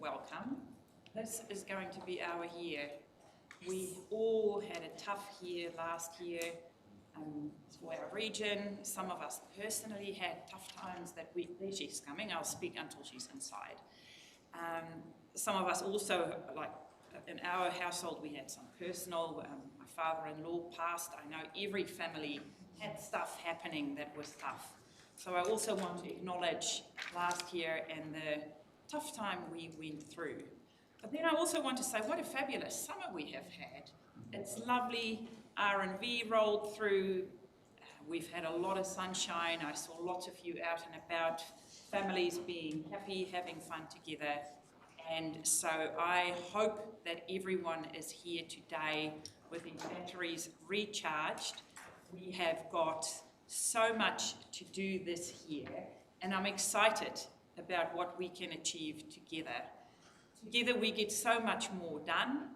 welcome. This is going to be our year. We all had a tough year last year for our region. Some of us personally had tough times that there she's coming, I'll speak until she's inside. Some of us also, like in our household, we had some personal, my father-in-law passed. I know every family had stuff happening that was tough. So I also want to acknowledge last year and the tough time we went through. But then I also want to say what a fabulous summer we have had. It's lovely. R&V rolled through. We've had a lot of sunshine. I saw lots of you out and about, families being happy, having fun together. And so I hope that everyone is here today with their batteries recharged. We have got so much to do this year, and I'm excited about what we can achieve together. Together we get so much more done.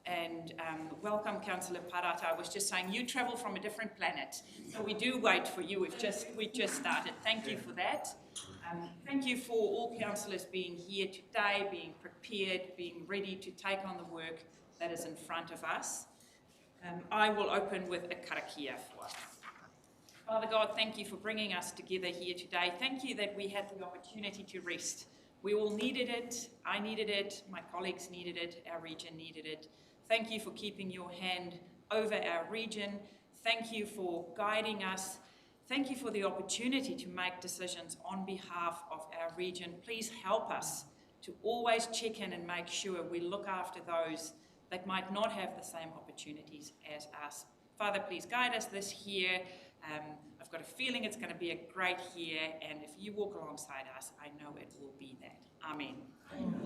And welcome, Councillor Parata. I was just saying, you travel from a different planet, so we do wait for you. We just started. Thank you for that. Thank you for all councillors being here today, being prepared, being ready to take on the work that is in front of us. I will open with a Karakia for us. Father God, thank you for bringing us together here today. Thank you that we had the opportunity to rest. We all needed it. I needed it. My colleagues needed it. Our region needed it. Thank you for keeping your hand over our region. Thank you for guiding us. Thank you for the opportunity to make decisions on behalf of our region. Please help us to always check in and make sure we look after those that might not have the same opportunities as us. Father, please guide us this year. I've got a feeling it's going to be a great year, and if you walk alongside us, I know it will be that. Amen.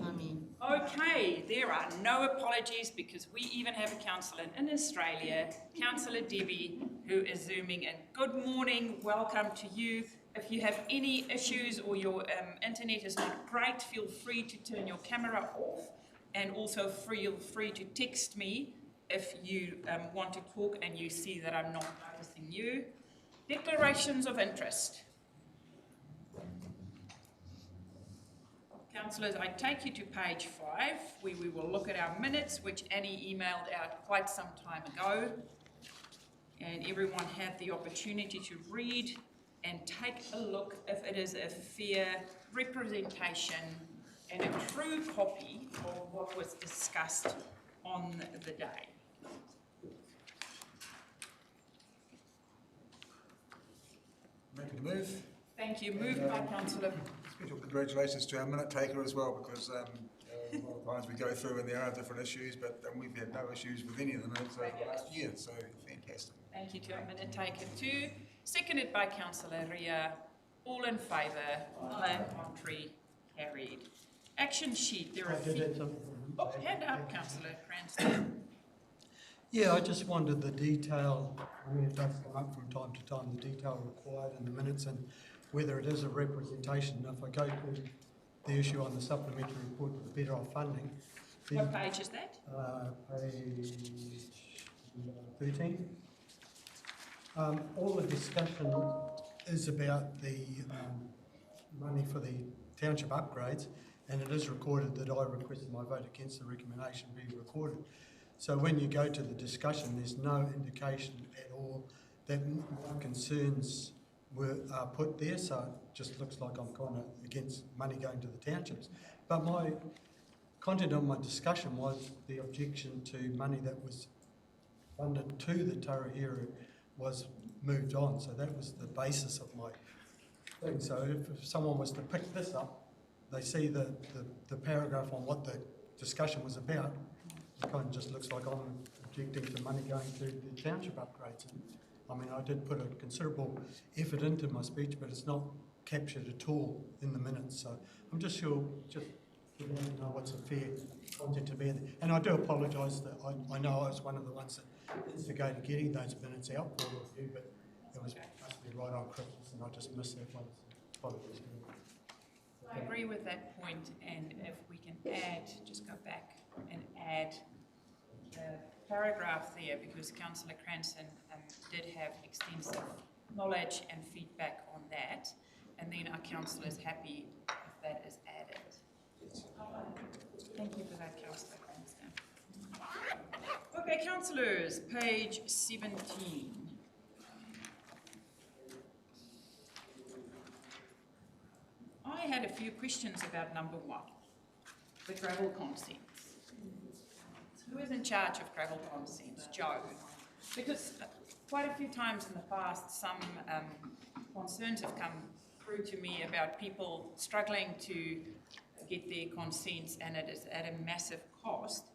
Amen. Okay, there are no apologies because we even have a councillor in Australia, Councillor Debbie, who is zooming in. Good morning, welcome to you. If you have any issues or your internet is not great, feel free to turn your camera off, and also feel free to text me if you want to talk and you see that I'm not noticing you. Declarations of interest. Councillors, I take you to page 5, where we will look at our minutes, which Annie emailed out quite some time ago. And everyone had the opportunity to read and take a look if it is a fair representation and a true copy of what was discussed on the day. Making the move. Thank you. Moved by Councillor. Special congratulations to our minute taker as well, because a lot of times we go through and there are different issues, but we've had no issues with any of the minutes over the last year, so fantastic. Thank you to our minute taker too. Seconded by Councillor Ria. All in favour. Aye. Contrary. Carried. Action sheet. There are hand up, Councillor Cranston. Yeah, I just wondered the detail, I mean, it does come up from time to time, the detail required in the minutes and whether it is a representation. If I go to the issue on the supplementary report for better off funding. What page is that? Page 13. All the discussion is about the money for the township upgrades, and it is recorded that I requested my vote against the recommendation be recorded. So when you go to the discussion, there's no indication at all that my concerns are put there, so it just looks like I'm kind of against money going to the townships. But my content of my discussion was the objection to money that was funded to the Tarahira was moved on, so that was the basis of my thing. So if someone was to pick this up, they see the paragraph on what the discussion was about, it kind of just looks like I'm objecting to money going to the township upgrades. And, I mean, I did put a considerable effort into my speech, but it's not captured at all in the minutes. So I'm just sure, just to know what's a fair content to be in there. And I do apologise that I know I was one of the ones that instigated getting those minutes out for review, but it was must be right on Christmas and I just missed that one. Apologies. I agree with that point, and if we can add, just go back and add the paragraph there, because Councillor Cranston did have extensive knowledge and feedback on that, and then our councillor is happy if that is added. Thank you for that, Councillor. I understand. Okay, councillors, page 17. I had a few questions about number 1, the gravel consents. Who is in charge of gravel consents? Joe. Because quite a few times in the past, some concerns have come through to me about people struggling to get their consents, and it is at a massive cost.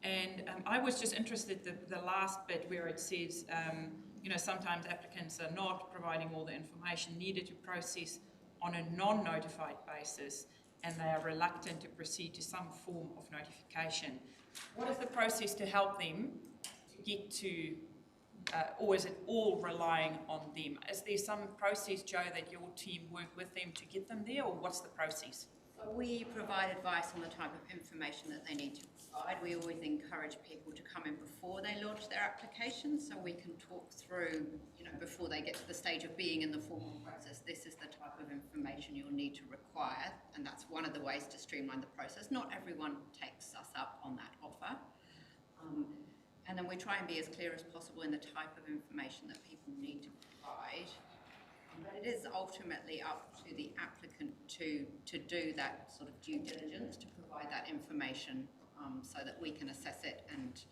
And I was just interested the last bit where it says, sometimes applicants are not providing all the information needed to process on a non-notified basis, and they are reluctant to proceed to some form of notification. What is the process to help them to get to, or is it all relying on them? Is there some process, Joe, that your team work with them to get them there, or what's the process? We provide advice on the type of information that they need to provide. We always encourage people to come in before they launch their application, so we can talk through, before they get to the stage of being in the formal process, this is the type of information you'll need to require, and that's one of the ways to streamline the process. Not everyone takes us up on that offer. And then we try and be as clear as possible in the type of information that people need to provide. But it is ultimately up to the applicant to do that sort of due diligence, to provide that information so that we can assess it and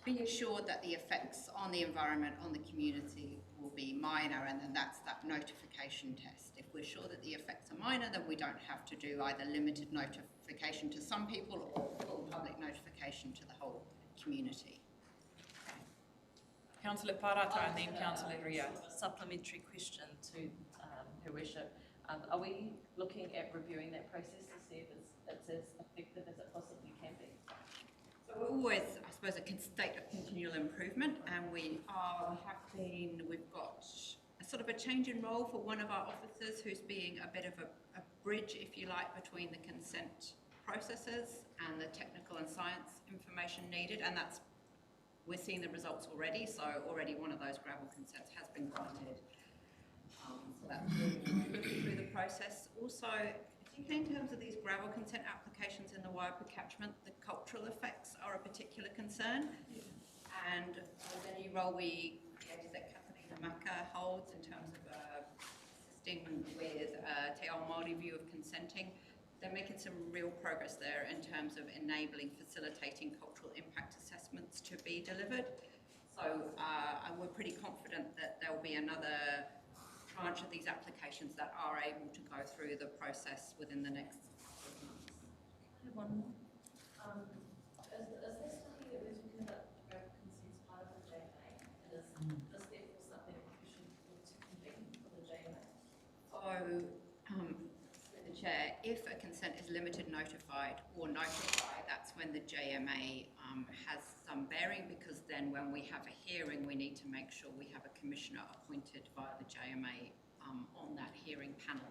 be assured that the effects on the environment, on the community will be minor, and then that's that notification test. If we're sure that the effects are minor, then we don't have to do either limited notification to some people or full public notification to the whole community. Councillor Parata and then Councillor Ria. Supplementary question to Her Worship. Are we looking at reviewing that process to see if it's as effective as it possibly can be? So we're always, I suppose, a state of continual improvement, and we've got a sort of a change in role for one of our officers who's being a bit of a bridge, if you like, between the consent processes and the technical and science information needed, and we're seeing the results already. So already one of those gravel consents has been granted. So that's moving through the process. Also, in terms of these gravel consent applications in the Waipa catchment, the cultural effects are a particular concern. And with any role that Katarina Maka holds in terms of assisting with Te Ao Māori view of consenting, they're making some real progress there in terms of enabling, facilitating cultural impact assessments to be delivered. So we're pretty confident that there will be another tranche of these applications that are able to go through the process within the next couple of months. One more. Is this something that we're talking about gravel consents part of the JMA? And is this therefore something that we should look to convene for the JMA? The Chair, if a consent is limited notified or notified, that's when the JMA has some bearing, because then when we have a hearing, we need to make sure we have a commissioner appointed by the JMA on that hearing panel.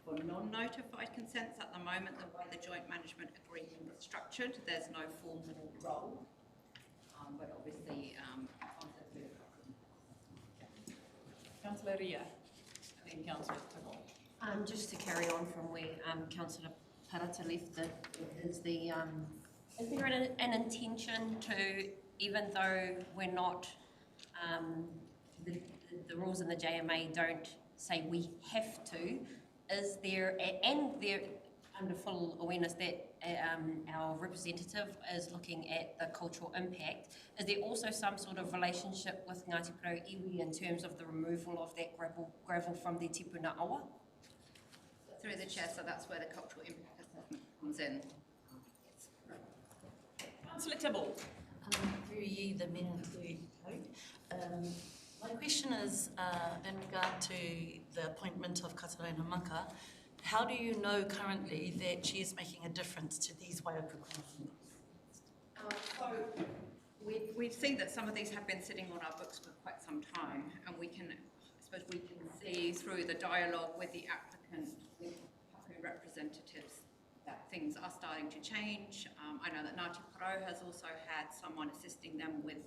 For non-notified consents, at the moment, the way the joint management agreement is structured, there's no formal role, but obviously, Councillor Ria and then Councillor Tagore. Just to carry on from where Councillor Parata left it, is there an intention to, even though we're not, the rules in the JMA don't say we have to, is there, and they're under full awareness that our representative is looking at the cultural impact, is there also some sort of relationship with Ngāti Porou iwi in terms of the removal of that gravel from their tipuna awa? through the Chair, so that's where the cultural impact assessment comes in. Councillor Tibble. My question is in regard to the appointment of Katarina Maka. How do you know currently that she is making a difference to these Waiapa consents? So we've seen that some of these have been sitting on our books for quite some time, and we can see through the dialogue with the applicant, with Papu representatives, that things are starting to change. I know that Ngāti Porou has also had someone assisting them with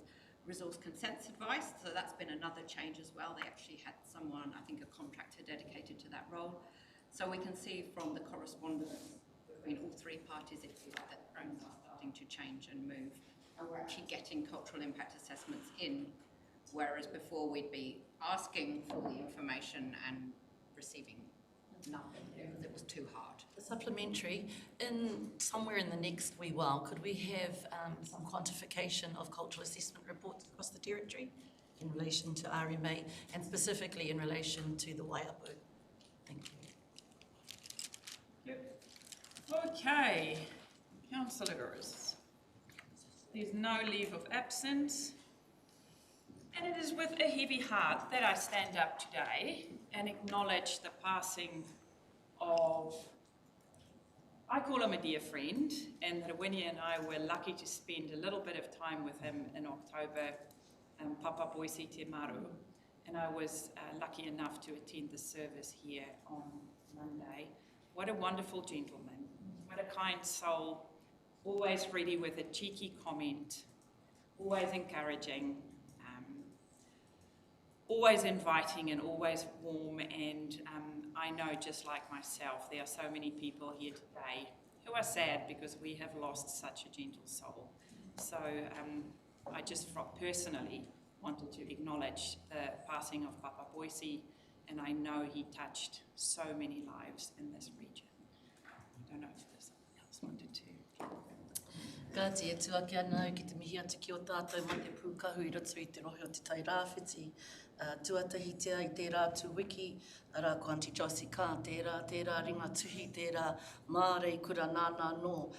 resource consents advice, so that's been another change as well. They actually had someone, I think a contractor dedicated to that role. So we can see from the correspondence with between all three parties, if you like, that things are starting to change and move, and we're actually getting cultural impact assessments in, whereas before we'd be asking for the information and receiving nothing because it was too hard. The supplementary, somewhere in the next wee while, could we have some quantification of cultural assessment reports across the territory in relation to RMA and specifically in relation to the Waiapu? Thank you. Okay, councillors, there's no leave of absence, and it is with a heavy heart that I stand up today and acknowledge the passing of, I call him a dear friend, and Rawini and I were lucky to spend a little bit of time with him in October, Papa Boise Te Maru, and I was lucky enough to attend the service here on Monday. What a wonderful gentleman, what a kind soul, always ready with a cheeky comment, always encouraging, always inviting and always warm, and I know, just like myself, there are so many people here today who are sad because we have lost such a gentle soul. So I just personally wanted to acknowledge the passing of Papa Boise, and I know he touched so many lives in this region. I don't know if there's something else wanted to. Gāti e tuake ana ki te mihi atu ki o tātou ma te pūkahu I roto I te rohe o te tai rāwhiti. Tuatahitia I tērā tu wiki, ara ko Aunty Josie ka, tērā ringa tuhi, tērā mārei kura nāna no,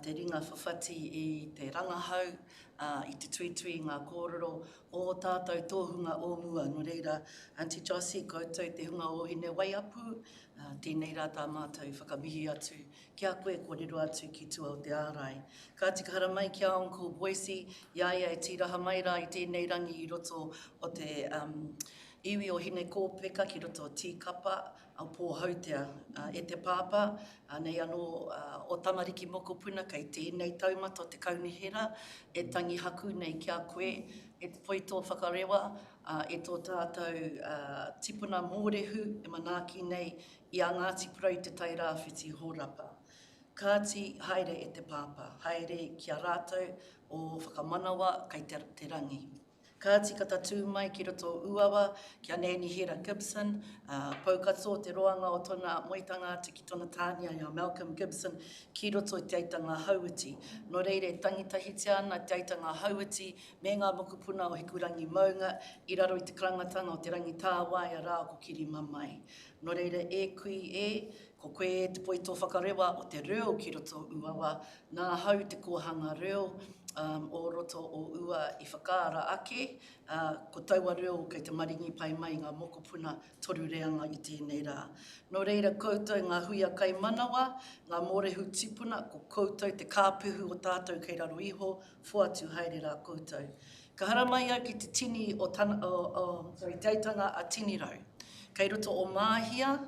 te ringa whawhati I te rangahau, I te tuitui ngā kōrero, o tātou tōhunga o mua. No reira, Aunty Josie, koutou te hunga o hine Waiapu, tēnei rā tā mātou whakamihi atu, kia koe kōrero atu ki tua o te ārai. Ka tika hara mai ki a Uncle Boise, iaia e tiraha mai rā I tēnei rangi I roto o te iwi o hine kōpeka ki roto o tīkapa, au pōhautea e te pāpā, nei anō o tamariki moko puna kei tēnei taumata o te kaunihera, e tangi haku nei kia koe, e te poito whakarewa, e tō tātou tipuna mōrehu, e manaaki nei I a Ngāti Porou te tai rāwhiti hōrapa. Kāti haere e te pāpā, haere kia rātou o whakamanawa kei te rangi. Kāti kata tū mai ki roto o Uawa, kia Nani Hera Gibson, paukato te roanga o tona moitanga te ki tona tānia ia Malcolm Gibson, ki roto I te aitanga hauiti. No reire, tangitahiti ana te aitanga hauiti, me ngā mokupuna o he kurangi maunga, I raro I te karangatanga o te rangi tāwaia rā ko kiri mamai. No reire, e kui ko koe te poito whakarewa o te reo ki roto o Uawa, nā hau te kohanga reo, o roto o ua I whakaara ake, ko taua reo kei te maringi pai mai ngā mokopuna toru reanga I tēnei rā. No reira koutou ngā huia kai manawa, ngā morehu tipuna, ko koutou te kāpuhu o tātou kei raro iho, whuatu haere rā koutou. Ka hara mai au ki te tini o teitanga a Tinirau. Kei roto o Māhia,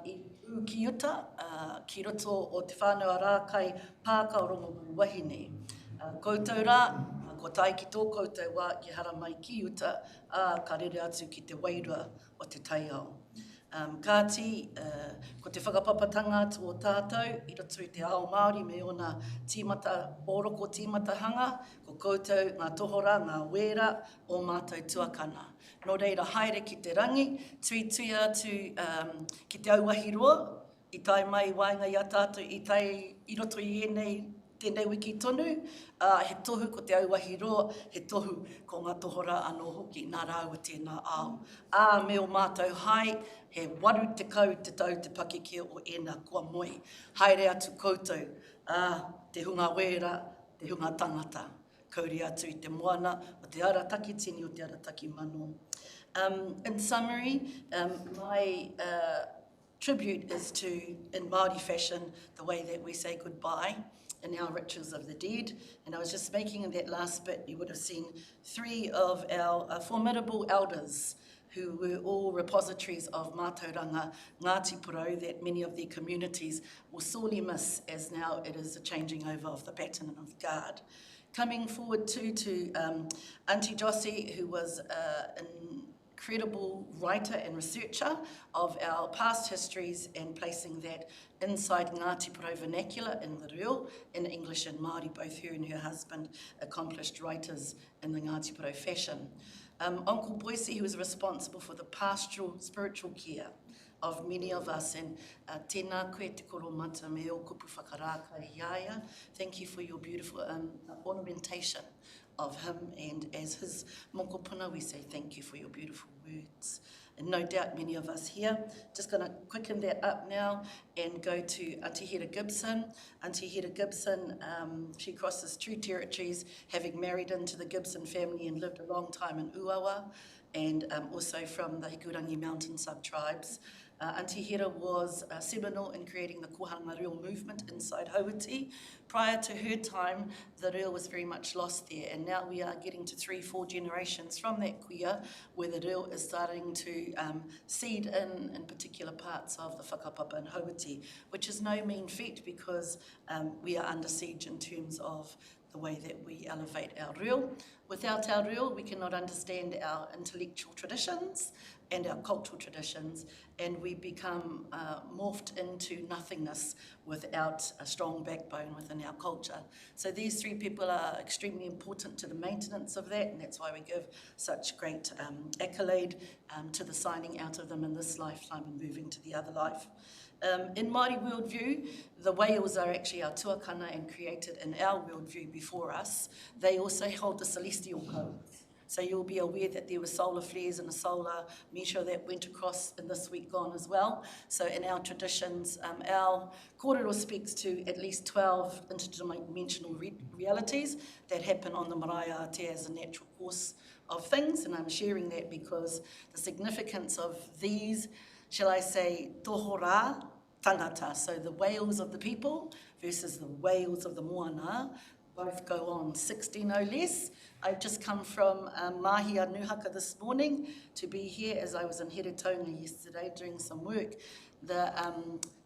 I Ukiuta, ki roto o te whānau rākai pāka o rongo wahine. Koutou rā, ko tai ki tō koutou wā ki hara mai ki uta, ka rere atu ki te wairua o te taiao. Kāti, ko te whakapapatanga atu o tātou, I roto I te ao Māori me ona tīmata, oroko tīmatahanga, ko koutou ngā tohora, ngā wera o mātou tuakana. No reira, haere ki te rangi, tui atu ki te auahiroa, I tai mai wainga I a tātou, I tai I roto I enei tēnei wiki tonu, he tohu ko te auahiroa, he tohu ko ngā tohora anō hoki, nā rāua tēnā ao. Me o mātou hai, he waru te kau te tau te pakeke o ena kua moi. Haere atu koutou, te hunga wera, te hunga tangata. Kauri atu I te moana o te arataki tini o te arataki mano. In summary, my tribute is to, in Māori fashion, the way that we say goodbye in our rituals of the dead. And I was just making in that last bit, you would have seen 3 of our formidable elders who were all repositories of mātauranga Ngāti Porou that many of their communities will sorely miss as now it is a changing over of the baton and of the guard. Coming forward too to Aunty Josie, who was credible writer and researcher of our past histories and placing that inside Ngāti Porou vernacular in the reo, in English and Māori. Both her and her husband accomplished writers in the Ngāti Porou fashion. Uncle Boise, who was responsible for the pastoral spiritual care of many of us, and tēnā koe te koromata me o kupu whakarāka I iaia. Thank you for your beautiful ornamentation of him, and as his mokopuna we say thank you for your beautiful words. And no doubt many of us here, just going to quicken that up now and go to Auntie Hera Gibson. Auntie Hera Gibson, she crosses true territories, having married into the Gibson family and lived a long time in Uawa, and also from the Hikurangi mountain sub-tribes. Auntie Hera was seminal in creating the Kohanga Reo movement inside Hauiti. Prior to her time, the reo was very much lost there, and now we are getting to 3-4 generations from that kuia, where the reo is starting to seed in particular parts of the whakapapa in Hauiti, which is no mean feat because we are under siege in terms of the way that we elevate our reo. Without our reo, we cannot understand our intellectual traditions and our cultural traditions, and we become morphed into nothingness without a strong backbone within our culture. So these three people are extremely important to the maintenance of that, and that's why we give such great accolade to the signing out of them in this lifetime and moving to the other life. In Māori worldview, the whales are actually our tuakana and created in our worldview before us. They also hold the celestial codes. So you'll be aware that there were solar flares and a solar meteor that went across in this week gone as well. So in our traditions, our kōrero speaks to at least 12 interdimensional realities that happen on the marae ate as a natural course of things. And I'm sharing that because the significance of these, shall I say, tohora tangata, so the whales of the people versus the whales of the moana, both go on 60 no less. I've just come from Mahia Nuhaka this morning to be here as I was in Heretonga yesterday doing some work. The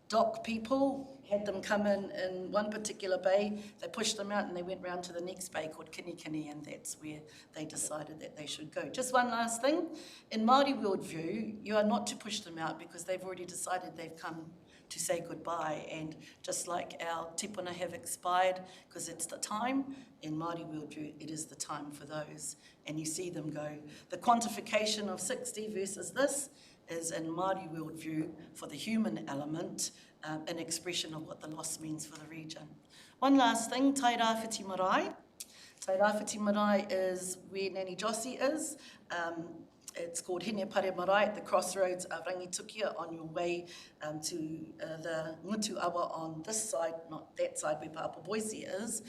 dock people had them come in one particular bay, they pushed them out and they went round to the next bay called Kinikini, and that's where they decided that they should go. Just one last thing, in Māori worldview, you are not to push them out because they've already decided they've come to say goodbye, and just like our tipuna have expired because it's the time, in Māori worldview it is the time for those, and you see them go. The quantification of 60 versus this is in Māori worldview for the human element, an expression of what the loss means for the region. One last thing, Tai Rāwhiti Marae. Tai Rāwhiti Marae is where Nani Josie is. It's called Hine Pare Marae at the crossroads of Rangitukia on your way to the Ngutu Awa on this side, not that side where Papa Boise is.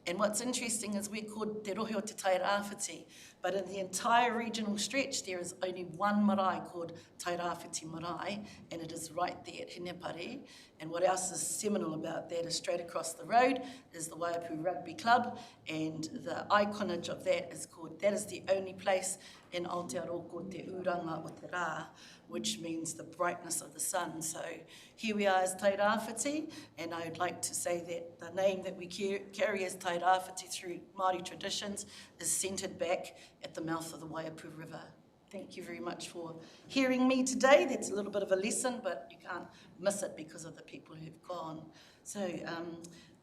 And what's interesting is we're called Te Rohe o Te Tai Rāwhiti, but in the entire regional stretch there is only one marae called Tai Rāwhiti Marae, and it is right there at Hine Pare. And what else is seminal about that is straight across the road is the Waiapu Rugby Club, and the iconage of that is called, that is the only place in Aotearoa Te Uranga o Te Rā, which means the brightness of the sun. So here we are as Tai Rāwhiti, and I would like to say that the name that we carry as Tai Rāwhiti through Māori traditions is centred back at the mouth of the Waiapu River. Thank you very much for hearing me today. That's a little bit of a lesson, but you can't miss it because of the people who've gone. So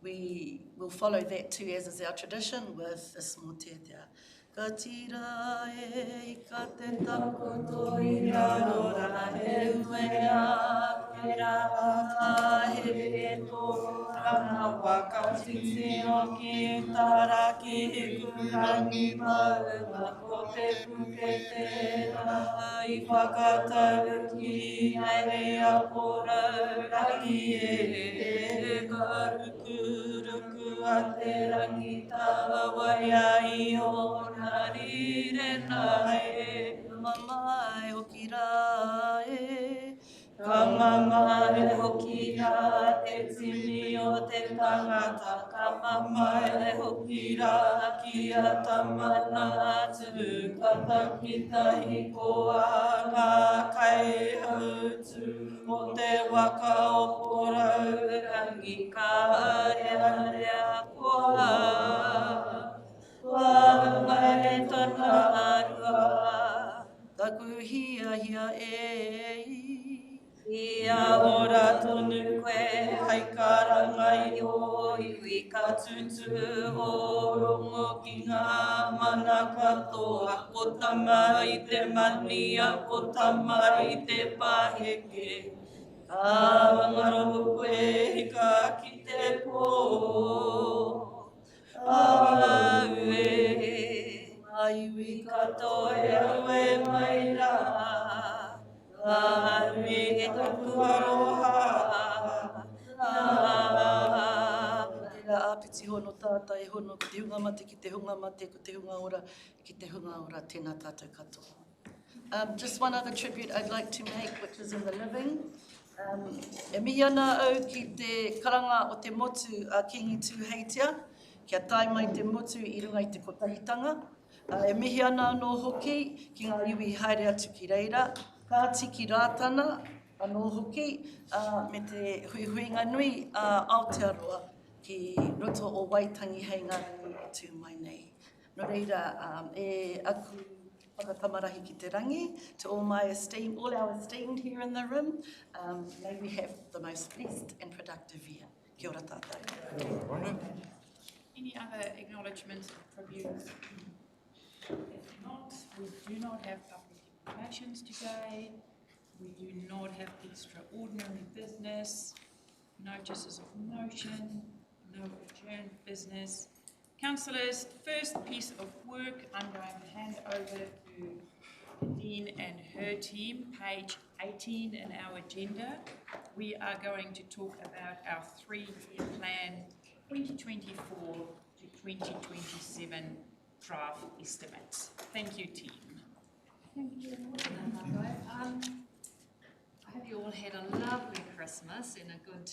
we will follow that too, as is our tradition, with this motetea. Ka tira e ka te takoto I rarora he uea, ke rā he tō rana wakatiti o ki tara ki kurangi maua ko te puketera I whakatau ki ai a pora rangi e ka ruku a te rangi tawa I o Narire nai, mamai hoki rā e. Ka mamai hoki rā te tini o te tangata. Ka mamai hoki rā ki a tamana atu. Ka takita hikoa ngā kai hautu. O te waka o porau rangi ka area koa. Wāngai tana arua, ka aku hia e. Ia ora tonu koe, hai karangai o iwi ka tutu o rongo ki ngā mana katoa. Ko tama i te mani, a ko tama i te paheke. Ka wangaro koe, ka ki te pō. Aue, Maiwi katoe aue mai rā. Aue e taku aroha. Tērā āpiti hono tāta e hono ko te hunga mate ki te hunga mate, ko te hunga ora ki te hunga ora, tēnā tātou katoa. Just one other tribute I'd like to make, which is in the living. E mihi ana au ki te karanga o te motu a Kingi Tūheitia, kia tai mai te motu i runga i te kotahitanga. E mihi ana anō hoki ki ngā iwi haere atu ki reira, ka tiki rātana anō hoki me te huihuinga nui Aotearoa ki roto o Waitangi hei ngarangi e tū mai nei. No reira, e aku whakatamarahi ki te rangi, to all my esteemed, all our esteemed here in the room, may we have the most blessed and productive year. Kia ora tātou. Any other acknowledgements or tributes? If not, we do not have public declarations today. We do not have extraordinary business, notices of motion, no adjourned business. Councillors, first piece of work, I'm going to hand over to Dean and her team, page 18 in our agenda. We are going to talk about our 3-year plan, 2024 to 2027 draft estimates. Thank you, team. Thank you. I hope you all had a lovely Christmas and a good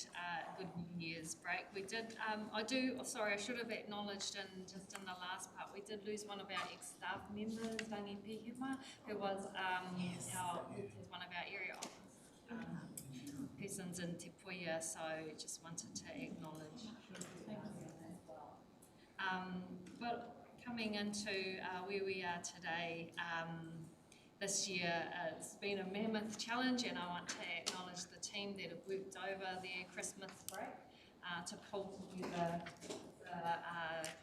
New Year's break. We did, I should have acknowledged just in the last part, we did lose one of our ex-staff members, Rangi Pihima, who was one of our area office persons in Te Puia, so just wanted to acknowledge him as well. But coming into where we are today, this year it's been a mammoth challenge, and I want to acknowledge the team that have worked over their Christmas break to pull together the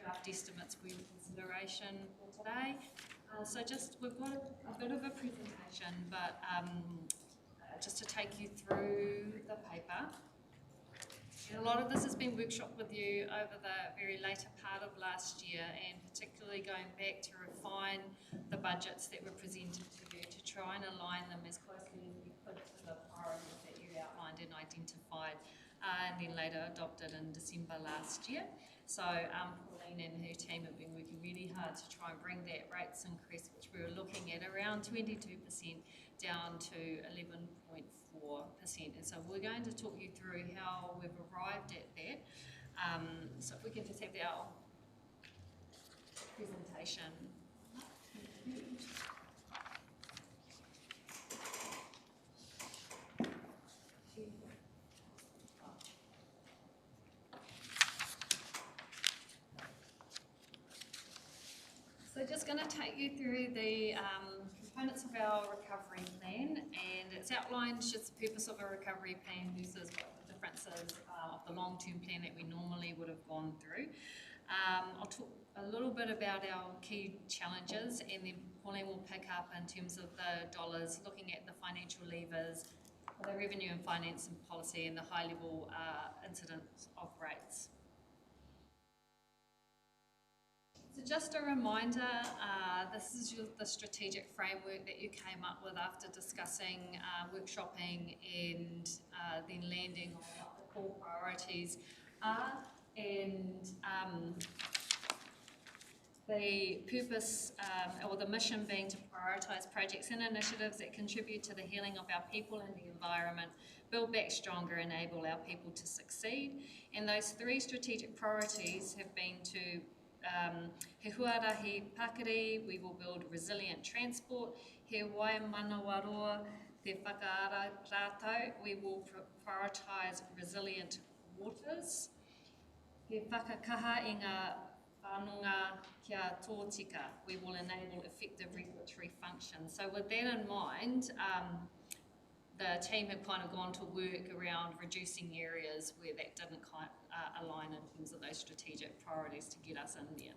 draft estimates for your consideration for today. So we've got a bit of a presentation, but just to take you through the paper. And a lot of this has been workshopped with you over the very later part of last year, and particularly going back to refine the budgets that were presented to you to try and align them as closely as we could to the priorities that you outlined and identified and then later adopted in December last year. So Pauline and her team have been working really hard to try and bring that rates increase, which we were looking at around 22%, down to 11.4%. And so we're going to talk you through how we've arrived at that. So if we can just have our presentation. So just going to take you through the components of our recovery plan, and it's outlined just the purpose of a recovery plan versus what the differences of the long-term plan that we normally would have gone through. I'll talk a little bit about our key challenges, and then Pauline will pick up in terms of the dollars, looking at the financial levers, the revenue and finance and policy, and the high-level incidence of rates. So just a reminder, this is the strategic framework that you came up with after discussing, workshopping, and then landing on what the core priorities are. And the purpose or the mission being to prioritise projects and initiatives that contribute to the healing of our people and the environment, build back stronger, enable our people to succeed. And those 3 strategic priorities have been to he huarahi pakari, we will build resilient transport. He wai manawaroa, te whakaara rātau, we will prioritise resilient waters. He whakakaha i ngā whanonga kia tōtika, we will enable effective regulatory function. function. So with that in mind, the team have kind of gone to work around reducing areas where that didn't align in terms of those strategic priorities to get us in there.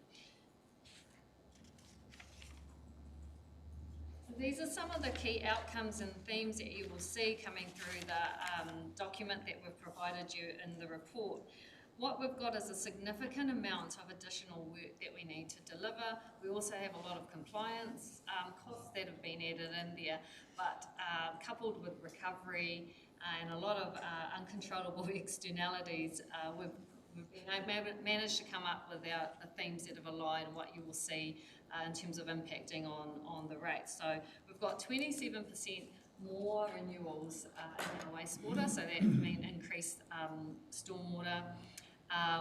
So these are some of the key outcomes and themes that you will see coming through the document that we've provided you in the report. What we've got is a significant amount of additional work that we need to deliver. We also have a lot of compliance costs that have been added in there, but coupled with recovery and a lot of uncontrollable externalities, we've managed to come up with the themes that have aligned and what you will see in terms of impacting on the rates. So we've got 27% more renewals in our wastewater, so that means increased stormwater.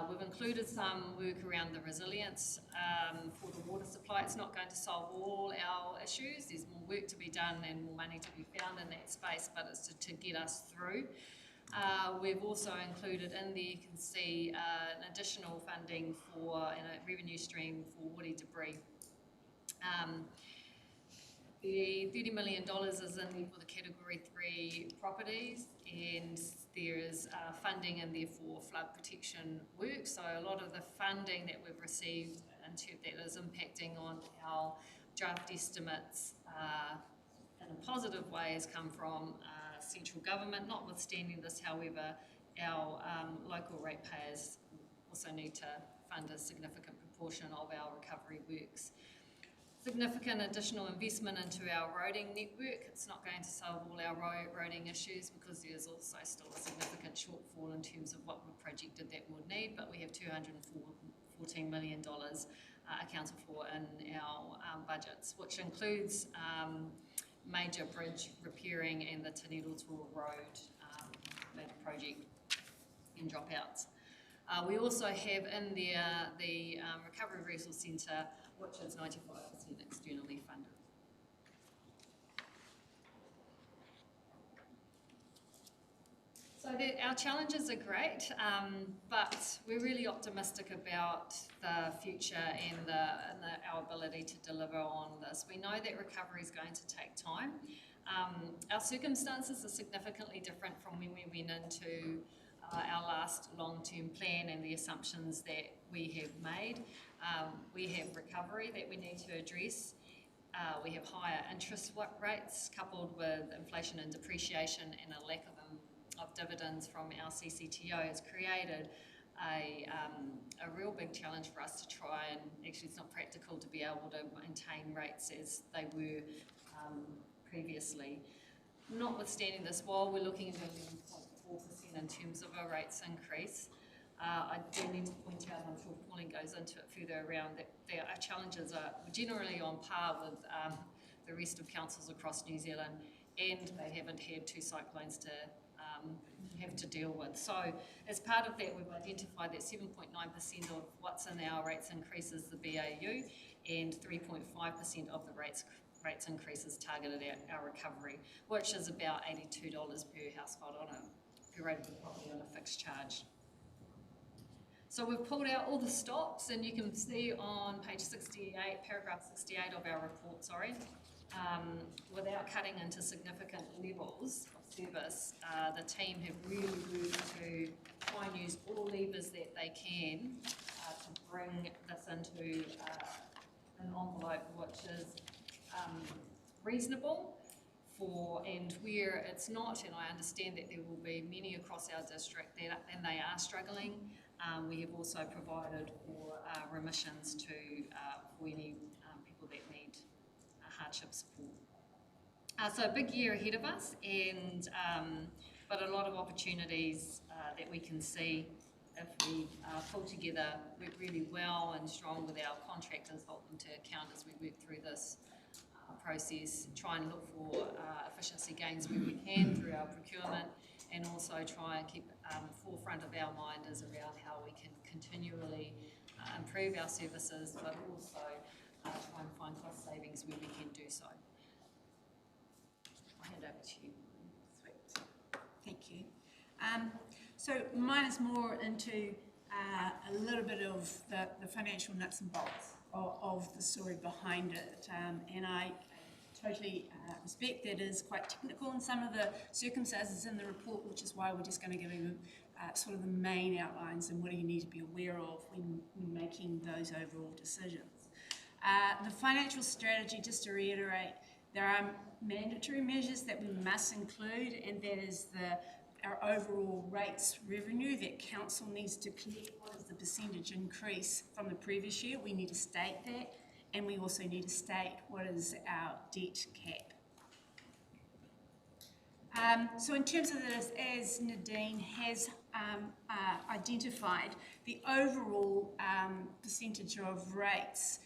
We've included some work around the resilience for the water supply. It's not going to solve all our issues. There's more work to be done and more money to be found in that space, but it's to get us through. We've also included in there, you can see an additional funding for a revenue stream for woody debris. The $30 million is in there for the Category 3 properties, and there is funding in there for flood protection work. So a lot of the funding that we've received that is impacting on our draft estimates in a positive way has come from central government. Notwithstanding this, however, our local ratepayers also need to fund a significant proportion of our recovery works. Significant additional investment into our roading network. It's not going to solve all our roading issues because there's also still a significant shortfall in terms of what we've projected that we'll need, but we have $214 million accounted for in our budgets, which includes major bridge repairing and the Tanirotoa Road project and dropouts. We also have in there the Recovery Resource Centre, which is 95% externally funded. So our challenges are great, but we're really optimistic about the future and our ability to deliver on this. We know that recovery is going to take time. Our circumstances are significantly different from when we went into our last long-term plan and the assumptions that we have made. We have recovery that we need to address. We have higher interest rates coupled with inflation and depreciation, and a lack of dividends from our CCTO has created a real big challenge for us to try, and actually it's not practical to be able to maintain rates as they were previously. Notwithstanding this, while we're looking at 11.4% in terms of a rates increase, I do need to point out, I'm sure Pauline goes into it further around, that our challenges are generally on par with the rest of councils across New Zealand, and they haven't had two cyclones to have to deal with. So as part of that, we've identified that 7.9% of what's in our rates increases the BAU, and 3.5% of the rates increases targeted at our recovery, which is about $82 per household on per rateable property on a fixed charge. So we've pulled out all the stops, and you can see on page 68, paragraph 68 of our report, without cutting into significant levels of service, the team have really worked to try and use all levers that they can to bring this into an envelope which is reasonable and where it's not, and I understand that there will be many across our district and they are struggling. We have also provided for remissions for any people that need hardship support. So a big year ahead of us, and but a lot of opportunities that we can see if we pull together, work really well and strong with our contractors, hold them to account as we work through this process, try and look for efficiency gains where we can through our procurement, and also try and keep forefront of our mind is around how we can continually improve our services, but also try and find cost savings where we can do so. I'll hand over to you. Sweet. Thank you. So mine is more into a little bit of the financial nuts and bolts of the story behind it, and I totally respect that is quite technical in some of the circumstances in the report, which is why we're just going to give you sort of the main outlines and what do you need to be aware of when making those overall decisions. The financial strategy, just to reiterate, there are mandatory measures that we must include, and that is our overall rates revenue that council needs to collect. What is the percentage increase from the previous year? We need to state that, and we also need to state what is our debt cap. So in terms of this, as Nadine has identified, the overall percentage of rates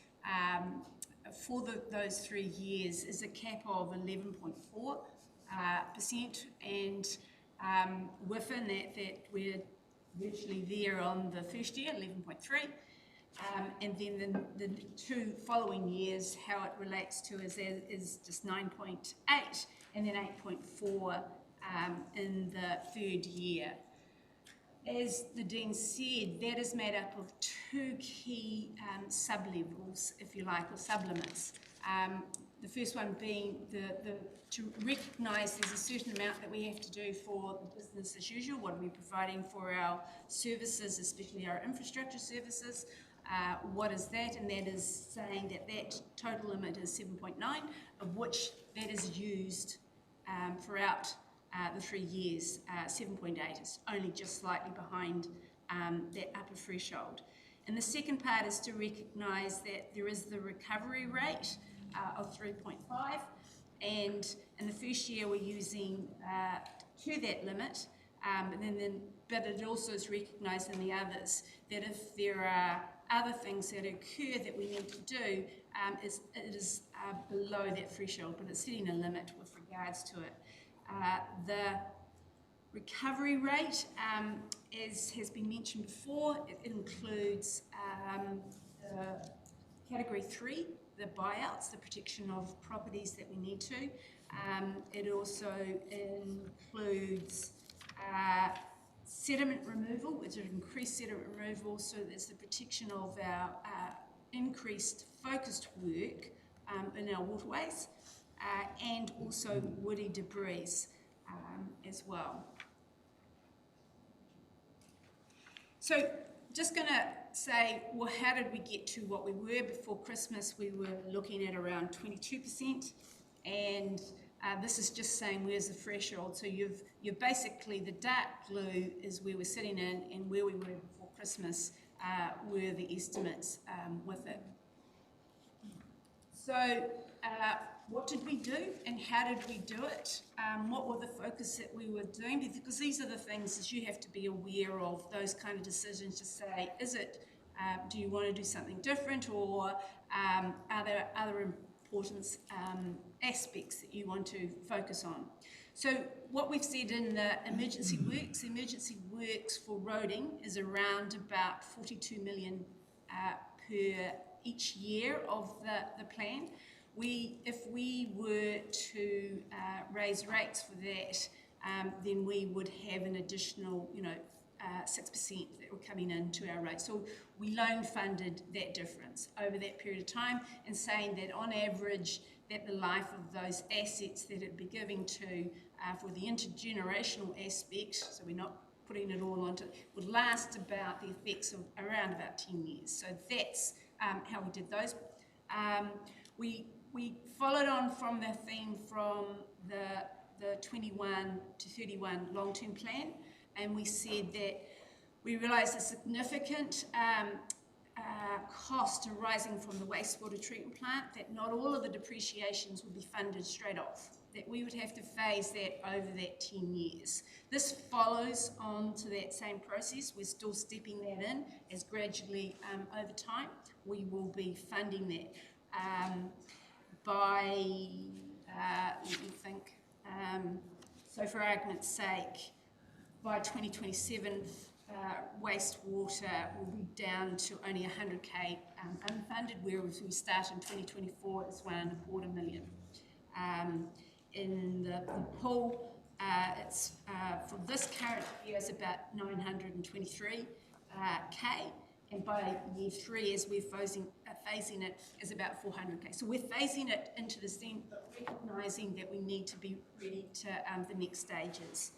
for those 3 years is a cap of 11.4%, and within that we're virtually there on the first year, 11.3%. And then the 2 following years, how it relates to is just 9.8 and then 8.4 in the 3rd year. As the Dean said, that is made up of 2 key sub-levels, if you like, or sublimits. The first one being to recognise there's a certain amount that we have to do for the business as usual. What are we providing for our services, especially our infrastructure services? What is that? And that is saying that total limit is 7.9, of which that is used throughout the 3 years. 7.8 is only just slightly behind that upper threshold. And the second part is to recognise that there is the recovery rate of 3.5, and in the first year we're using to that limit, but it also is recognised in the others that if there are other things that occur that we need to do, it is below that threshold, but it's setting a limit with regards to it. The recovery rate, as has been mentioned before, it includes the category 3, the buyouts, the protection of properties that we need to. It also includes sediment removal, which is increased sediment removal, so there's the protection of our increased focused work in our waterways, and also woody debris as well. So just going to say, well, how did we get to what we were before Christmas? We were looking at around 22%, and this is just saying where's the threshold. So you've basically, the dark blue is where we're sitting in, and where we were before Christmas were the estimates with it. So what did we do and how did we do it? What were the focus that we were doing? Because these are the things that you have to be aware of, those kind of decisions to say, is it, do you want to do something different, or are there other important aspects that you want to focus on? So what we've said in the emergency works for roading is around about 42 million per each year of the plan. If we were to raise rates for that, then we would have an additional, 6% that were coming into our rates. So we loan funded that difference over that period of time, and saying that on average, that the life of those assets that it'd be giving to for the intergenerational aspect, so we're not putting it all onto, would last about the effects of around about 10 years. So that's how we did those. We followed on from the theme from the 21 to 31 long-term plan, and we said that we realised a significant cost arising from the wastewater treatment plant, that not all of the depreciations would be funded straight off, that we would have to phase that over that 10 years. This follows on to that same process. We're still stepping that in as gradually over time we will be funding that. By, let me think, so for argument's sake, by 2027, wastewater will be down to only 100k unfunded, whereas we start in 2024, it's 1.25 million. In the pool, it's for this current year, it's about 923k, and by year 3, as we're phasing it, is about 400k. So we're phasing it into the scene, but recognising that we need to be ready to the next stages.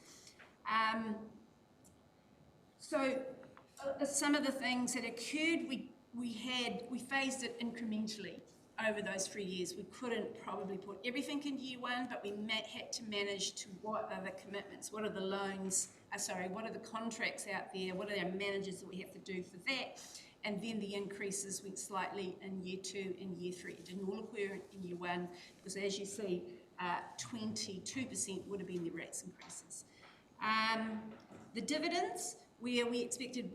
Some of the things that occurred, we phased it incrementally over those 3 years. We couldn't probably put everything in year 1, but we had to manage to what are the commitments, what are the loans, what are the contracts out there, what are our managers that we have to do for that, and then the increases went slightly in year 2 and year 3. It didn't all occur in year 1, because as you see, 22% would have been the rates increases. The dividends, where we expected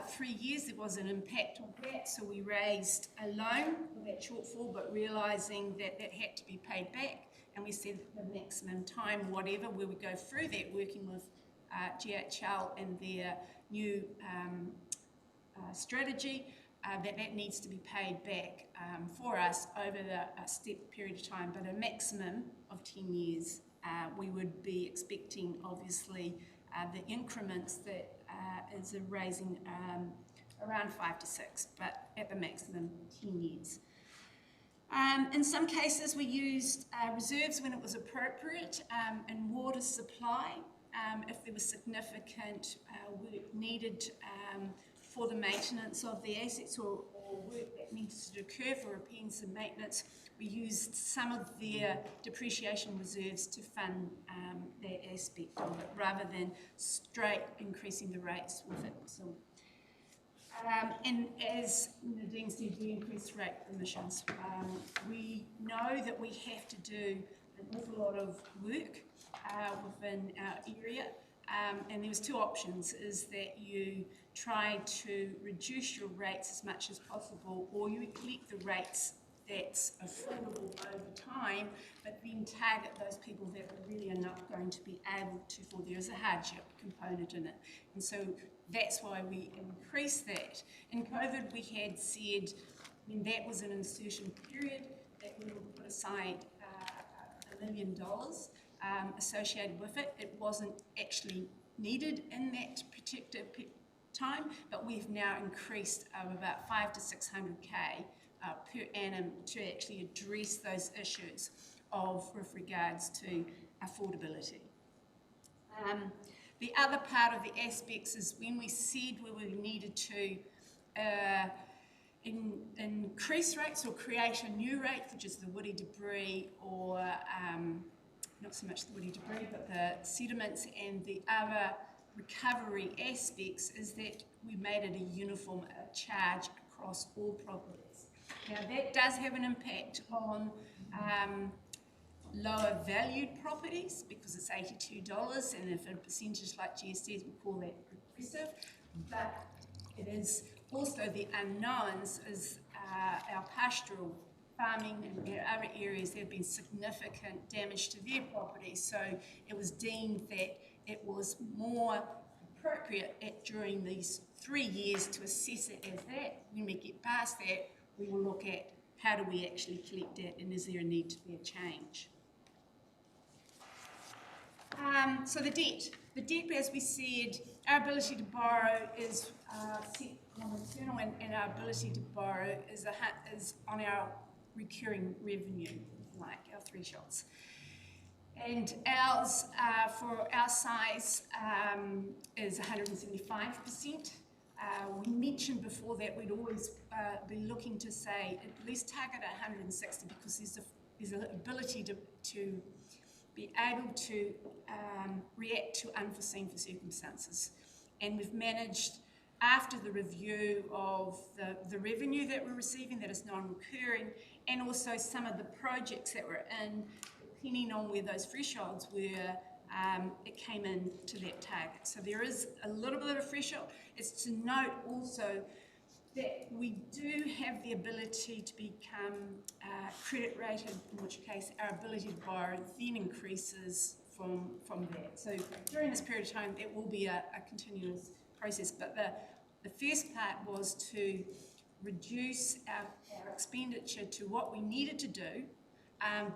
3 years there was an impact on that, so we raised a loan for that shortfall, but realising that that had to be paid back, and we said that the maximum time, whatever, where we go through that, working with GHL and their new strategy, that needs to be paid back for us over a step period of time, but a maximum of 10 years. We would be expecting, obviously, the increments that is raising around 5 to 6, but at the maximum 10 years. In some cases, we used reserves when it was appropriate in water supply. If there was significant work needed for the maintenance of the assets or work that needs to occur for repairs and maintenance, we used some of their depreciation reserves to fund that aspect of it, rather than straight increasing the rates with it. So, and as Nadine said, we increased rate emissions. We know that we have to do an awful lot of work within our area, and there was 2 options, is that you try to reduce your rates as much as possible, or you collect the rates that's affordable over time, but then target those people that really are not going to be able to, for there is a hardship component in it. And so that's why we increased that. In COVID, we had said, when that was an insertion period, that we would put aside $1 million associated with it. It wasn't actually needed in that particular time, but we've now increased about 500 to 600k per annum to actually address those issues with regards to affordability. The other part of the aspects is when we said we needed to increase rates or create a new rate, which is the woody debris, or not so much the woody debris, but the sediments and the other recovery aspects, is that we made it a uniform charge across all properties. Now that does have an impact on lower valued properties, because it's $82, and if a percentage like GSTs, we call that regressive, but it is also the unknowns, is our pastoral farming and other areas, there have been significant damage to their properties, so it was deemed that it was more appropriate during these 3 years to assess it as that. When we get past that, we will look at how do we actually collect it, and is there a need to be a change. So the debt, as we said, our ability to borrow is set on internal, and our ability to borrow is on our recurring revenue, like our thresholds. And ours, for our size, is 175%. We mentioned before that we'd always be looking to say at least target 160, because there's an ability to be able to react to unforeseen circumstances. And we've managed, after the review of the revenue that we're receiving that is non-recurring, and also some of the projects that we're in, depending on where those thresholds were, it came in to that target. So there is a little bit of threshold. It's to note also that we do have the ability to become credit rated, in which case our ability to borrow then increases from that. So during this period of time, it will be a continuous process. But the first part was to reduce our expenditure to what we needed to do,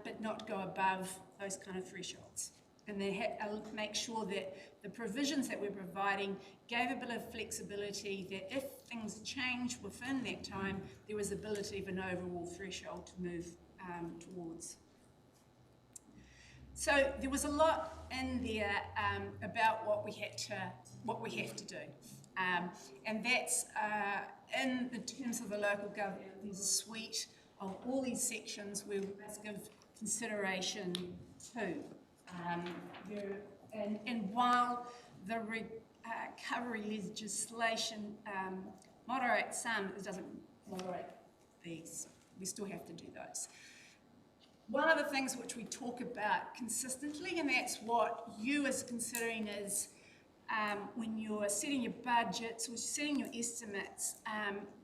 but not go above those kind of thresholds. and they make sure that the provisions that we're providing gave a bit of flexibility that if things change within that time, there was ability of an overall threshold to move towards. So there was a lot in there about what we have to do, and that's in the terms of the local government. There's a suite of all these sections we must give consideration to. And while the recovery legislation moderates some, it doesn't moderate these. We still have to do those. One of the things which we talk about consistently, and that's what you is considering, is when you're setting your budgets or setting your estimates,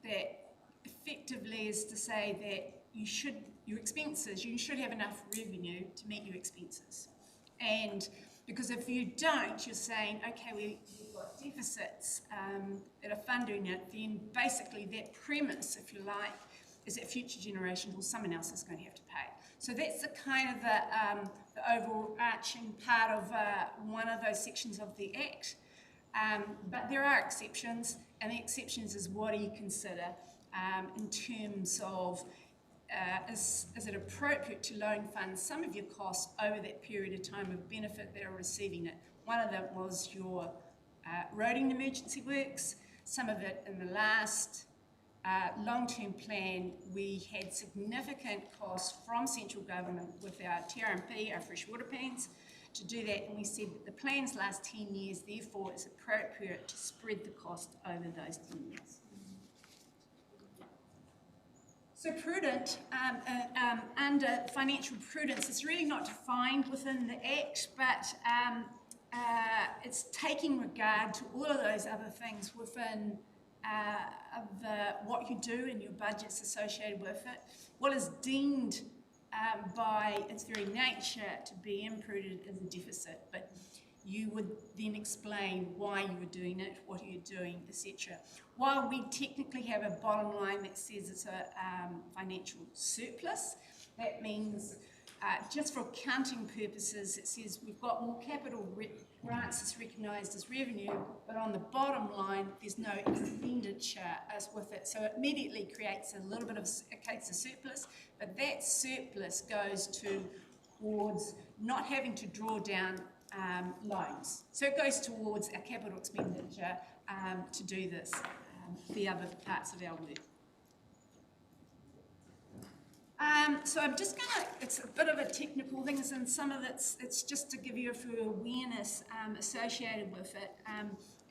that effectively is to say that you should have enough revenue to meet your expenses. And because if you don't, you're saying, okay, we've got deficits that are funding it, then basically that premise, if you like, is that future generations or someone else is going to have to pay. So that's the kind of the overarching part of one of those sections of the Act. But there are exceptions, and the exceptions is what do you consider in terms of is it appropriate to loan fund some of your costs over that period of time of benefit that are receiving it. One of them was your roading emergency works. Some of it in the last long-term plan, we had significant costs from central government with our TRMP, our freshwater plans, to do that, and we said that the plans last 10 years, therefore it's appropriate to spread the cost over those 10 years. So prudent, under financial prudence, it's really not defined within the Act, but it's taking regard to all of those other things within what you do in your budgets associated with it. What is deemed by its very nature to be imprudent is a deficit, but you would then explain why you were doing it, what are you doing, etc. While we technically have a bottom line that says it's a financial surplus, that means just for accounting purposes, it says we've got more capital grants that's recognised as revenue, but on the bottom line, there's no expenditure as with it. So it immediately creates a little bit of a surplus, but that surplus goes towards not having to draw down loans. So it goes towards our capital expenditure to do this, the other parts of our work. So I'm just going to, it's a bit of a technical thing, and some of it's just to give you a few awareness associated with it.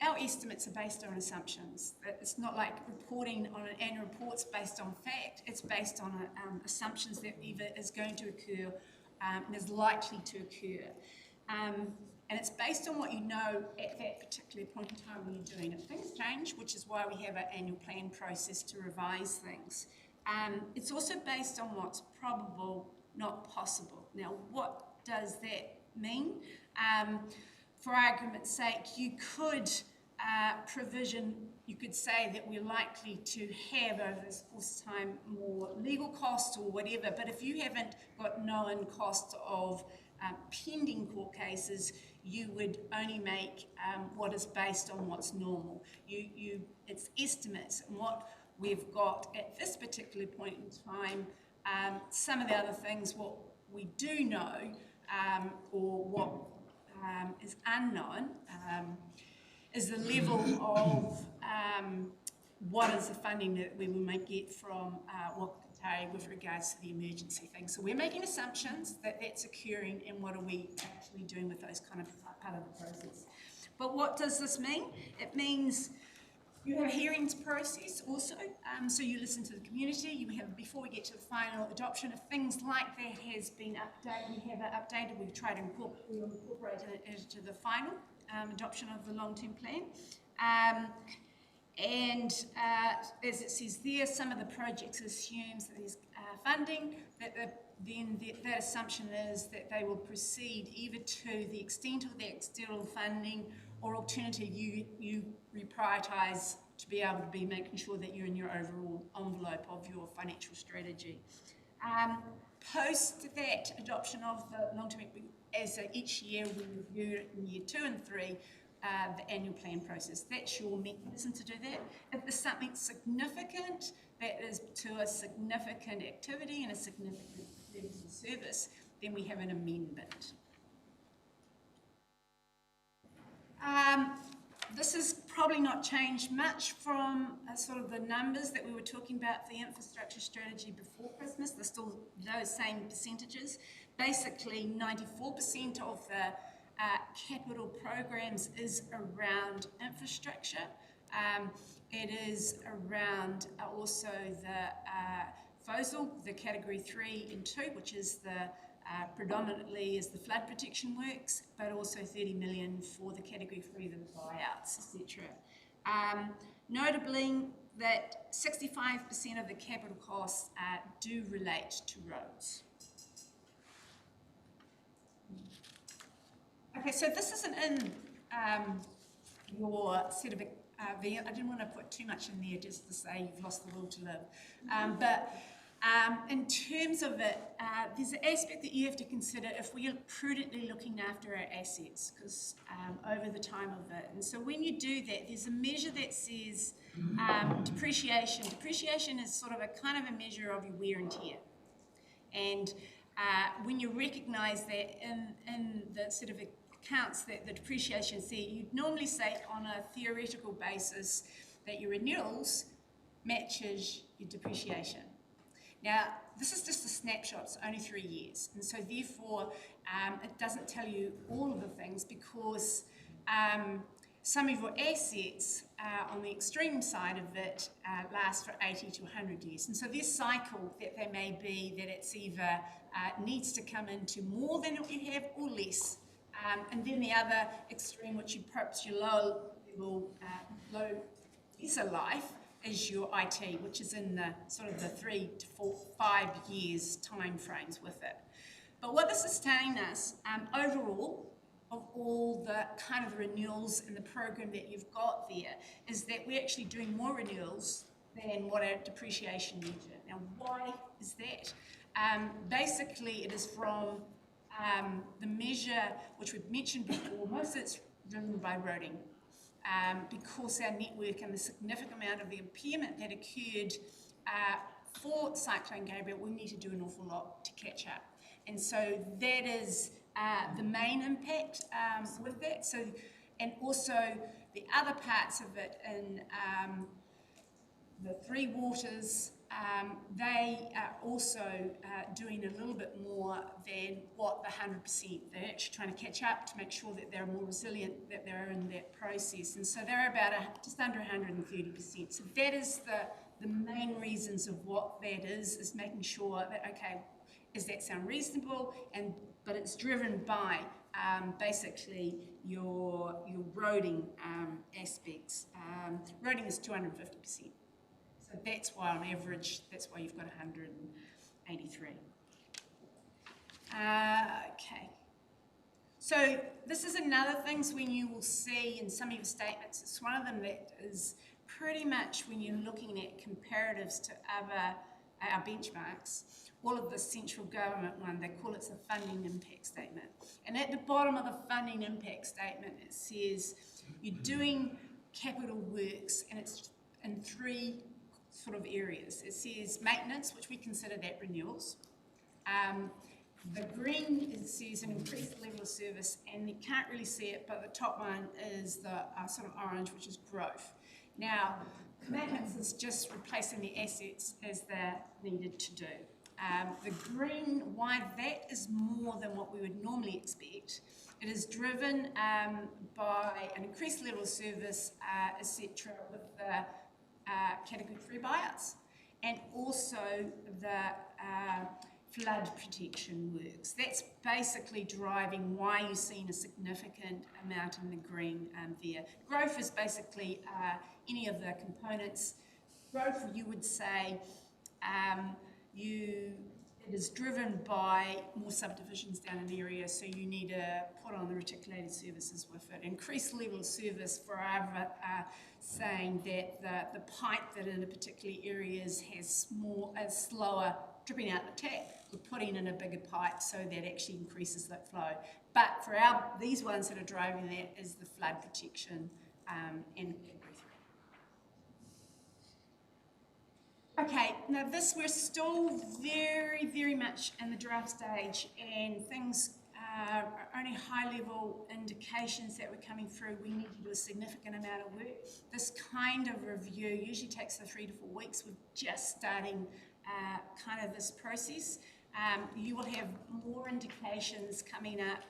Our estimates are based on assumptions. It's not like reporting on an annual report's based on fact. It's based on assumptions that either is going to occur and is likely to occur. And it's based on what you know at that particular point in time when you're doing it. Things change, which is why we have an annual plan process to revise things. It's also based on what's probable, not possible. Now, what does that mean? For argument's sake, you could provision, you could say that we're likely to have over this course of time more legal costs or whatever, but if you haven't got known costs of pending court cases, you would only make what is based on what's normal. It's estimates, and what we've got at this particular point in time, some of the other things, what we do know, or what is unknown, is the level of what is the funding that we will might get from Wakatari with regards to the emergency thing. So we're making assumptions that that's occurring, and what are we actually doing with those kind of part of the process. But what does this mean? It means you have a hearings process also, so you listen to the community. You have, before we get to the final adoption, if things like that has been updated, we have it updated, we try to incorporate it into the final adoption of the long-term plan. And as it says there, some of the projects assumes that there's funding, that assumption is that they will proceed either to the extent of the external funding, or alternative, you reprioritise to be able to be making sure that you're in your overall envelope of your financial strategy. Post that adoption of the long-term, as each year we review it in year 2 and 3, the annual plan process. That's your mechanism to do that. If there's something significant that is to a significant activity and a significant service, then we have an amendment. This has probably not changed much from sort of the numbers that we were talking about for the infrastructure strategy before Christmas. They're still those same percentages. Basically, 94% of the capital programs is around infrastructure. It is around also the FOSL, the category 3 and 2, which is the predominantly is the flood protection works, but also 30 million for the category 3, the buyouts, etc. Notably that 65% of the capital costs do relate to roads. Okay, so this isn't in your set of, I didn't want to put too much in there just to say you've lost the will to live, but in terms of it, there's an aspect that you have to consider if we are prudently looking after our assets, because over the time of it. And so when you do that, there's a measure that says depreciation. Depreciation is sort of a kind of a measure of your wear and tear. And when you recognise that in the sort of accounts that the depreciation is there, you'd normally say on a theoretical basis that your renewals matches your depreciation. Now, this is just a snapshot, it's only 3 years, and so therefore it doesn't tell you all of the things, because some of your assets on the extreme side of it last for 80 to 100 years. And so this cycle that they may be that it's either needs to come into more than what you have or less. And then the other extreme, which you perhaps your low lesser life, is your IT, which is in the sort of the 3 to 5 years time frames with it. But what this is telling us overall, of all the kind of renewals in the program that you've got there, is that we're actually doing more renewals than what our depreciation measure. Now, why is that? Basically, it is from the measure which we've mentioned before. Most of it's driven by roading. Because our network and the significant amount of the impairment that occurred for Cyclone Gabriel, we need to do an awful lot to catch up. And so that is the main impact with that. So, and also the other parts of it in the Three Waters, they are also doing a little bit more than what the 100%. They're actually trying to catch up to make sure that they're more resilient, that they're in that process. And so they're about just under 130%. So that is the main reasons of what that is making sure that, okay, does that sound reasonable? But it's driven by basically your roading aspects. Roading is 250%. So that's why on average, that's why you've got 183. Okay. So this is another thing when you will see in some of your statements, it's one of them that is pretty much when you're looking at comparatives to our benchmarks, all of the central government one, they call it the funding impact statement. And at the bottom of the funding impact statement, it says you're doing capital works, and it's in 3 sort of areas. It says maintenance, which we consider that renewals. The green, it says an increased level of service, and you can't really see it, but the top one is the sort of orange, which is growth. Now, maintenance is just replacing the assets as they're needed to do. The green, why that is more than what we would normally expect. It is driven by an increased level of service, etc., with the category 3 buyouts, and also the flood protection works. That's basically driving why you're seeing a significant amount in the green there. Growth is basically any of the components. Growth, you would say, it is driven by more subdivisions down an area, so you need to put on the reticulated services with it. Increased level of service for saying that the pipe that in a particular areas has slower dripping out the tap, we're putting in a bigger pipe so that actually increases that flow. But for these ones that are driving that is the flood protection and okay, now we're still very, very much in the draft stage, and things are only high-level indications that we're coming through. We need to do a significant amount of work. This kind of review usually takes 3 to 4 weeks. We're just starting kind of this process. You will have more indications coming up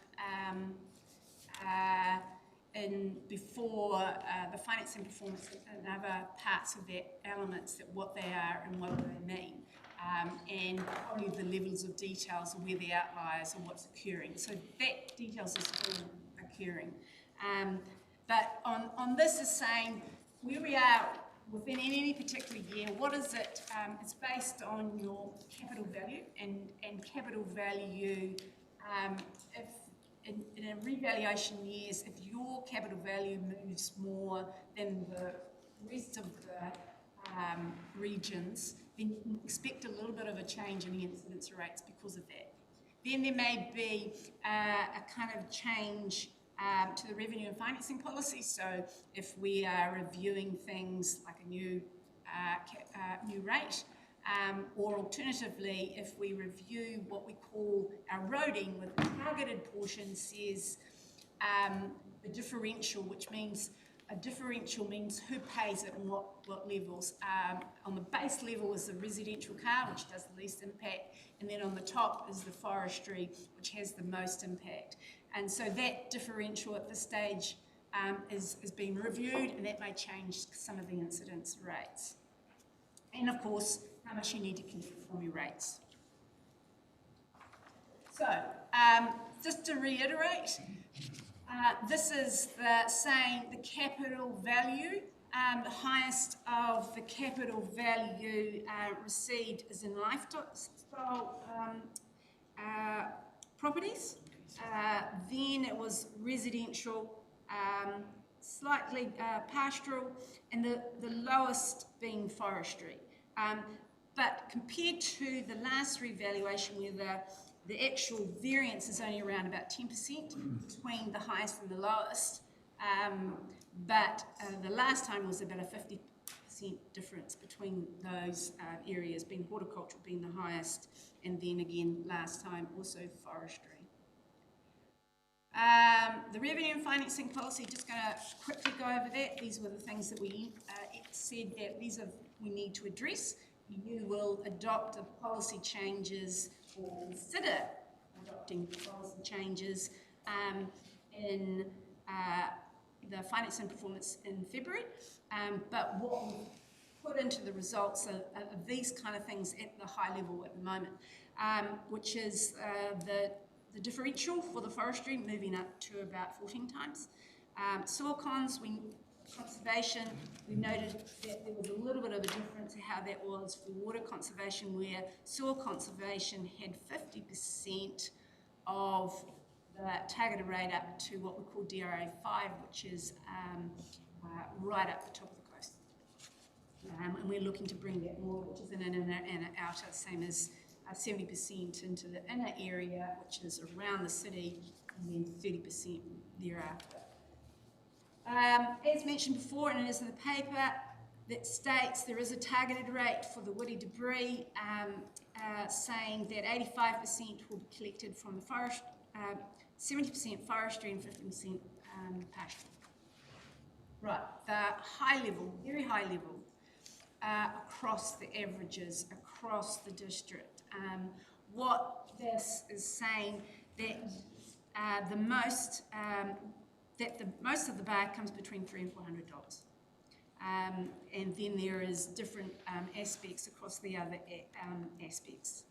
before the finance and performance and other parts of that elements, that what they are and what they mean, and probably the levels of details of where the outliers and what's occurring. So that details is still occurring. But on this is saying where we are within any particular year, what is it? It's based on your capital value, and capital value, if in a revaluation years, if your capital value moves more than the rest of the regions, then you can expect a little bit of a change in the incidence rates because of that. Then there may be a kind of change to the revenue and financing policy. So if we are reviewing things like a new rate, or alternatively, if we review what we call our roading, with the targeted portion says the differential, which means a differential means who pays it and what levels. On the base level is the residential car, which does the least impact, and then on the top is the forestry, which has the most impact. And so that differential at this stage is being reviewed, and that may change some of the incidence rates. And of course, how much you need to collect from your rates. So, just to reiterate, this is saying the capital value. The highest of the capital value received is in lifestyle properties. Then it was residential, slightly pastoral, and the lowest being forestry. But compared to the last revaluation, where the actual variance is only around about 10% between the highest and the lowest, but the last time was about a 50% difference between those areas, being horticultural being the highest, and then again last time also forestry. The revenue and financing policy, just going to quickly go over that. These were the things that we said that we need to address. You will adopt the policy changes, or consider adopting policy changes in the finance and performance in February. But what we put into the results are these kind of things at the high level at the moment, which is the differential for the forestry moving up to about 14 times. Soil conservation, we noted that there was a little bit of a difference in how that was for water conservation, where soil conservation had 50% of the targeted rate up to what we call DRA 5, which is right up the top of the coast. And we're looking to bring that more, which is in an inner and an outer, same as 70% into the inner area, which is around the city, and then 30% thereafter. As mentioned before, and it is in the paper, that states there is a targeted rate for the woody debris, saying that 85% will be collected from the forest, 70% forestry and 50% pasture. Right, the high level, very high level, across the averages, across the district. What this is saying that the most of the bag comes between $300 and $400. And then there is different aspects across the other aspects,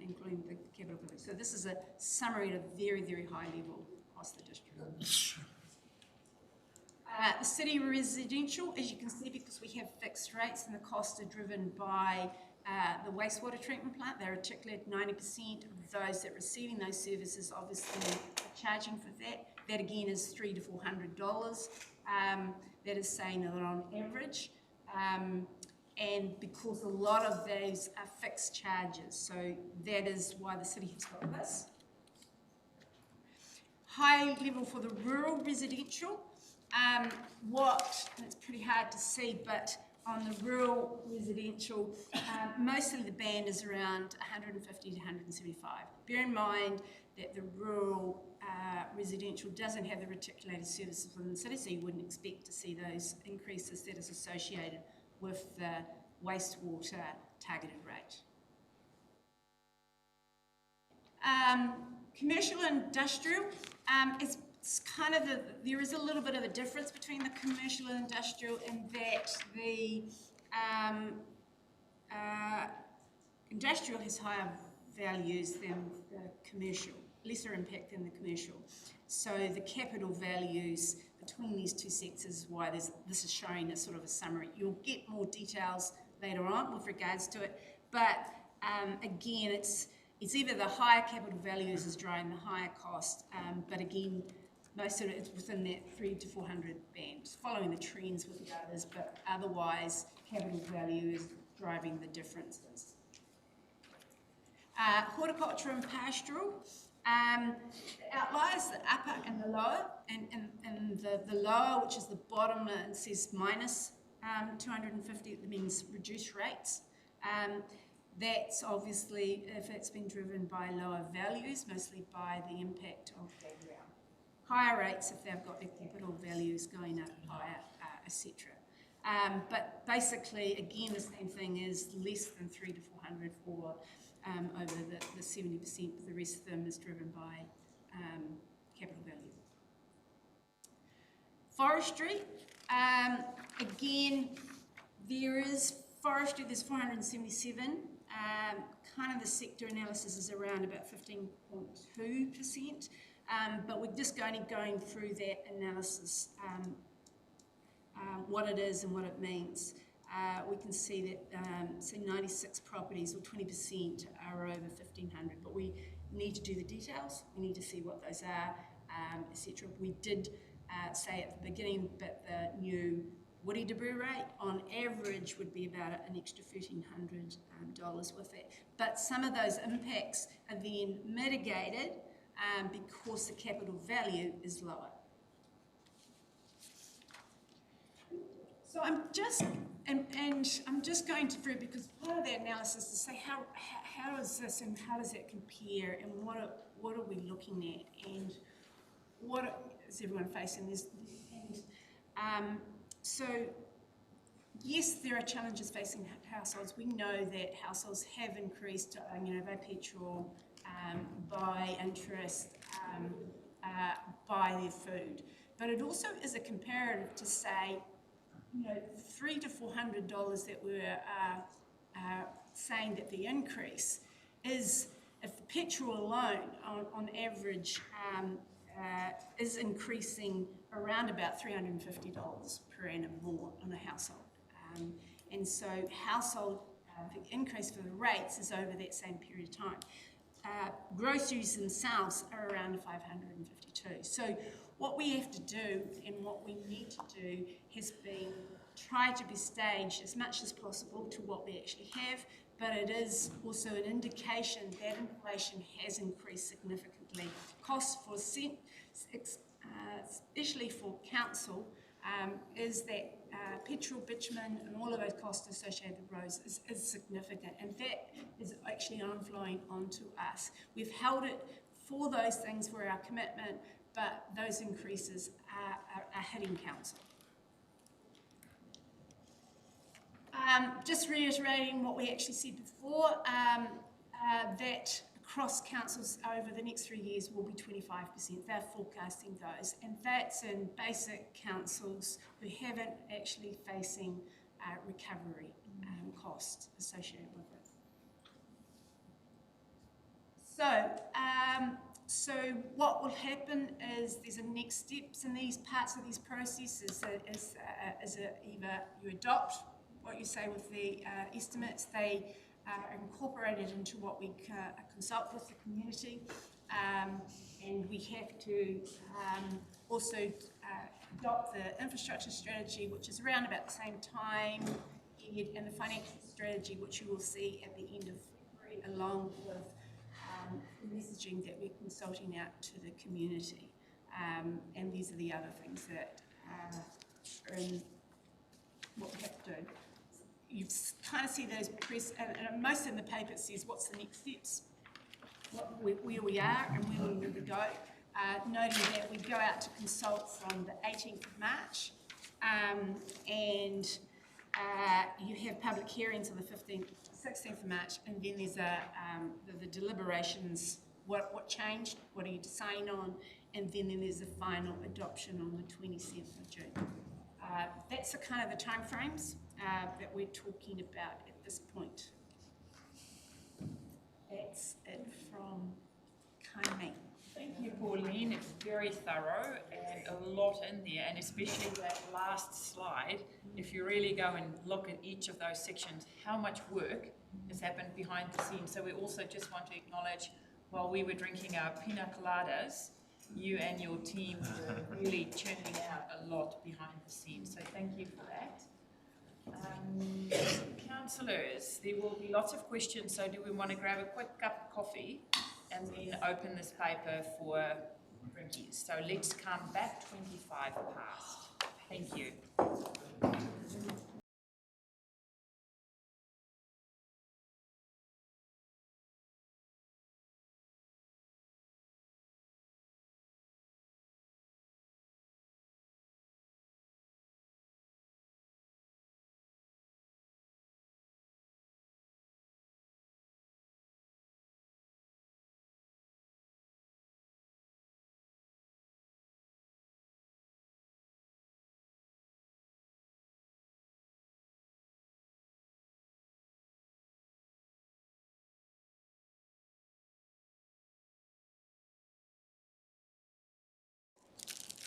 including the capital value. So this is a summary at a very, very high level across the district. The city residential, as you can see, because we have fixed rates and the costs are driven by the wastewater treatment plant, they articulate 90% of those that are receiving those services obviously are charging for that. That again is $300 to $400. That is saying that on average. and because a lot of those are fixed charges. So that is why the city has got this. High level for the rural residential. And it's pretty hard to see, but on the rural residential, mostly the band is around 150 to 175. Bear in mind that the rural residential doesn't have the reticulated services within the city, so you wouldn't expect to see those increases that is associated with the wastewater targeted rate. Commercial and industrial, it's kind of there is a little bit of a difference between the commercial and industrial in that the industrial has higher values than the commercial, lesser impact than the commercial. So the capital values between these two sectors is why this is showing a sort of a summary. You'll get more details later on with regards to it, but again, it's either the higher capital values is driving the higher cost, but again, most of it is within that 300 to 400 band, following the trends with the others, but otherwise, capital value is driving the differences. Horticulture and pastoral, outliers, the upper and the lower, and the lower, which is the bottom, it says minus 250, it means reduced rates. That's obviously if it's been driven by lower values, mostly by the impact of background. Higher rates if they've got their capital values going up higher, etc. But basically, again, the same thing is less than 300 to 400 for over the 70%, but the rest of them is driven by capital value. Forestry, again, there is forestry, there's 477. Kind of the sector analysis is around about 15.2%, but we're just going through that analysis, what it is and what it means. We can see that, say 96 properties or 20% are over 1,500, but we need to do the details, we need to see what those are, etc. We did say at the beginning that the new woody debris rate on average would be about an extra $1,300 with it. But some of those impacts are then mitigated because the capital value is lower. So I'm just going through, because part of the analysis is to say how is this and how does it compare and what are we looking at and what is everyone facing this and so yes, there are challenges facing households. We know that households have increased, by petrol, by interest, by their food. But it also is a comparative to say, $300 to $400 that we're saying that the increase is, if the petrol alone on average is increasing around about $350 per annum more on a household. And so household, the increase for the rates is over that same period of time. Groceries themselves are around 552. So what we have to do and what we need to do has been try to be staged as much as possible to what we actually have, but it is also an indication that inflation has increased significantly. Costs for especially for council, is that petrol, bitumen, and all of those costs associated with roads is significant, and that is actually flowing onto us. We've held it for those things for our commitment, but those increases are hitting council. Just reiterating what we actually said before, that across councils over the next 3 years will be 25%. They're forecasting those, and that's in basic councils who haven't actually facing recovery costs associated with it. So what will happen is there's a next steps in these parts of these processes. Either you adopt what you say with the estimates, they are incorporated into what we consult with the community, and we have to also adopt the infrastructure strategy, which is around about the same time prepared, and the financial strategy, which you will see at the end of February, along with the messaging that we're consulting out to the community. And these are the other things that are in what we have to do. You kind of see those press, and most in the paper it says what's the next steps, where we are and where we need to go. Noting that we go out to consult from the 18th of March, and you have public hearings on the 16th of March, and then there's the deliberations, what changed, what are you deciding on, and then there's the final adoption on the 27th of June. That's the kind of the timeframes that we're talking about at this point. That's it from Kaimei. Thank you, Pauline. It's very thorough and a lot in there, and especially that last slide. If you really go and look at each of those sections, how much work has happened behind the scenes. So we also just want to acknowledge, while we were drinking our pina coladas, you and your team were really churning out a lot behind the scenes. So thank you for that. Councillors, there will be lots of questions, so do we want to grab a quick cup of coffee and then open this paper for drinkies? So let's come back 25 past. Thank you.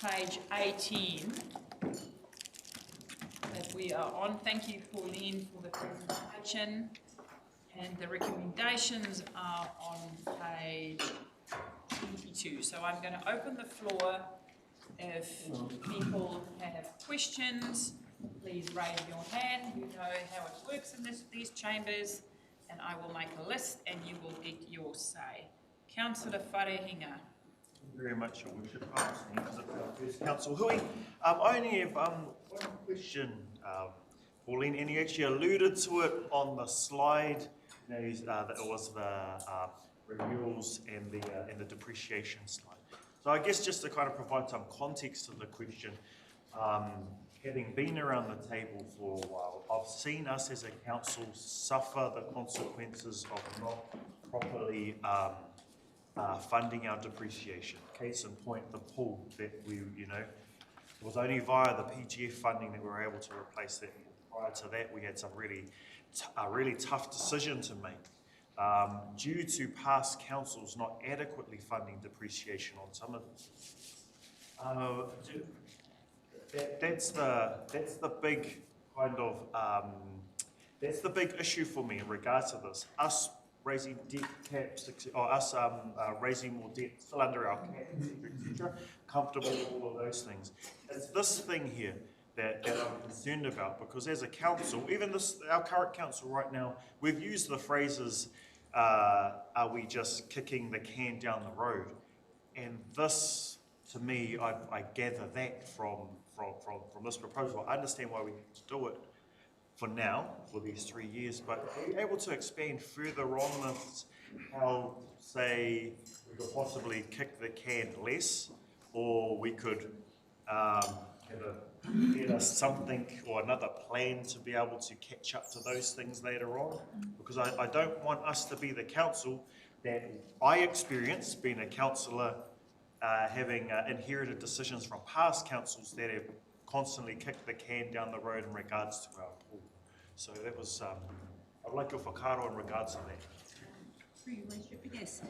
Page 18 that we are on. Thank you, Pauline, for the presentation. And the recommendations are on page 22. So I'm going to open the floor. If people have questions, please raise your hand. You know how it works in these chambers. And I will make a list and you will get your say. Councillor Wharehinga. Very much, Your Worship. First Council Hui. I only have one question, Pauline, and you actually alluded to it on the slide. You know, that it was the renewals and the depreciation slide. So I guess just to kind of provide some context to the question, having been around the table for a while, I've seen us as a council suffer the consequences of not properly funding our depreciation. Case in point, the pool that we, it was only via the PGF funding that we were able to replace that. Prior to that, we had some a really tough decision to make due to past councils not adequately funding depreciation on some of them. That's the big kind of that's the big issue for me in regards to this. Us raising debt caps, or us raising more debt still under our cap, etc. Comfortable with all of those things. It's this thing here that I'm concerned about, because as a council, even our current council right now, we've used the phrases, are we just kicking the can down the road? And this, to me, I gather that from this proposal. I understand why we need to do it for now, for these 3 years, but are you able to expand further on this, how, say, we could possibly kick the can less, or we could get something or another plan to be able to catch up to those things later on? Because I don't want us to be the council that I experienced being a councillor, having inherited decisions from past councils that have constantly kicked the can down the road in regards to our pool. So that was, I'd like your whakaaro in regards to that. Yes,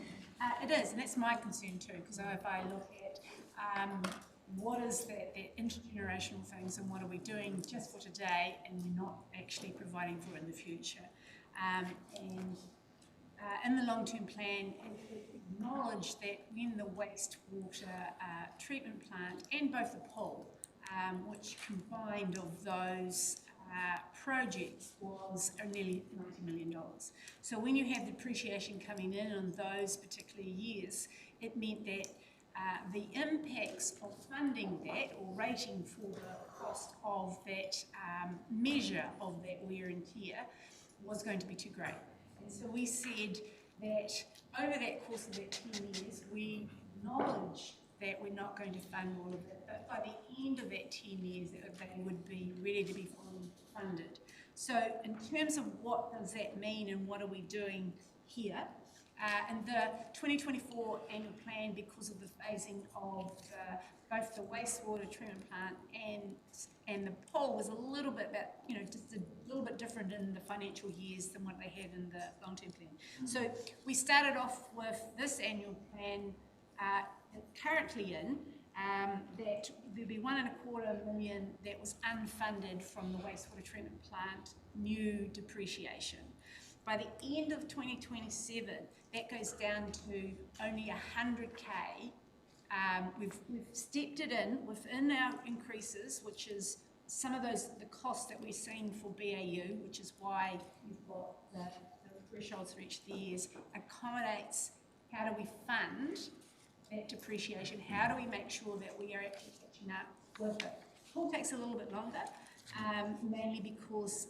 it is, and that's my concern too, because if I look at what is that intergenerational things and what are we doing just for today, and we're not actually providing for it in the future. And in the long-term plan, acknowledge that when the wastewater treatment plant and both the pool, which combined of those projects was nearly $90 million. So when you have depreciation coming in on those particular years, it meant that the impacts of funding that or rating for the cost of that measure of that wear and tear was going to be too great. And so we said that over that course of that 10 years, we acknowledge that we're not going to fund all of it, but by the end of that 10 years, they would be ready to be fully funded. So in terms of what does that mean and what are we doing here, and the 2024 annual plan, because of the phasing of both the wastewater treatment plant and the pool, was a little bit, just a little bit different in the financial years than what they had in the long-term plan. So we started off with this annual plan currently in, that there'll be $1.25 million that was unfunded from the wastewater treatment plant new depreciation. By the end of 2027, that goes down to only $100K. We've stepped it in within our increases, which is some of the costs that we're seeing for BAU, which is why we've got the thresholds for each of the years, accommodates how do we fund that depreciation, how do we make sure that we are actually catching up with it. It all takes a little bit longer, mainly because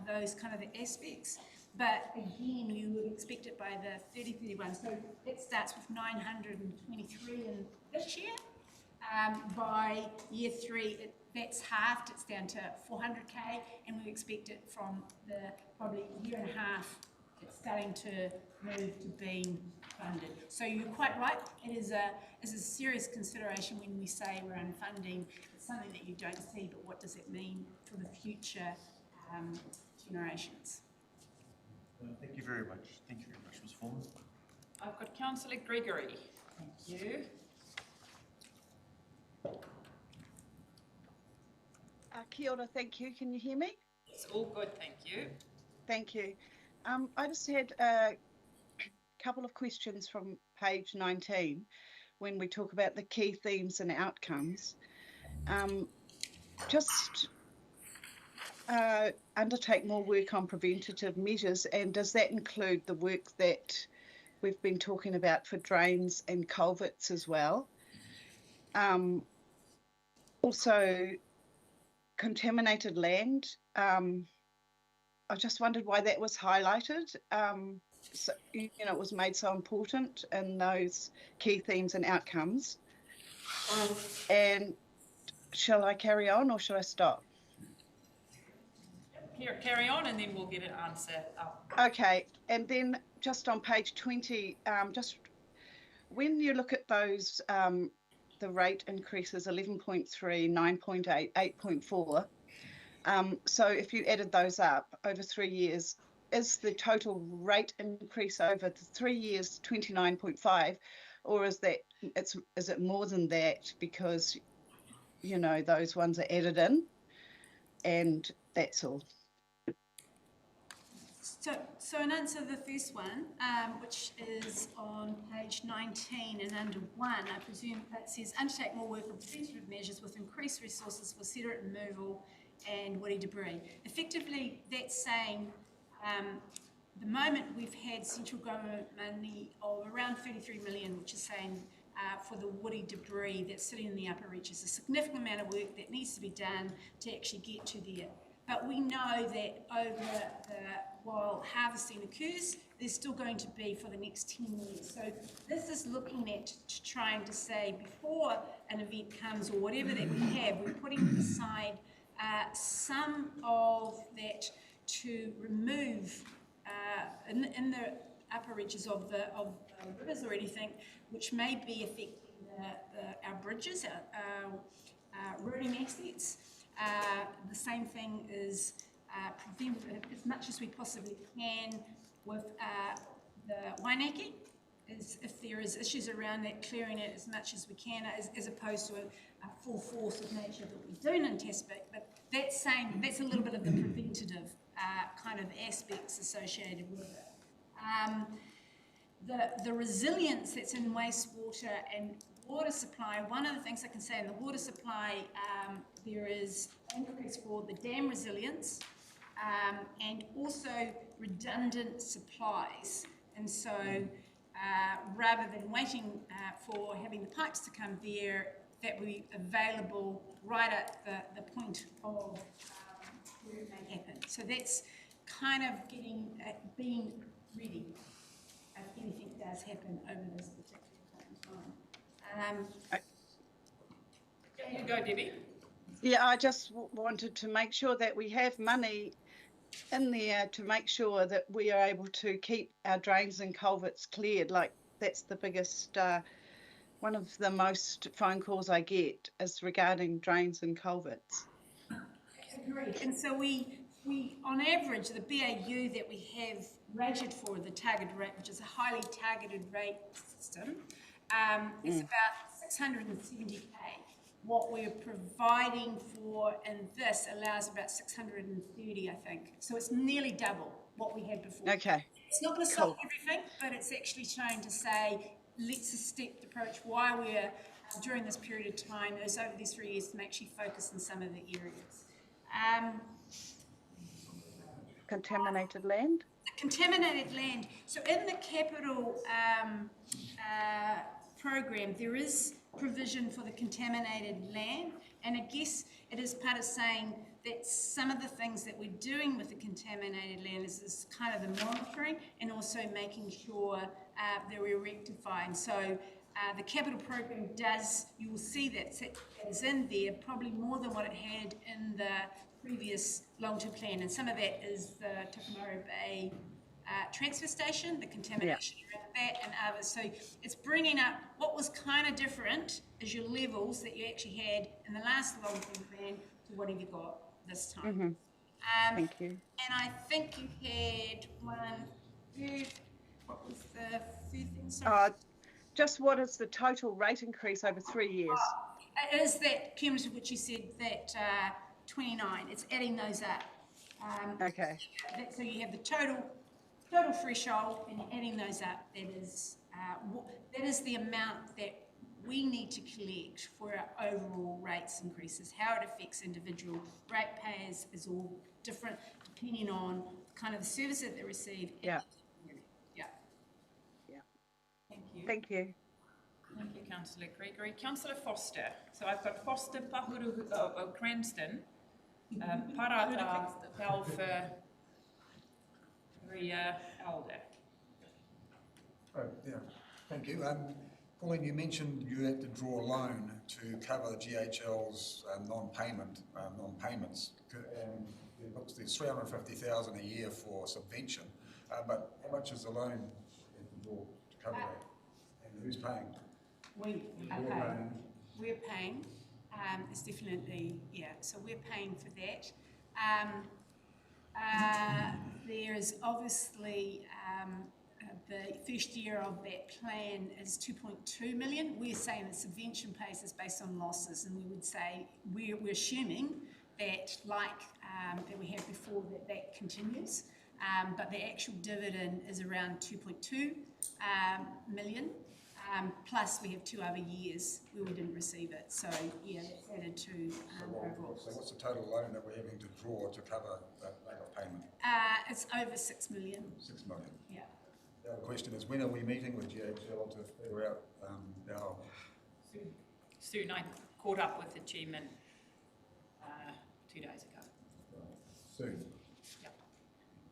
those kind of aspects. But again, you would expect it by the 3031. So it starts with 923 in this year. By year 3, that's halved, it's down to 400K, and we expect it from the probably year and a half, it's starting to move to being funded. So you're quite right, it is a serious consideration when we say we're unfunding. It's something that you don't see, but what does it mean for the future generations? Thank you very much. Thank you very much, Ms. Foreman. I've got Councillor Gregory. Thank you. Kia ora, thank you. Can you hear me? It's all good, thank you. Thank you. I just had a couple of questions from page 19 when we talk about the key themes and outcomes. Undertake more work on preventative measures, and does that include the work that we've been talking about for drains and culverts as well? Also, contaminated land. I just wondered why that was highlighted. So, it was made so important in those key themes and outcomes. And shall I carry on or shall I stop? Here, carry on and then we'll get an answer up. Okay, and then just on page 20, just when you look at those, the rate increases 11.3, 9.8, 8.4. So if you added those up over 3 years, is the total rate increase over the 3 years 29.5, or is it more than that because those ones are added in, and that's all? So in answer to the first one, which is on page 19 and under 1, I presume that says undertake more work on preventative measures with increased resources for sediment removal and woody debris. Effectively, that's saying the moment we've had central government money of around 33 million, which is saying for the woody debris that's sitting in the upper reaches, a significant amount of work that needs to be done to actually get to there. But we know that while harvesting occurs, there's still going to be for the next 10 years. So this is looking at trying to say before an event comes or whatever that we have, we're putting aside some of that to remove in the upper reaches of the rivers or anything, which may be affecting our bridges, our roading assets. The same thing is prevent as much as we possibly can with the Wainaki, if there is issues around that, clearing it as much as we can, as opposed to a full force of nature that we don't anticipate. But that's a little bit of the preventative kind of aspects associated with it. The resilience that's in wastewater and water supply, one of the things I can say in the water supply, there is increase for the dam resilience and also redundant supplies. And so rather than waiting for having the pipes to come there, that will be available right at the point of where it may happen. So that's kind of being ready if anything does happen over this particular time. Here you go, Debbie. Yeah, I just wanted to make sure that we have money in there to make sure that we are able to keep our drains and culverts cleared. Like, that's the biggest, one of the most phone calls I get is regarding drains and culverts. Agreed. And so we on average, the BAU that we have rated for the target rate, which is a highly targeted rate system, is about 670k. What we're providing for in this allows about 630, I think. So it's nearly double what we had before. Okay. It's not going to solve everything, but it's actually trying to say, let's a stepped approach why we're, during this period of time, is over these 3 years, to actually focus on some of the areas. Contaminated land? Contaminated land. So in the capital program, there is provision for the contaminated land, and I guess it is part of saying that some of the things that we're doing with the contaminated land is kind of the monitoring and also making sure that we're rectifying. So the capital program does, you will see that is in there, probably more than what it had in the previous long-term plan, and some of that is the Tukumara Bay transfer station, the contamination around that, and others. So it's bringing up what was kind of different is your levels that you actually had in the last long-term plan to what have you got this time. Thank you. And I think you had what was the third thing? Sorry. Just what is the total rate increase over 3 years? It is that cumulative, which you said, that 29. It's adding those up. Okay. So you have the total threshold, and you're adding those up. That is the amount that we need to collect for our overall rates increases. How it affects individual ratepayers is all different depending on kind of the service that they receive. Yeah. Thank you. Thank you. Thank you, Councillor Gregory. Councillor Foster. So I've got Foster, Pahuru, Cranston, Parata, Balfour, Ria, Alder. Oh, yeah, thank you. Pauline, you mentioned you had to draw a loan to cover the GHL's non-payments. And it looks there's 350,000 a year for subvention. But how much is the loan you have to draw to cover that? And who's paying? We're paying. It's definitely, so we're paying for that. There is obviously the first year of that plan is 2.2 million. We're saying the subvention pays is based on losses, and we would say we're assuming that, like that we had before, that continues. But the actual dividend is around 2.2 million. Plus we have 2 other years where we didn't receive it. So that's added to overall. So what's the total loan that we're having to draw to cover that lack of payment? It's over 6 million. 6 million. Yeah. The other question is, when are we meeting with GHL to figure out our... Soon. I caught up with the chairman 2 days ago. Soon?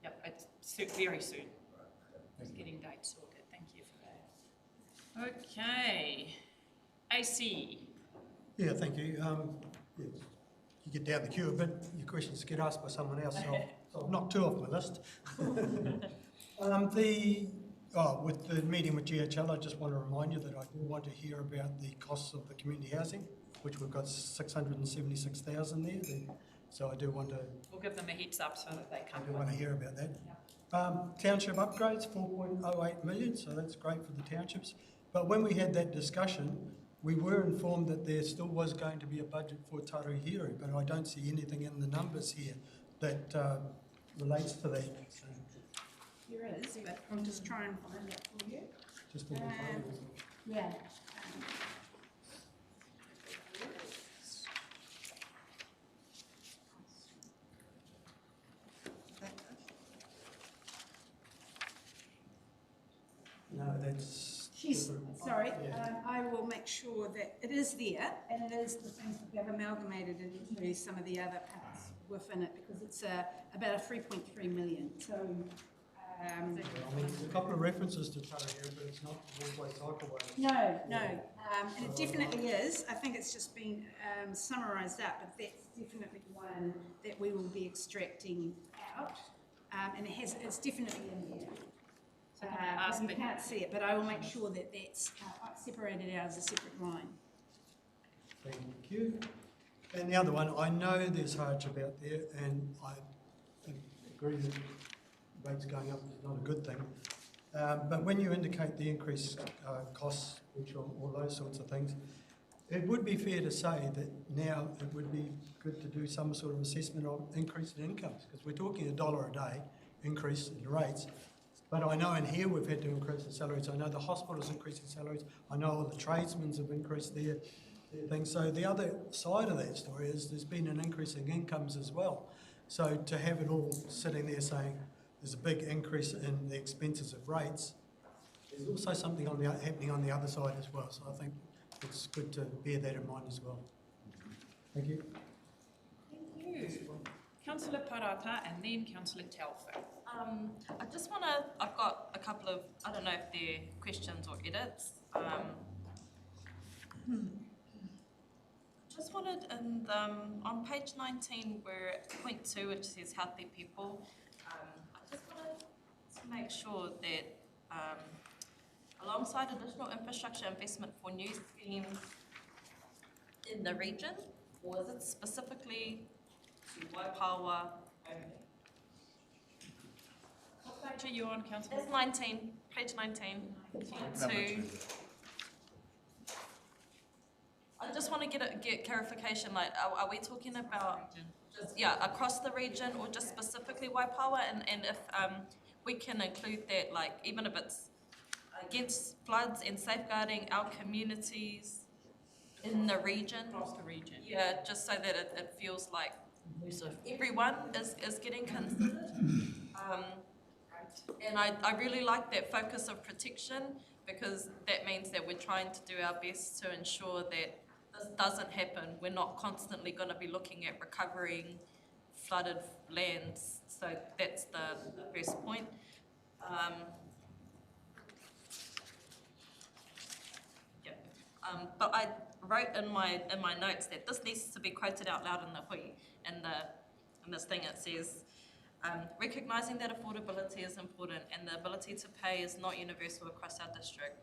Yep, it's very soon. It's getting dates sorted. Thank you for that. Okay. AC. Yeah, thank you. You get down the queue a bit, your questions get asked by someone else, so I'm not too off my list. With the meeting with GHL, I just want to remind you that I do want to hear about the costs of the community housing, which we've got 676,000 there. So I do want to... We'll give them a heads up so that they come. I do want to hear about that. Township upgrades, 4.08 million, so that's great for the townships. But when we had that discussion, we were informed that there still was going to be a budget for Taruhiri, but I don't see anything in the numbers here that relates to that. So There is, but I'll just try and find it for you. just for the Yeah. make sure that it is there, and it is the things that they've amalgamated into some of the other parts within it, because it's about a 3.3 million. So, I mean, there's a couple of references to Karakia, but it's not always cycleways. no, and it definitely is. I think it's just been summarised up, but that's definitely one that we will be extracting out, and it's definitely in there. You can't see it, but I will make sure that that's separated out as a separate line. Thank you. And the other one, I know there's hardship out there, and I agree that rates going up is not a good thing. But when you indicate the increased costs, which are all those sorts of things, it would be fair to say that now it would be good to do some sort of assessment of increase in incomes, because we're talking $1 a day increase in rates. But I know in here we've had to increase the salaries. I know the hospital's increasing salaries. I know all the tradesmen have increased their things. So the other side of that story is there's been an increase in incomes as well. So to have it all sitting there saying there's a big increase in the expenses of rates, there's also something happening on the other side as well. So I think it's good to bear that in mind as well. Thank you. Thank you. Councillor Parata and then Councillor Telfer. I just want to, I've got a couple of, I don't know if they're questions or edits. Just wanted, and on page 19, we're at point 2, which says healthy people. I just wanted to make sure that alongside additional infrastructure investment for new schemes in the region, or is it specifically to Waipawa only? What page are you on, Councillor? It's 19, page 19. Two. I just want to get clarification. Like, are we talking about just across the region, or just specifically Waipawa? And if we can include that, like even if it's against floods and safeguarding our communities in the region. Across the region. Yeah, just so that it feels like everyone is getting considered. And I really like that focus of protection, because that means that we're trying to do our best to ensure that this doesn't happen. We're not constantly going to be looking at recovering flooded lands. So that's the first point. But I wrote in my notes that this needs to be quoted out loud in the hui. In this thing it says, recognising that affordability is important and the ability to pay is not universal across our district,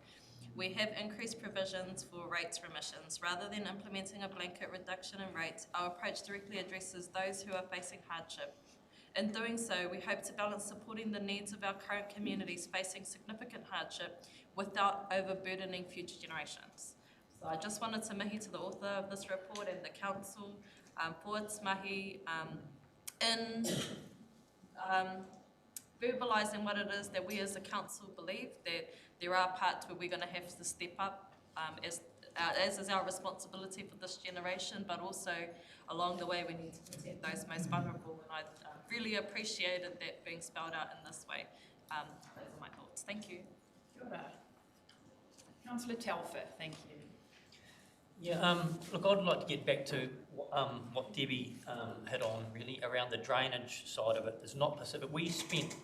we have increased provisions for rates remissions. Rather than implementing a blanket reduction in rates, our approach directly addresses those who are facing hardship. In doing so, we hope to balance supporting the needs of our current communities facing significant hardship without overburdening future generations. So I just wanted to mahi to the author of this report and the council for its mahi in verbalising what it is that we as a council believe, that there are parts where we're going to have to step up as is our responsibility for this generation, but also along the way we need to protect those most vulnerable. And I really appreciated that being spelled out in this way. Those are my thoughts. Thank you. Kia ora. Councillor Telfer, thank you. Yeah, look, I'd like to get back to what Debbie hit on, really, around the drainage side of it. It's not Pacific. We spent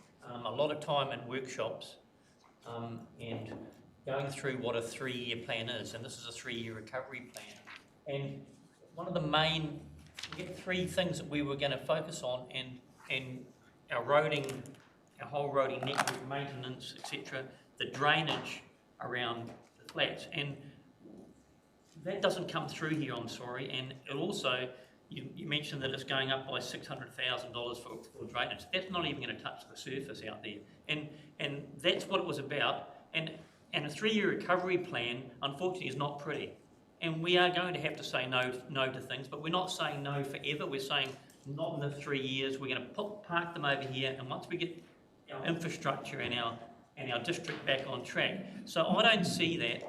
a lot of time in workshops and going through what a 3-year plan is, and this is a 3-year recovery plan. And one of the main, we had 3 things that we were going to focus on, and our roading, our whole roading network maintenance, etc., the drainage around the flats. And that doesn't come through here, I'm sorry, and it also, you mentioned that it's going up by $600,000 for drainage. That's not even going to touch the surface out there, and that's what it was about. And a 3-year recovery plan, unfortunately, is not pretty. And we are going to have to say no to things, but we're not saying no forever. We're saying not in the 3 years. We're going to park them over here, and once we get our infrastructure and our district back on track. So I don't see that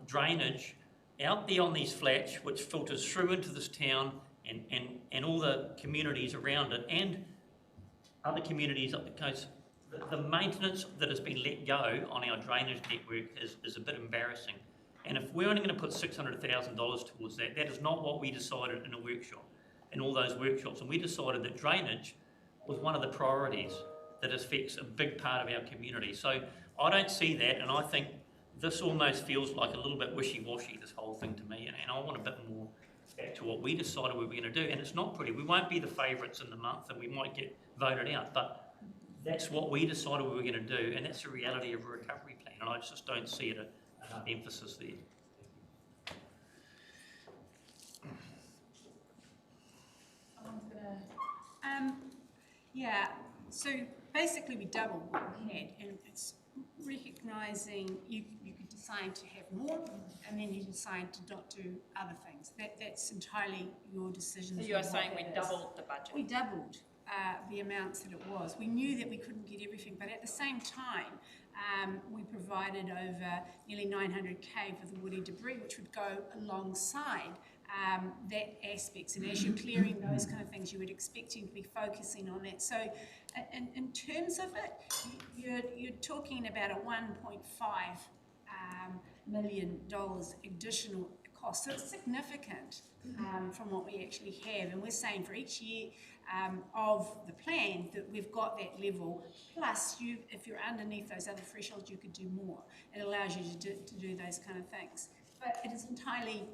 drainage out there on these flats, which filters through into this town and all the communities around it and other communities up the coast. The maintenance that has been let go on our drainage network is a bit embarrassing. And if we're only going to put $600,000 towards that, that is not what we decided in a workshop, in all those workshops. And we decided that drainage was one of the priorities that affects a big part of our community. So I don't see that, and I think this almost feels like a little bit wishy-washy, this whole thing to me, and I want a bit more back to what we decided we were going to do. And it's not pretty. We won't be the favourites in the month, and we might get voted out, but that's what we decided we were going to do, and that's the reality of a recovery plan, and I just don't see it enough emphasis there. Someone's gonna... Yeah, so basically we doubled what we had, and it's recognising you could decide to have more, and then you decide to not do other things. That's entirely your decision. So you are saying we doubled the budget? We doubled the amounts that it was. We knew that we couldn't get everything, but at the same time, we provided over nearly 900k for the woody debris, which would go alongside that aspects. And as you're clearing those kind of things, you would expecting to be focusing on that. So in terms of it, you're talking about a $1.5 million additional cost. So it's significant from what we actually have. And we're saying for each year of the plan that we've got that level, plus if you're underneath those other thresholds, you could do more. It allows you to do those kind of things. But it is entirely,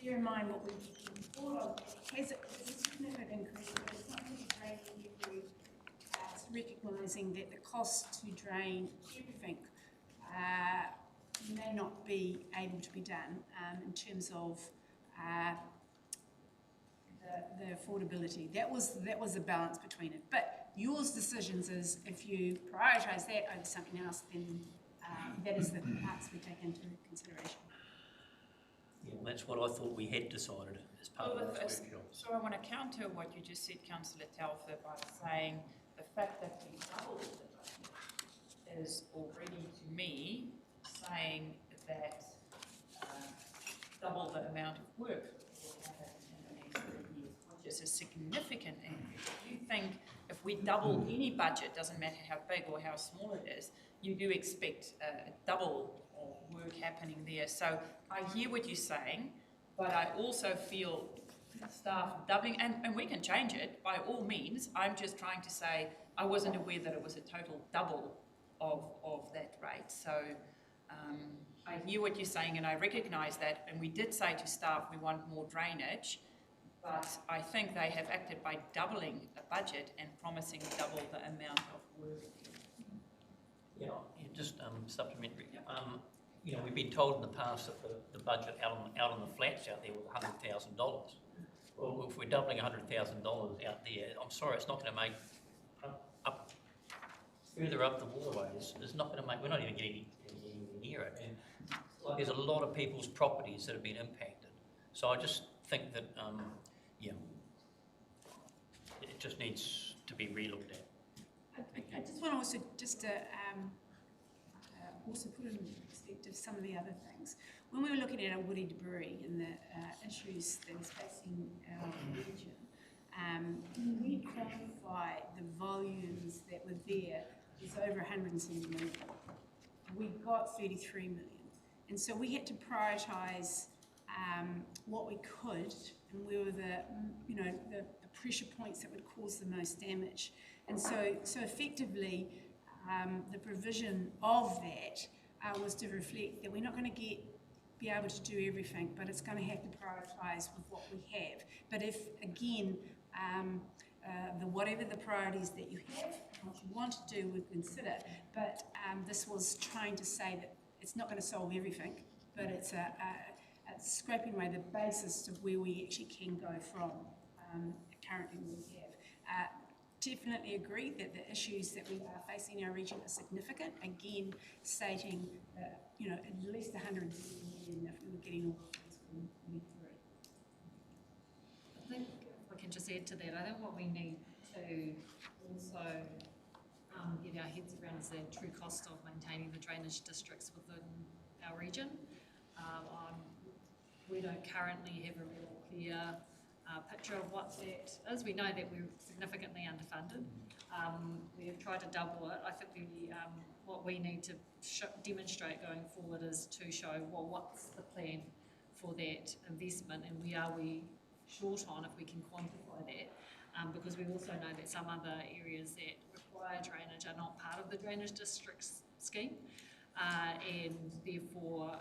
bear in mind what we're looking for. It has a significant increase, but it's not really draining every, it's recognising that the cost to drain everything may not be able to be done in terms of the affordability. That was the balance between it. But yours decisions is if you prioritise that over something else, then that is the parts we take into consideration. Yeah, well, that's what I thought we had decided as part of those workshops. So I want to counter what you just said, Councillor Telfer, by saying the fact that we doubled the budget is already, to me, saying that double the amount of work will happen in the next 3 years, which is a significant increase. You think if we double any budget, doesn't matter how big or how small it is, you do expect a double of work happening there. So I hear what you're saying, but I also feel staff doubling, and we can change it by all means. I'm just trying to say I wasn't aware that it was a total double of that rate. So I hear what you're saying, and I recognise that, and we did say to staff we want more drainage, but I think they have acted by doubling the budget and promising double the amount of work. Yeah, just supplementary. You know, we've been told in the past that the budget out on the flats out there was $100,000. Well, if we're doubling $100,000 out there, I'm sorry, it's not going to make up further up the waterways. It's not going to make. We're not even getting anywhere near it. And like, there's a lot of people's properties that have been impacted. So I just think that yeah, it just needs to be re-looked at. I just want to also also put in perspective some of the other things. When we were looking at our woody debris and the issues that was facing our region, we quantified the volumes that were there. It's over 170 million. We got 33 million. And so we had to prioritise what we could, and where were the pressure points that would cause the most damage. And so effectively, the provision of that was to reflect that we're not going to be able to do everything, but it's going to have to prioritise with what we have. But if, again, whatever the priorities that you have, what you want to do, we consider. But this was trying to say that it's not going to solve everything, but it's scraping away the basis of where we actually can go from currently where we have. Definitely agree that the issues that we are facing in our region are significant. Again, stating that, at least 100 million if we were getting all of this from through. I think if we can just add to that, I think what we need to also get our heads around is the true cost of maintaining the drainage districts within our region. We don't currently have a real clear picture of what that is. We know that we're significantly underfunded. We have tried to double it. I think what we need to demonstrate going forward is to show, well, what's the plan for that investment, and where are we short on, if we can quantify that. Because we also know that some other areas that require drainage are not part of the drainage district scheme, and therefore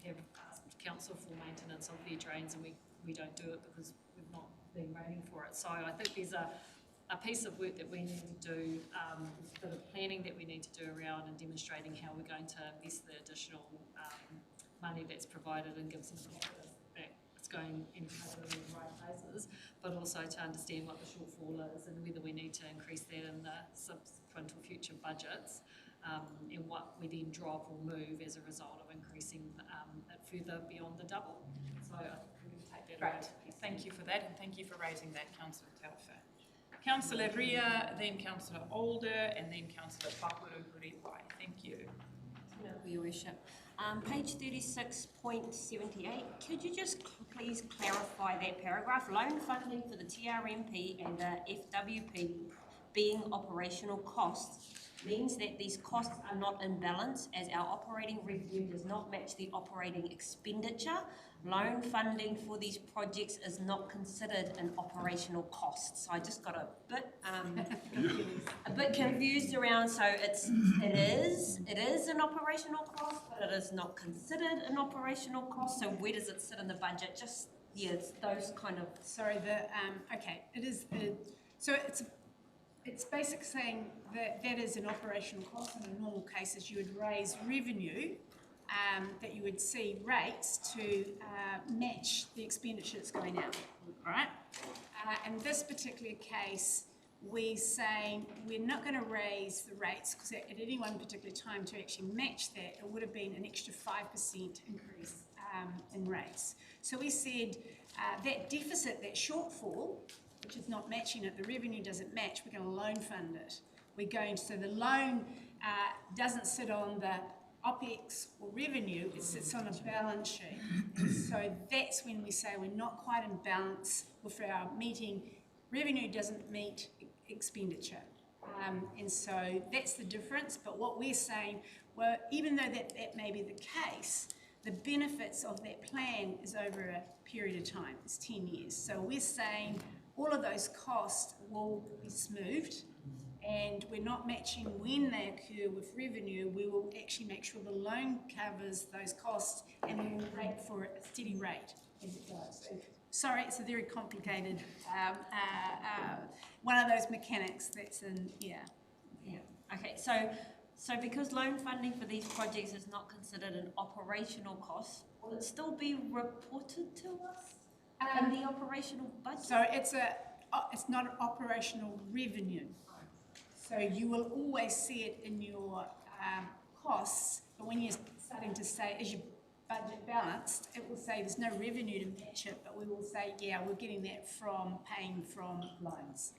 have asked council for maintenance of their drains, and we don't do it because we've not been rating for it. So I think there's a piece of work that we need to do, the planning that we need to do around and demonstrating how we're going to invest the additional money that's provided, and give some confidence that it's going in the right places, but also to understand what the shortfall is and whether we need to increase that in the subsequent or future budgets, and what we then drop or move as a result of increasing it further beyond the double. So I think we're going to take that Great, thank you for that, and thank you for raising that, Councillor Telfer. Councillor Ria, then Councillor Alder, and then Councillor Pakurupuriwai. Thank you. Your Worship. Page 36.78, could you just please clarify that paragraph? Loan funding for the TRMP and the FWP being operational costs means that these costs are not in balance, as our operating revenue does not match the operating expenditure. Loan funding for these projects is not considered an operational cost. So I just got a bit confused around. So it is an operational cost, but it is not considered an operational cost. So where does it sit in the budget? Just it's those kind of. Sorry, okay, it is. So it's basically saying that that is an operational cost. In normal cases, you would raise revenue. That you would see rates to match the expenditure that's going out, right? In this particular case, we're saying we're not going to raise the rates because at any one particular time to actually match that, it would have been an extra 5% increase in rates. So we said that deficit, that shortfall, which is not matching it, the revenue doesn't match, we're going to loan fund it. So the loan doesn't sit on the OPEX or revenue, it sits on a balance sheet. So that's when we say we're not quite in balance with our meeting. Revenue doesn't meet expenditure. And so that's the difference. But what we're saying, well, even though that may be the case, the benefits of that plan is over a period of time. It's 10 years. So we're saying all of those costs will be smoothed, and we're not matching when they occur with revenue. We will actually make sure the loan covers those costs, and we will rate for a steady rate as it goes. So, sorry, it's a very complicated one of those mechanics that's in here. Yeah. Okay. So because loan funding for these projects is not considered an operational cost, will it still be reported to us in the operational budget? So it's not an operational revenue. So you will always see it in your costs, but when you're starting to say, is your budget balanced, it will say there's no revenue to match it, but we will say, yeah, we're getting that from paying from loans.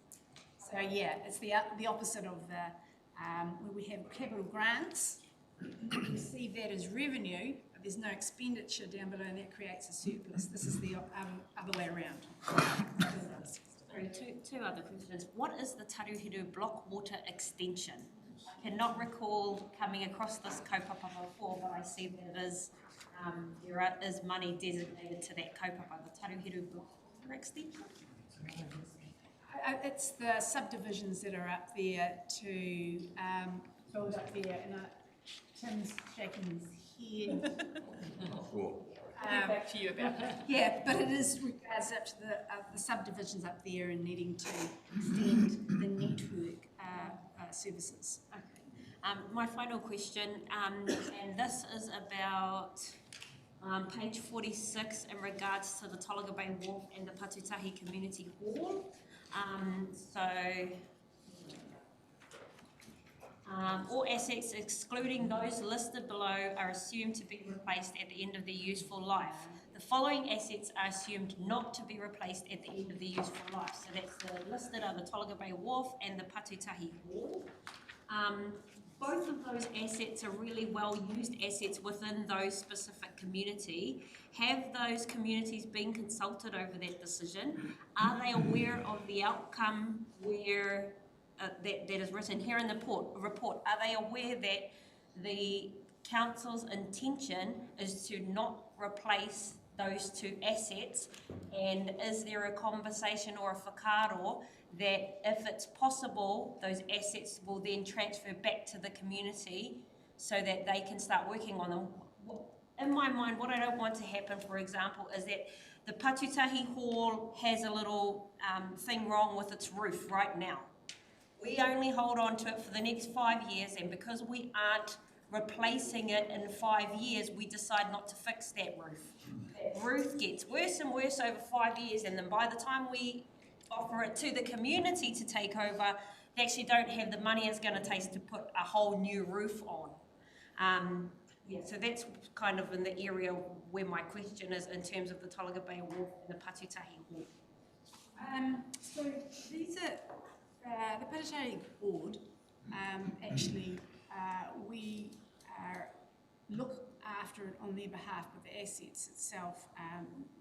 So yeah, it's the opposite of the, where we have capital grants, you see that as revenue, but there's no expenditure down below, and that creates a surplus. This is the other way around. Sorry, two other questions. What is the Taruhiru Block Water Extension? I cannot recall coming across this kaupapa before, but I see that there is money designated to that kaupapa, the Taruhiru Block Water Extension. It's the subdivisions that are up there to build up there, and Tim's shaking his head. I'll get back to you about that. Yeah, but it is regards up to the subdivisions up there and needing to extend the network services. Okay. My final question, and this is about page 46 in regards to the Tolaga Bay Wharf and the Patutahi Community Hall. All assets excluding those listed below are assumed to be replaced at the end of their useful life. The following assets are assumed not to be replaced at the end of their useful life. So that's the listed are the Tolaga Bay Wharf and the Patutahi Hall. both of those assets are really well-used assets within those specific community. Have those communities been consulted over that decision? Are they aware of the outcome where that is written here in the report? Are they aware that the council's intention is to not replace those two assets? And is there a conversation or a whakaaro that if it's possible, those assets will then transfer back to the community so that they can start working on them? In my mind, what I don't want to happen, for example, is that the Patutahi Hall has a little thing wrong with its roof right now. We only hold on to it for the next 5 years, and because we aren't replacing it in 5 years, we decide not to fix that roof. That roof gets worse and worse over 5 years, and then by the time we offer it to the community to take over, they actually don't have the money it's going to take to put a whole new roof on. So that's kind of in the area where my question is in terms of the Tolaga Bay Wharf and the Patutahi Hall. So these are, the Patutahi Board, actually, we look after it on their behalf, but the assets itself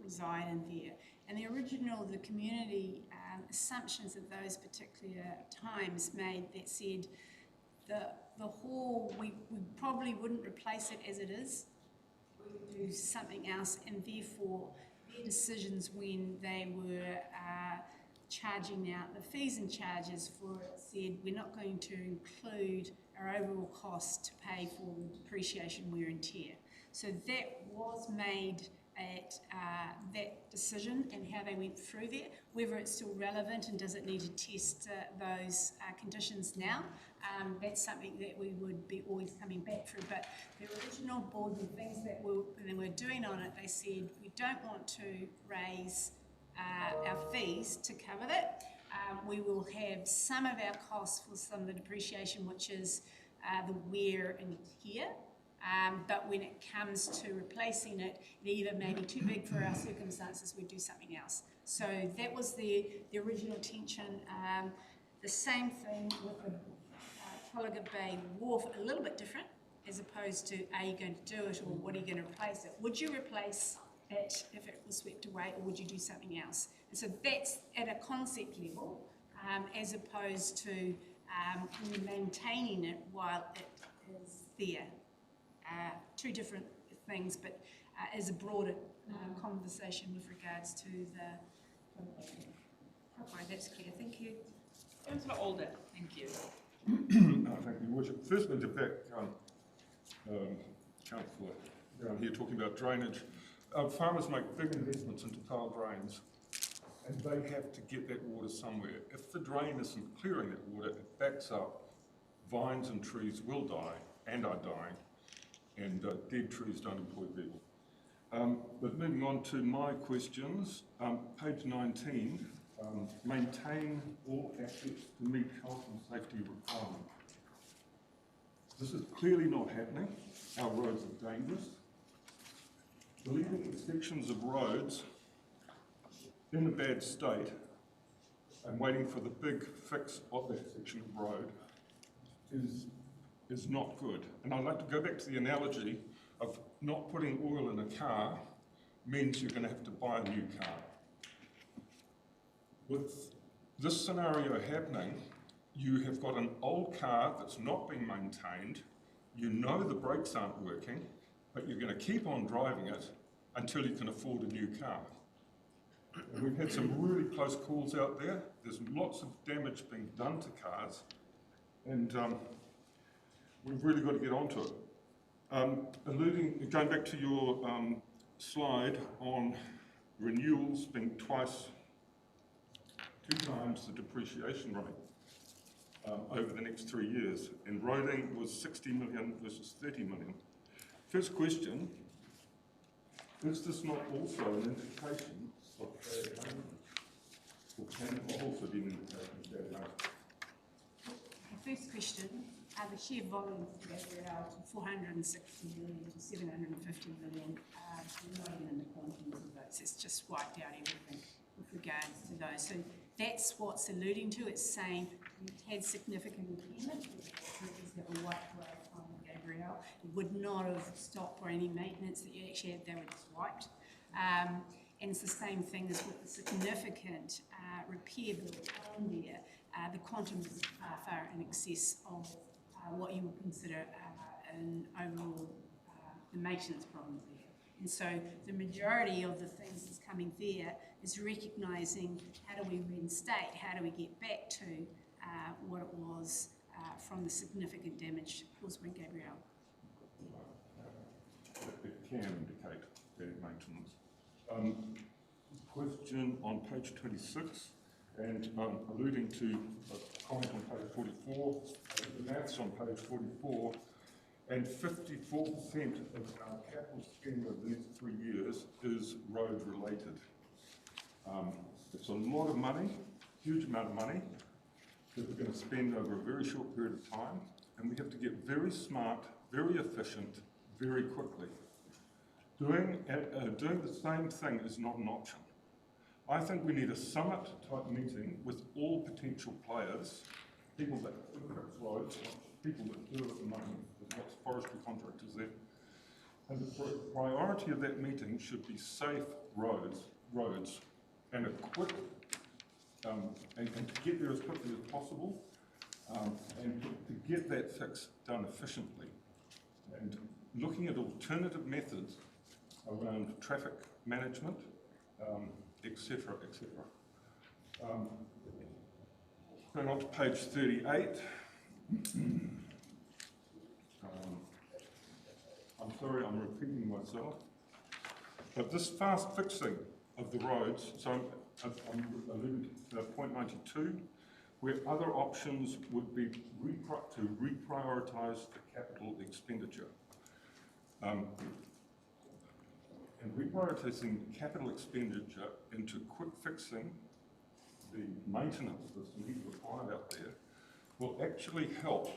reside in there. And the community assumptions at those particular times made that said the hall, we probably wouldn't replace it as it is. We would do something else, and therefore their decisions when they were charging out the fees and charges for it said we're not going to include our overall cost to pay for the depreciation, wear and tear. So that was made at that decision and how they went through there. Whether it's still relevant and does it need to test those conditions now, that's something that we would be always coming back through. But the original board, the things that they were doing on it, they said we don't want to raise our fees to cover that. We will have some of our costs for some of the depreciation, which is the wear and tear. But when it comes to replacing it, it either may be too big for our circumstances, we do something else. So that was the original intention. The same thing with the Tolaga Bay Wharf, a little bit different, as opposed to are you going to do it or what are you going to replace it? Would you replace it if it was swept away, or would you do something else? And so that's at a concept level, as opposed to maintaining it while it is there. Two different things, but as a broader conversation with regards to the... Okay, that's clear, thank you. Councillor Alder, thank you. Thank you, Your Worship. Firstly, to back Councillor down here talking about drainage. Farmers make big investments into tile drains, and they have to get that water somewhere. If the drain isn't clearing that water, it backs up, vines and trees will die, and are dying, and dead trees don't employ people. But moving on to my questions, page 19, maintain all assets to meet health and safety requirements. This is clearly not happening. Our roads are dangerous. Leaving sections of roads in a bad state and waiting for the big fix of that section of road is not good. And I'd like to go back to the analogy of not putting oil in a car means you're going to have to buy a new car. With this scenario happening, you have got an old car that's not being maintained, you know the brakes aren't working, but you're going to keep on driving it until you can afford a new car. And we've had some really close calls out there. There's lots of damage being done to cars, and we've really got to get onto it. Going back to your slide on renewals being two times the depreciation rate over the next 3 years, and roading was 60 million versus 30 million. First question, is this not also an indication of bad management? Or can it also be an indication of bad management? The first question, the sheer volume that we're out from 460 million to 750 million, not even in the quantities of those, it's just wiped out everything with regards to those. So that's what's alluding to. It's saying we've had significant impairment, which that were wiped away from Gabrielle. It would not have stopped for any maintenance that you actually had, they were just wiped. And it's the same thing as with the significant repair bill on there. The quantum is far in excess of what you would consider an overall the maintenance problem there. And so the majority of the things that's coming there is recognising how do we reinstate, how do we get back to what it was from the significant damage caused by Gabrielle. It can indicate bad maintenance. Question on page 26, and alluding to a comment on page 44, the maths on page 44, and 54% of our capital spend over the next 3 years is road related. It's a lot of money, huge amount of money, that we're going to spend over a very short period of time, and we have to get very smart, very efficient, very quickly. Doing the same thing is not an option. I think we need a summit type meeting with all potential players, people that fix roads, people that do it at the moment, there's lots of forestry contractors there. And the priority of that meeting should be safe roads, and a quick, and to get there as quickly as possible, and to get that fix done efficiently. And looking at alternative methods around traffic management, etc., etc. Going on to page 38. I'm sorry, I'm repeating myself. But this fast fixing of the roads, so I'm alluding to point 92, where other options would be to reprioritise the capital expenditure. And reprioritising capital expenditure into quick fixing the maintenance that's required out there will actually help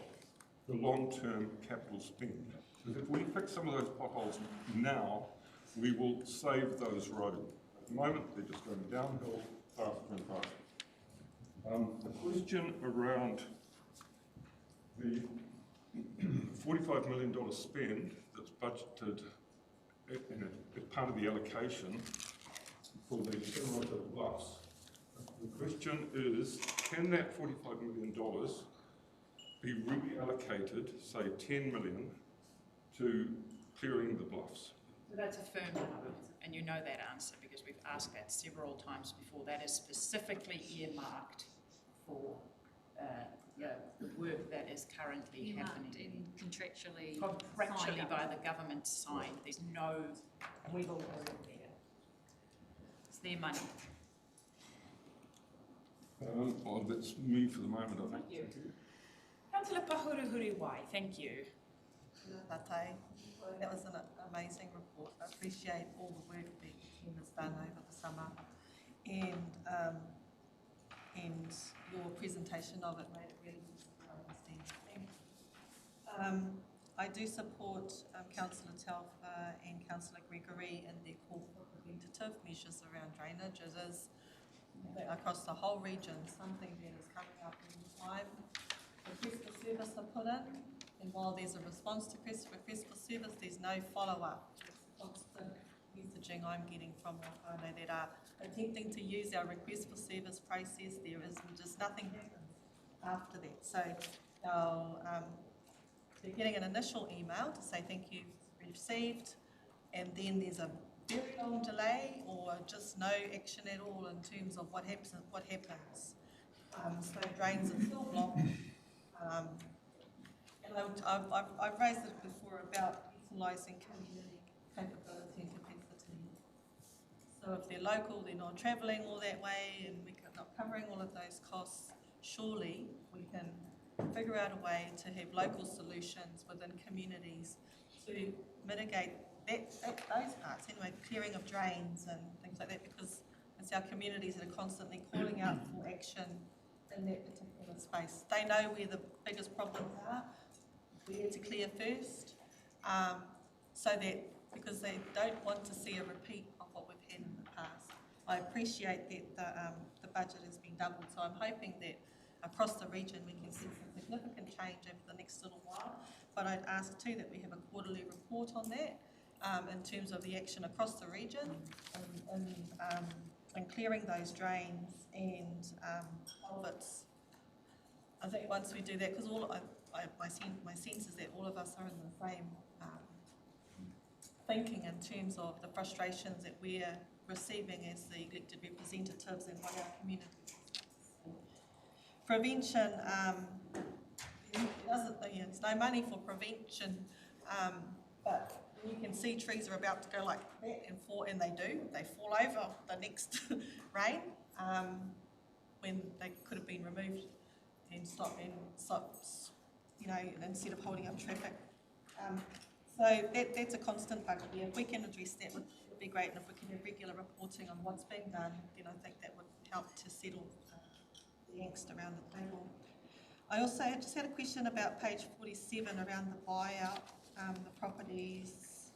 the long-term capital spend. Because if we fix some of those potholes now, we will save those roads. At the moment, they're just going downhill faster and faster. The question around the $45 million spend that's budgeted as part of the allocation for the Karakia bluffs. The question is, can that $45 million be reallocated, say $10 million, to clearing the bluffs? So that's a firm no, and you know that answer because we've asked that several times before. That is specifically earmarked for the work that is currently happening. Contractually By the government signed. There's no wiggle room there. It's their money. Well, that's me for the moment, I think. Thank you. Councillor Pahuruhuriwai, thank you. That was an amazing report. I appreciate all the work that the team has done over the summer, and your presentation of it made it really easy to understand. I do support Councillor Telfer and Councillor Gregory in their call for preventative measures around drainage. It is across the whole region something that is coming up all the time. Request for service are put in, and while there's a response to request for service, there's no follow-up. It's constant messaging I'm getting from Whānau that are attempting to use our request for service process. There is just nothing happens after that. So you're getting an initial email to say thank you received, and then there's a very long delay or just no action at all in terms of what happens. So drains are still blocked. And I've raised it before about utilising community capability and capacity. So if they're local, they're not travelling all that way, and we're not covering all of those costs, surely we can figure out a way to have local solutions within communities to mitigate those parts, anyway, clearing of drains and things like that, because it's our communities that are constantly calling out for action in that particular space. They know where the biggest problems are, where to clear first, so that, because they don't want to see a repeat of what we've had in the past. I appreciate that the budget has been doubled, so I'm hoping that across the region, we can see some significant change over the next little while. But I'd ask too that we have a quarterly report on that in terms of the action across the region and clearing those drains and culverts. I think once we do that, because my sense is that all of us are in the same thinking in terms of the frustrations that we're receiving as the elected representatives and by our community. Prevention, there's no money for prevention, but you can see trees are about to go like that and they fall over the next rain when they could have been removed and stopped, instead of holding up traffic. So that's a constant bugbear. If we can address that, would be great, and if we can have regular reporting on what's being done, then I think that would help to settle the angst around the table. I also just had a question about page 47 around the buyout, the properties.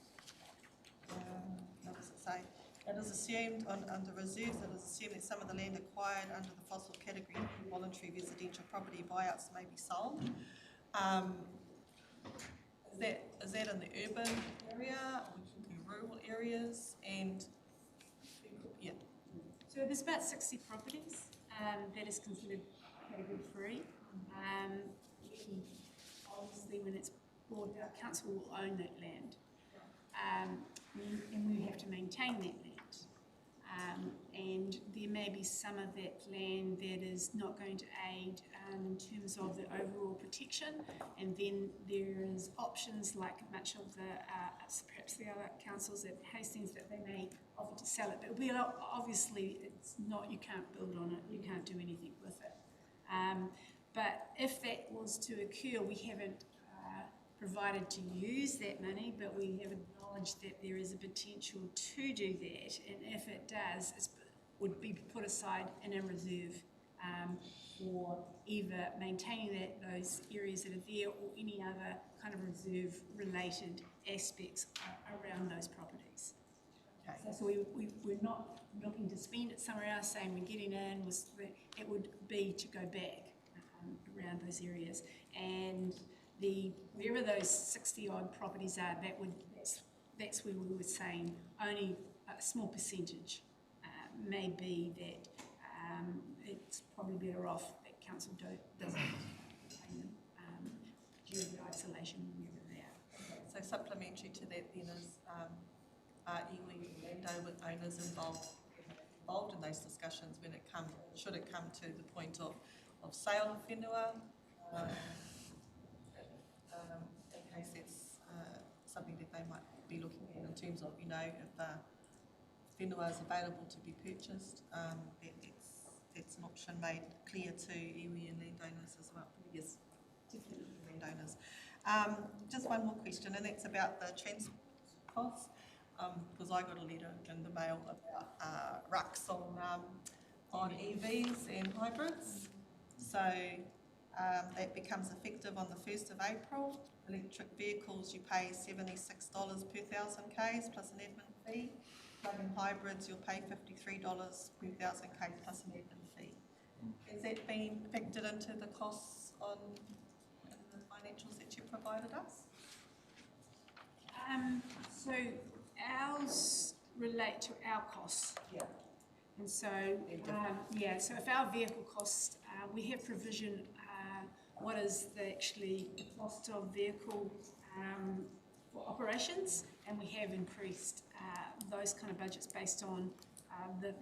What does it say? It is assumed under reserves, it is assumed that some of the land acquired under the fossil category of voluntary residential property buyouts may be sold. Is that in the urban area or in rural areas? And yeah. So there's about 60 properties that is considered category 3. Obviously, when it's bought out, council will own that land, and we have to maintain that land. And there may be some of that land that is not going to aid in terms of the overall protection, and then there is options like much of the perhaps the other councils at Hastings that they may offer to sell it, but obviously it's not, you can't build on it, you can't do anything with it. But if that was to occur, we haven't provided to use that money, but we have acknowledged that there is a potential to do that, and if it does, it would be put aside in a reserve for either maintaining those areas that are there or any other kind of reserve-related aspects around those properties. Okay. So we're not looking to spend it somewhere else, saying we're getting in, it would be to go back around those areas. And wherever those 60-odd properties are, that's where we were saying only a small percentage may be that it's probably better off that council doesn't maintain them due to the isolation wherever they are. Okay, so supplementary to that then is are iwi landowners involved in those discussions when should it come to the point of sale of whenua? In case it's something that they might be looking at in terms of, if whenua is available to be purchased, that's an option made clear to iwi and landowners as well. Yes, definitely landowners. Just one more question, and that's about the transport costs, because I got a letter in the mail about rucks on EVs and hybrids. So that becomes effective on the 1st of April. Electric vehicles, you pay $76 per 1,000 Ks plus an admin fee. Plug-in hybrids, you'll pay $53 per 1,000 Ks plus an admin fee. Has that been factored into the costs in the financials that you provided us? So ours relate to our costs. Yeah. And so, so if our vehicle costs, we have provision what is the cost of vehicle for operations, and we have increased those kind of budgets based on the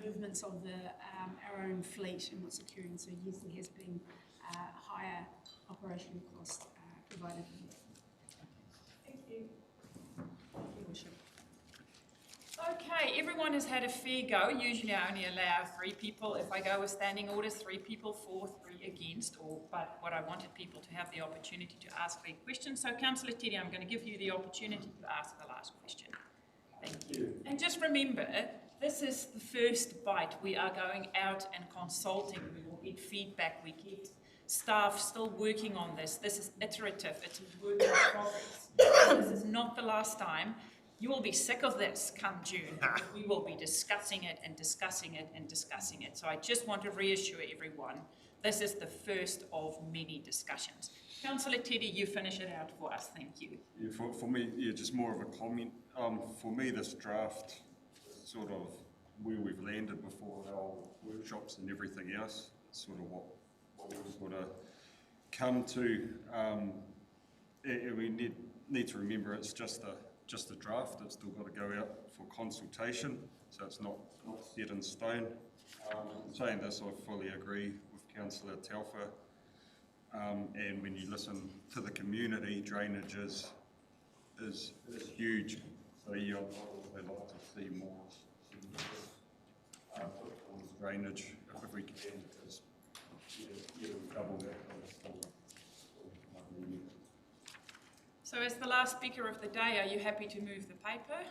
movements of our own fleet and what's occurring. So yes, there has been higher operational costs provided for that. Thank you. Okay, everyone has had a fair go. Usually I only allow 3 people. If I go with standing orders, 3 people for, 3 against, but what I wanted people to have the opportunity to ask their questions. So Councillor Teddy, I'm going to give you the opportunity to ask the last question. Thank you. And just remember, this is the first bite. We are going out and consulting. We will get feedback. We get staff still working on this. This is iterative. It's a work in progress. This is not the last time. You will be sick of this come June. We will be discussing it and discussing it and discussing it. So I just want to reassure everyone, this is the first of many discussions. Councillor Teddy, you finish it out for us, thank you. Yeah, for me, yeah, just more of a comment. For me, this draft is sort of where we've landed before our workshops and everything else. It's sort of what we've sort of come to. And we need to remember it's just a draft. It's still got to go out for consultation, so it's not set in stone. In saying this, I fully agree with Councillor Telfer. And when you listen to the community, drainage is huge. So yeah, I'd like to see more drainage if we can, because we double that. So as the last speaker of the day, are you happy to move the paper?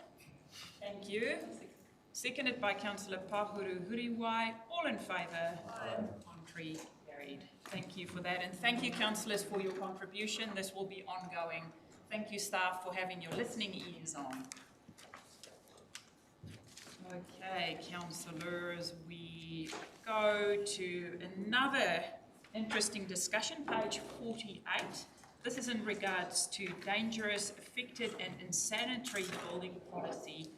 Thank you. Seconded by Councillor Pahuru Huriwai. All in favour? Aye. Contrary, carried. Thank you for that, and thank you, councillors, for your contribution. This will be ongoing. Thank you, staff, for having your listening ears on. Okay, councillors, we go to another interesting discussion, page 48. This is in regards to dangerous, affected and insanitary building policy,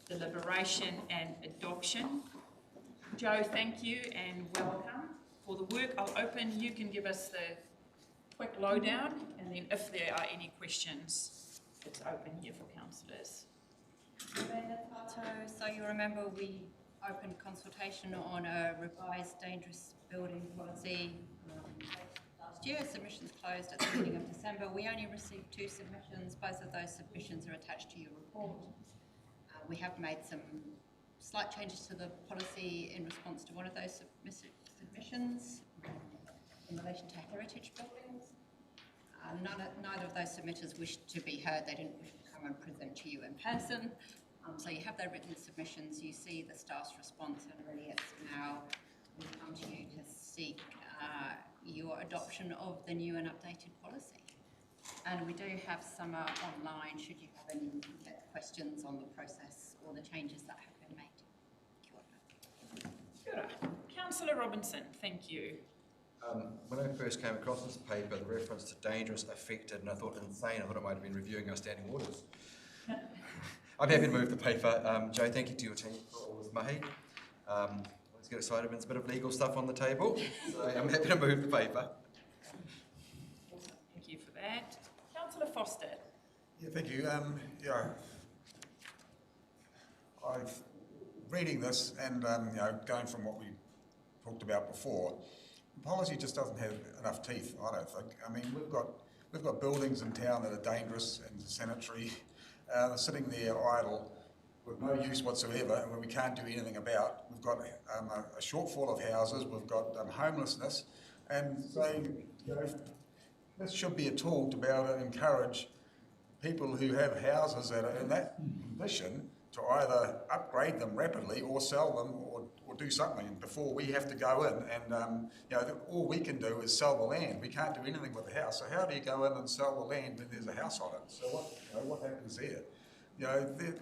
deliberation and adoption. Joe, thank you and welcome. For the work, I'll open, you can give us the quick lowdown, and then if there are any questions, it's open here for councillors. So you remember we opened consultation on a revised dangerous building policy last year. Submissions closed at the beginning of December. We only received 2 submissions. Both of those submissions are attached to your report. We have made some slight changes to the policy in response to one of those submissions in relation to heritage buildings. Neither of those submitters wished to be heard. They didn't wish to come and present to you in person. So you have their written submissions, you see the staff's response, and really it's now we come to you to seek your adoption of the new and updated policy. And we do have some online should you have any questions on the process or the changes that have been made. Kia ora. Councillor Robinson, thank you. When I first came across this paper, the reference to dangerous, affected, and I thought insane. I thought it might have been reviewing our standing orders. I'm happy to move the paper. Joe, thank you to your team for all this mahi. Let's get excited when there's a bit of legal stuff on the table. So I'm happy to move the paper. Thank you for that. Councillor Foster. Yeah, thank you. I've reading this and going from what we talked about before, the policy just doesn't have enough teeth, I don't think. I mean, we've got buildings in town that are dangerous and sanitary. They're sitting there idle with no use whatsoever, and we can't do anything about. We've got a shortfall of houses. We've got homelessness, and so this should be a tool to be able to encourage people who have houses that are in that condition to either upgrade them rapidly or sell them or do something before we have to go in and all we can do is sell the land. We can't do anything with the house. So how do you go in and sell the land when there's a house on it? So what happens there?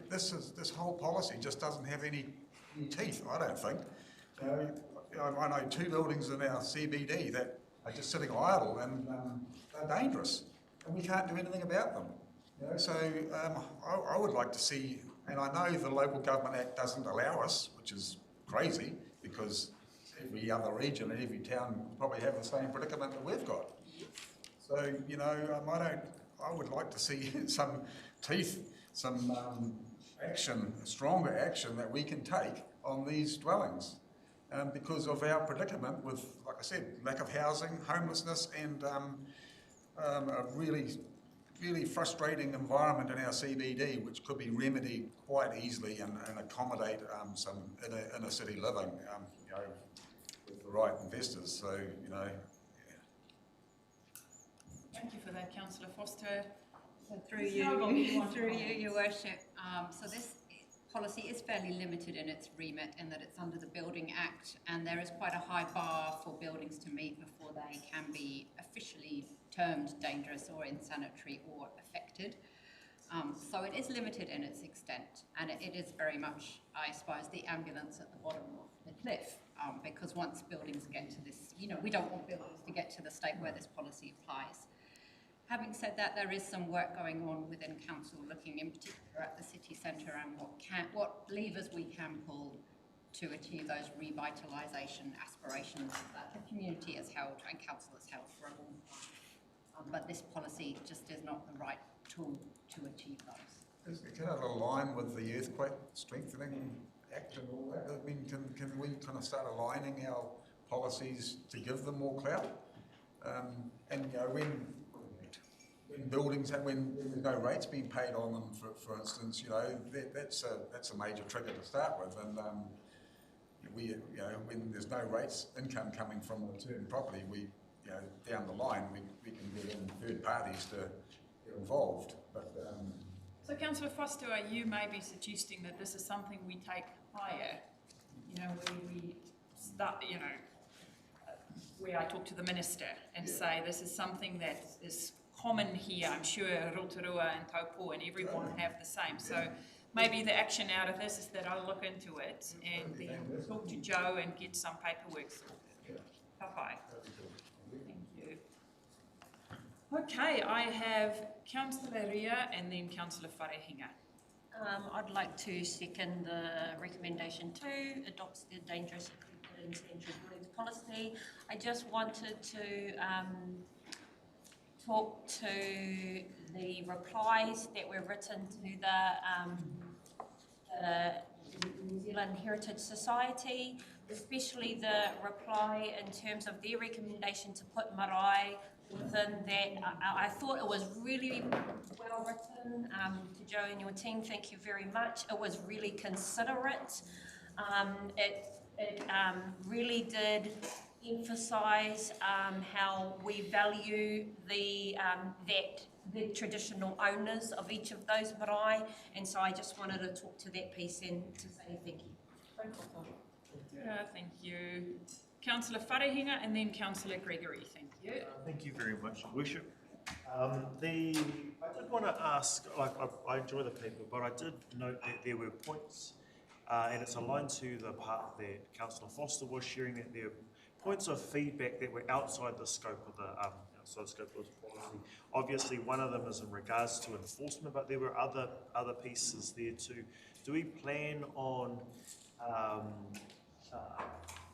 This whole policy just doesn't have any teeth, I don't think. I know 2 buildings in our CBD that are just sitting idle and they're dangerous and we can't do anything about them. So I would like to see, and I know the Local Government Act doesn't allow us, which is crazy, because every other region and every town probably have the same predicament that we've got. So, I would like to see some teeth, some action, stronger action that we can take on these dwellings because of our predicament with, like I said, lack of housing, homelessness, and a really frustrating environment in our CBD, which could be remedied quite easily and accommodate some inner city living, with the right investors. So, Thank you for that, Councillor Foster. Through you, Your Worship. So this policy is fairly limited in its remit in that it's under the Building Act, and there is quite a high bar for buildings to meet before they can be officially termed dangerous or insanitary or affected. So it is limited in its extent, and it is very much, I suppose, the ambulance at the bottom of the cliff, because once buildings get to this, we don't want buildings to get to the state where this policy applies. Having said that, there is some work going on within council, looking in particular at the city centre and what levers we can pull to achieve those revitalisation aspirations that the community has held and council has held for a long time. But this policy just is not the right tool to achieve those. Can it align with the Earthquake Strengthening Act and all that? I mean, can we kind of start aligning our policies to give them more clout? And when buildings when there's no rates being paid on them, for instance, that's a major trigger to start with, and when there's no rates income coming from a certain property, we down the line we can get in third parties to get involved. But so, Councillor Foster, are you maybe suggesting that this is something we take higher? We start, where I talk to the minister and say this is something that is common here. I'm sure Rotorua and Taupo and everyone have the same. So maybe the action out of this is that I'll look into it and then talk to Joe and get some paperwork sorted. Bye-bye. Thank you. Okay, I have Councillor Ria and then Councillor Wharehinga. I'd like to second the recommendation 2, adopts the dangerous residential buildings policy. I just wanted to talk to the replies that were written to the New Zealand Heritage Society, especially the reply in terms of their recommendation to put marae within that. I thought it was really well written. To Joe and your team, thank you very much. It was really considerate. It really did emphasise how we value the traditional owners of each of those marae, and so I just wanted to talk to that piece and to say thank you. Thank you. Councillor Wharehinga and then Councillor Gregory, thank you. Thank you very much, Your Worship. I did want to ask, I enjoy the paper, but I did note that there were points, and it's aligned to the part that Councillor Foster was sharing, that there were points of feedback that were outside the scope of the policy. Obviously, one of them is in regards to enforcement, but there were other pieces there too. Do we plan on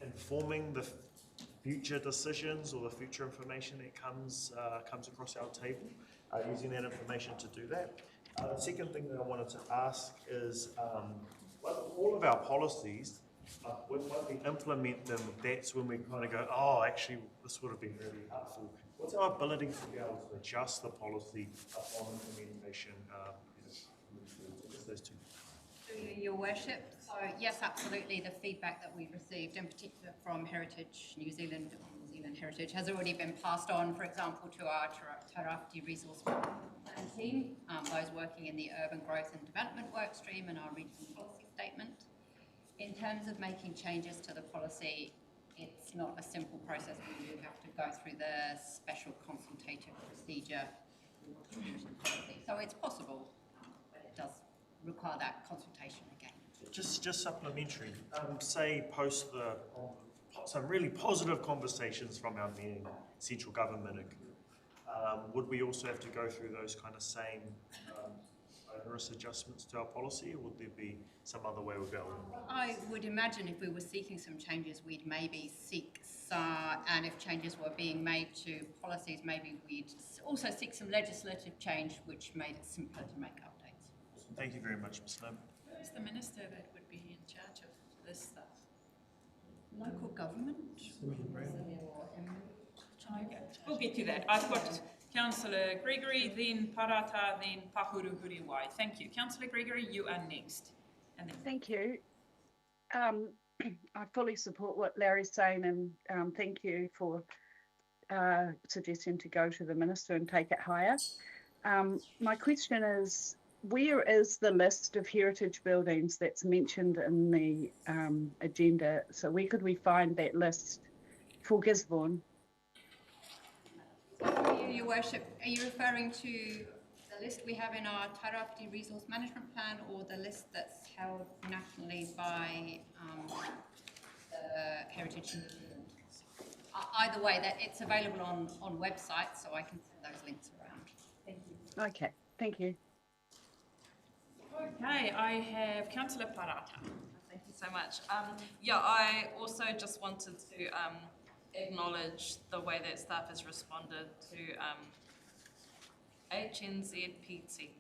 informing the future decisions or the future information that comes across our table, using that information to do that? The second thing that I wanted to ask is, all of our policies, when we implement them, that's when we kind of go, oh, actually, this would have been really helpful. What's our ability to be able to adjust the policy upon implementation? Just those two. Your Worship. So yes, absolutely. The feedback that we received, in particular from Heritage New Zealand Heritage, has already been passed on, for example, to our Tairāwhiti Resource Plan team, those working in the Urban Growth and Development work stream and our regional policy statement. In terms of making changes to the policy, it's not a simple process. We do have to go through the special consultative procedure. So it's possible, but it does require that consultation again. Just supplementary, say post some really positive conversations from our main central government, would we also have to go through those kind of same onerous adjustments to our policy, or would there be some other way we'll go? I would imagine if we were seeking some changes, we'd maybe seek some, and if changes were being made to policies, maybe we'd also seek some legislative change which made it simpler to make updates. Thank you very much, Ms. Lim. Who's the minister that would be in charge of this stuff? Local government? We'll get to that. I've got Councillor Gregory, then Parata, then Pahuruhuriwai. Thank you. Councillor Gregory, you are next. And then thank you. I fully support what Larry's saying, and thank you for suggesting to go to the minister and take it higher. My question is, where is the list of heritage buildings that's mentioned in the agenda? So where could we find that list for Gisborne? Your Worship, are you referring to the the list we have in our Tairāwhiti Resource Management Plan or the list that's held nationally by the Heritage New Zealand? Either way, that it's available on websites, so I can send those links around. Thank you. Okay, thank you. Okay, I have Councillor Parata. Thank you so much. Yeah, I also just wanted to acknowledge the way that staff has responded to HNZPT.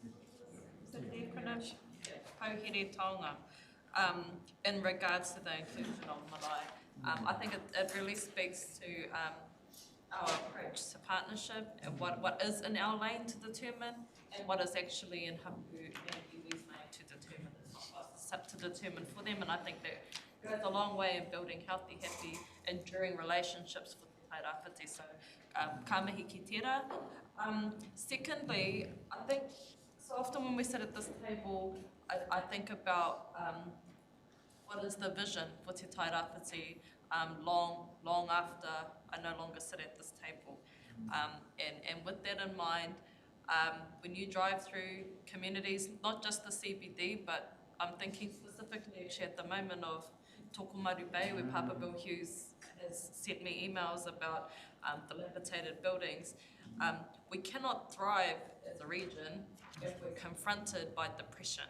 Is that the acronym? Pauhere Taonga. In regards to the inclusion of Marae. I think it really speaks to our approach to partnership and what is in our lane to determine and what is actually in Hapu and Iwi's lane to determine. It's not us, it's up to determine for them, and I think that goes a long way in building healthy, happy, enduring relationships with the Tairāwhiti. So, ka mihi ki tērā. Secondly, I think so often when we sit at this table, I think about what is the vision for Te Tairāwhiti long after I no longer sit at this table. And with that in mind, when you drive through communities, not just the CBD, but I'm thinking specifically actually at the moment of Tokomaru Bay, where Papa Bill Hughes has sent me emails about dilapidated buildings. We cannot thrive as a region if we're confronted by depression.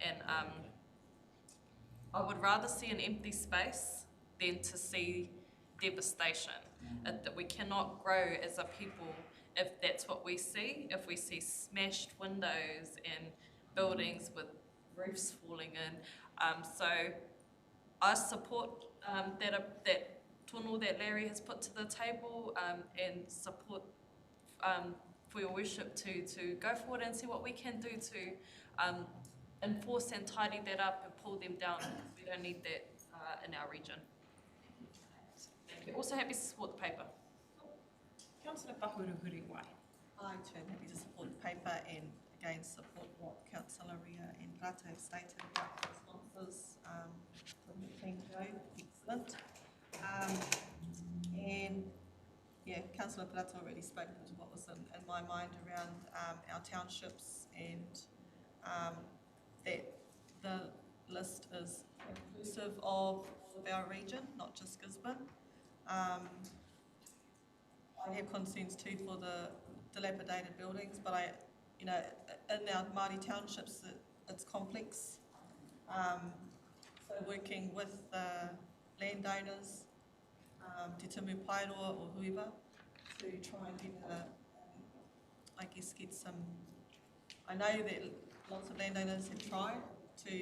And I would rather see an empty space than to see devastation. That we cannot grow as a people if that's what we see, if we see smashed windows and buildings with roofs falling in. So I support that tono that Larry has put to the table and support for your worship to go forward and see what we can do to enforce and tidy that up and pull them down. We don't need that in our region. Thank you. Also happy to support the paper. Councillor Pahurihuriwai. I too am happy to support the paper and again support what Councillor Ria and Rata have stated about the responses from the team today. Excellent. And yeah, Councillor Parata already spoke to what was in my mind around our townships and that the list is inclusive of all of our region, not just Gisborne. I have concerns too for the dilapidated buildings, but in our Māori townships, it's complex. So working with the landowners, Te Tumu Pairoa or whoever, to try and get some, I know that lots of landowners have tried to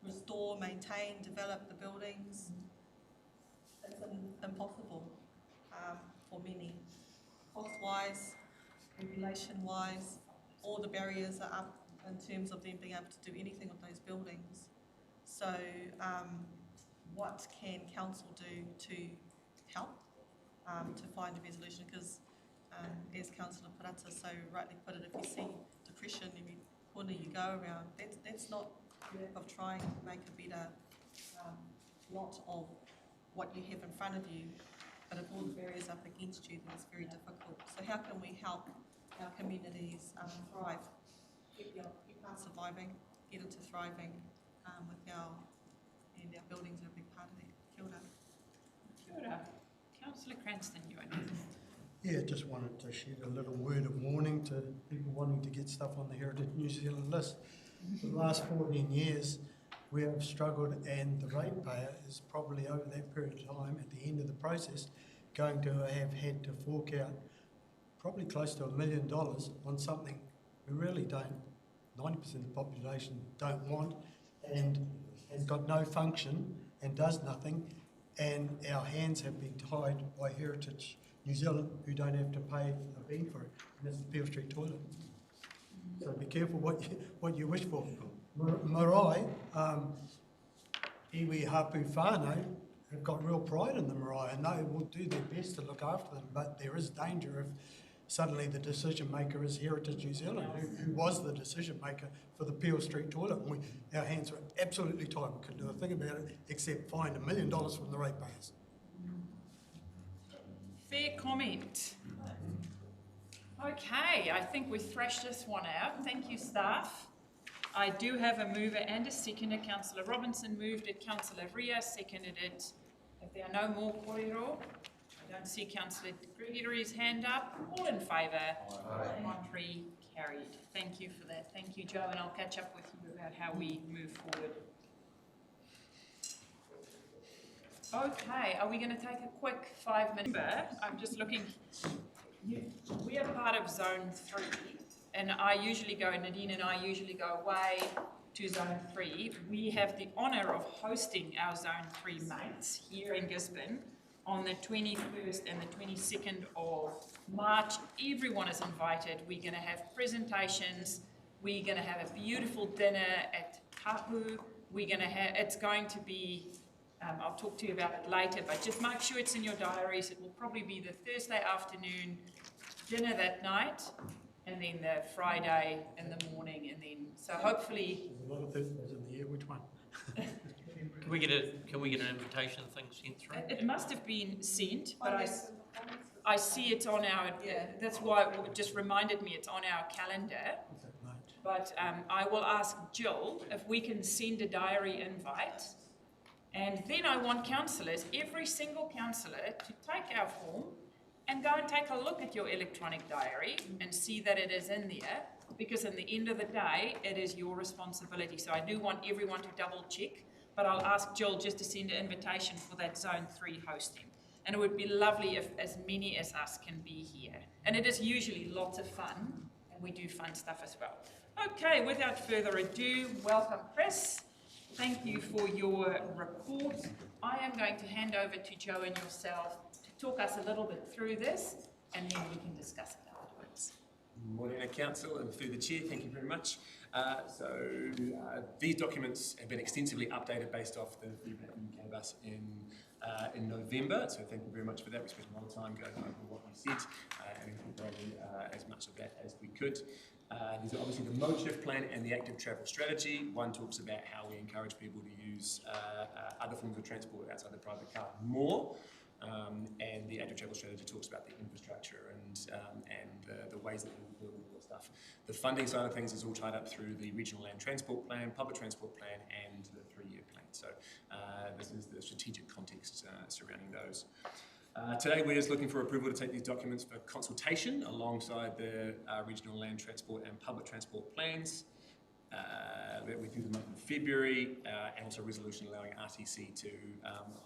restore, maintain, develop the buildings. It's impossible for many. Cost-wise, regulation-wise, all the barriers are up in terms of them being able to do anything with those buildings. So what can council do to help to find a resolution? Because as Councillor Parata so rightly put it, if you see depression every corner you go around, that's not of trying to make a better lot of what you have in front of you, but if all the barriers up against you, then it's very difficult. So how can we help our communities thrive, keep us surviving, get into thriving with our buildings are a big part of that. Kia ora. Kia ora. Councillor Cranston, you are. Yeah, just wanted to shed a little word of warning to people wanting to get stuff on the Heritage New Zealand list. For the last 14 years, we have struggled, and the ratepayer is probably over that period of time, at the end of the process, going to have had to fork out probably close to $1 million on something we really don't, 90% of the population don't want, and has got no function and does nothing, and our hands have been tied by Heritage New Zealand, who don't have to pay a fee for it, and that's the Peel Street toilet. So be careful what you wish for. Marae, iwi hapu whānau have got real pride in the marae, and they will do their best to look after them, but there is danger if suddenly the decision maker is Heritage New Zealand, who was the decision maker for the Peel Street toilet. And our hands were absolutely tied. We couldn't do a thing about it except find $1 million from the ratepayers. Fair comment. Okay, I think we thrashed this one out. Thank you, staff. I do have a mover and a seconder. Councillor Robinson moved it, Councillor Ria seconded it. If there are no more kōrero, I don't see Councillor Gregory's hand up. All in favour? Aye. Contrary, carried. Thank you for that. Thank you, Joe, and I'll catch up with you about how we move forward. Okay, are we going to take a quick 5-minute? I'm just looking. We are part of Zone 3, and Nadine and I usually go away to Zone 3. We have the honour of hosting our Zone 3 mates here in Gisborne on the 21st and the 22nd of March. Everyone is invited. We're going to have presentations. We're going to have a beautiful dinner at Tahu. It's going to be, I'll talk to you about it later, but just make sure it's in your diaries. It will probably be the Thursday afternoon dinner that night, and then the Friday in the morning, and then, so hopefully... There's a lot of Thursdays in the year, which one? Can we get an invitation thing sent through? It must have been sent, but I see it's on our, that's why it just reminded me it's on our calendar. But I will ask Jill if we can send a diary invite, and then I want councillors, every single councillor, to take our form and go and take a look at your electronic diary and see that it is in there, because in the end of the day, it is your responsibility. So I do want everyone to double check, but I'll ask Jill just to send an invitation for that Zone 3 hosting. And it would be lovely if as many as us can be here. And it is usually lots of fun, and we do fun stuff as well. Okay, without further ado, welcome Chris. Thank you for your report. I am going to hand over to Joe and yourself to talk us a little bit through this, and then we can discuss it afterwards. Morning, Council, and through the Chair, thank you very much. These documents have been extensively updated based off the feedback you gave us in November, so thank you very much for that. We spent a lot of time going over what we said and incorporating as much of that as we could. There's obviously the mode shift plan and the active travel strategy. One talks about how we encourage people to use other forms of transport outside the private car more. And the active travel strategy talks about the infrastructure and the ways that we build all that stuff. The funding side of things is all tied up through the regional land transport plan, public transport plan, and the 3-year plan. So this is the strategic context surrounding those. Today we're just looking for approval to take these documents for consultation alongside the regional land transport and public transport plans. We do the month of February, and also a resolution allowing RTC to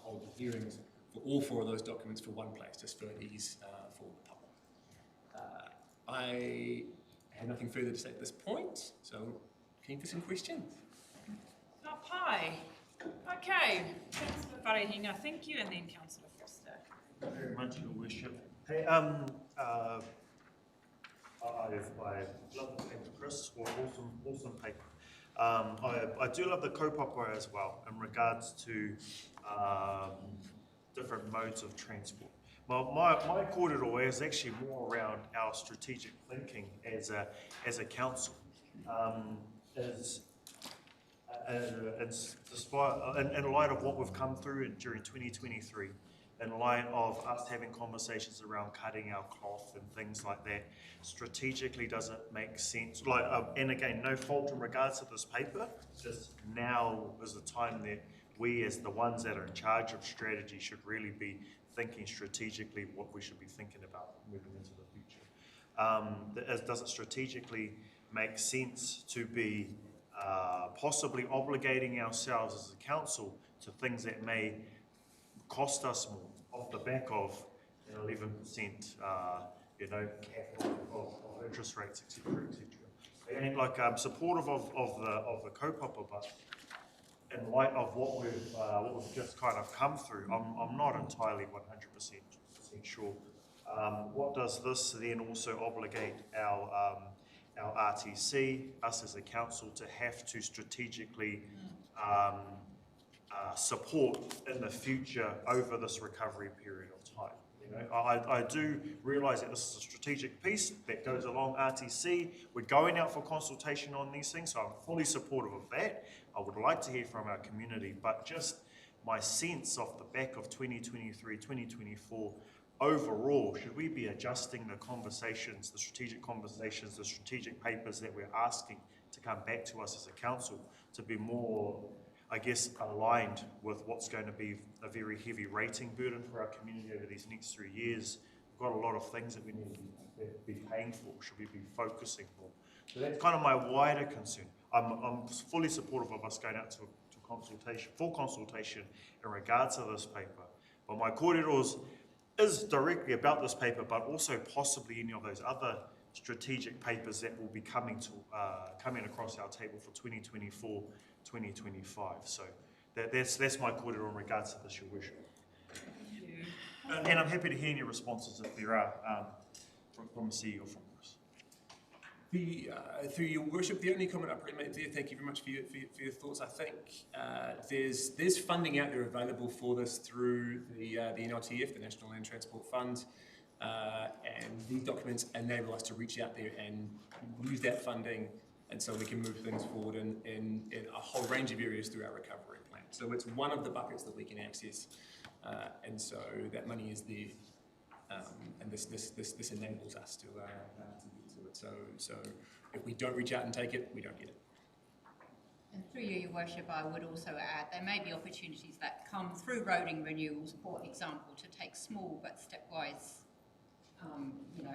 hold the hearings for all 4 of those documents for one place, just for ease for the public. I have nothing further to say at this point, so keen for some questions. Pie. Okay, Councillor Wharehinga, thank you, and then Councillor Foster. Thank you very much, Your Worship. Hey, I love the paper, Chris. Awesome paper. I do love the kaupapa as well in regards to different modes of transport. My kōrero is actually more around our strategic thinking as a council. In light of what we've come through during 2023, in light of us having conversations around cutting our cloth and things like that, strategically does it make sense? And again, no fault in regards to this paper, just now is the time that we as the ones that are in charge of strategy should really be thinking strategically what we should be thinking about moving into the future. Does it strategically make sense to be possibly obligating ourselves as a council to things that may cost us more off the back of an 11% cap of interest rates, etc., etc. And I'm supportive of the kaupapa, but in light of what we've just kind of come through, I'm not entirely 100% sure. What does this then also obligate our RTC, us as a council, to have to strategically support in the future over this recovery period of time? I do realise that this is a strategic piece that goes along RTC. We're going out for consultation on these things, so I'm fully supportive of that. I would like to hear from our community, but just my sense off the back of 2023, 2024, overall, should we be adjusting the conversations, the strategic papers that we're asking to come back to us as a council to be more, I guess, aligned with what's going to be a very heavy rating burden for our community over these next 3 years? We've got a lot of things that we need to be paying for. Should we be focusing more? So that's kind of my wider concern. I'm fully supportive of us going out to consultation in regards to this paper. But my kōrero is directly about this paper, but also possibly any of those other strategic papers that will be coming across our table for 2024, 2025. So that's my kōrero in regards to this, Your Worship. And I'm happy to hear any responses if there are from the CEO or from Chris. Through Your Worship, the only comment I'd probably make there, thank you very much for your thoughts. I think there's funding out there available for this through the NLTF, the National Land Transport Fund, and these documents enable us to reach out there and use that funding, and so we can move things forward in a whole range of areas through our recovery plan. So it's one of the buckets that we can access, and so that money is there, and this enables us to get to it. So if we don't reach out and take it, we don't get it. And through you, Your Worship, I would also add there may be opportunities that come through roading renewals, for example, to take small but stepwise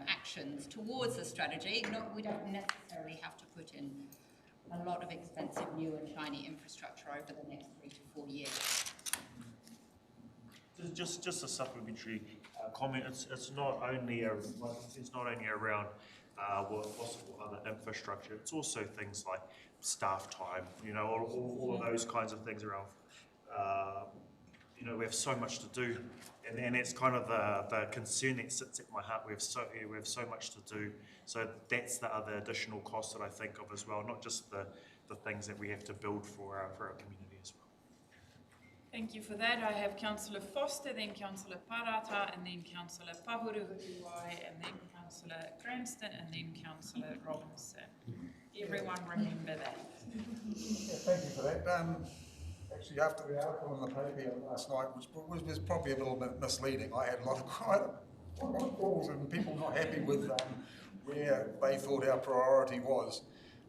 actions towards the strategy. We don't necessarily have to put in a lot of expensive new and shiny infrastructure over the next 3 to 4 years. Just a supplementary comment. It's not only around what possible other infrastructure. It's also things like staff time. All of those kinds of things around. We have so much to do, and it's kind of the concern that sits at my heart. We have so much to do. So that's the other additional cost that I think of as well, not just the things that we have to build for our community as well. Thank you for that. I have Councillor Foster, then Councillor Parata, and then Councillor Pahuruhutuai, and then Councillor Cranston, and then Councillor Robinson. Everyone remember that. Yeah, thank you for that. Actually, after the article in the paper last night, which was probably a little bit misleading, I had quite a lot of calls and people not happy with where they thought our priority was.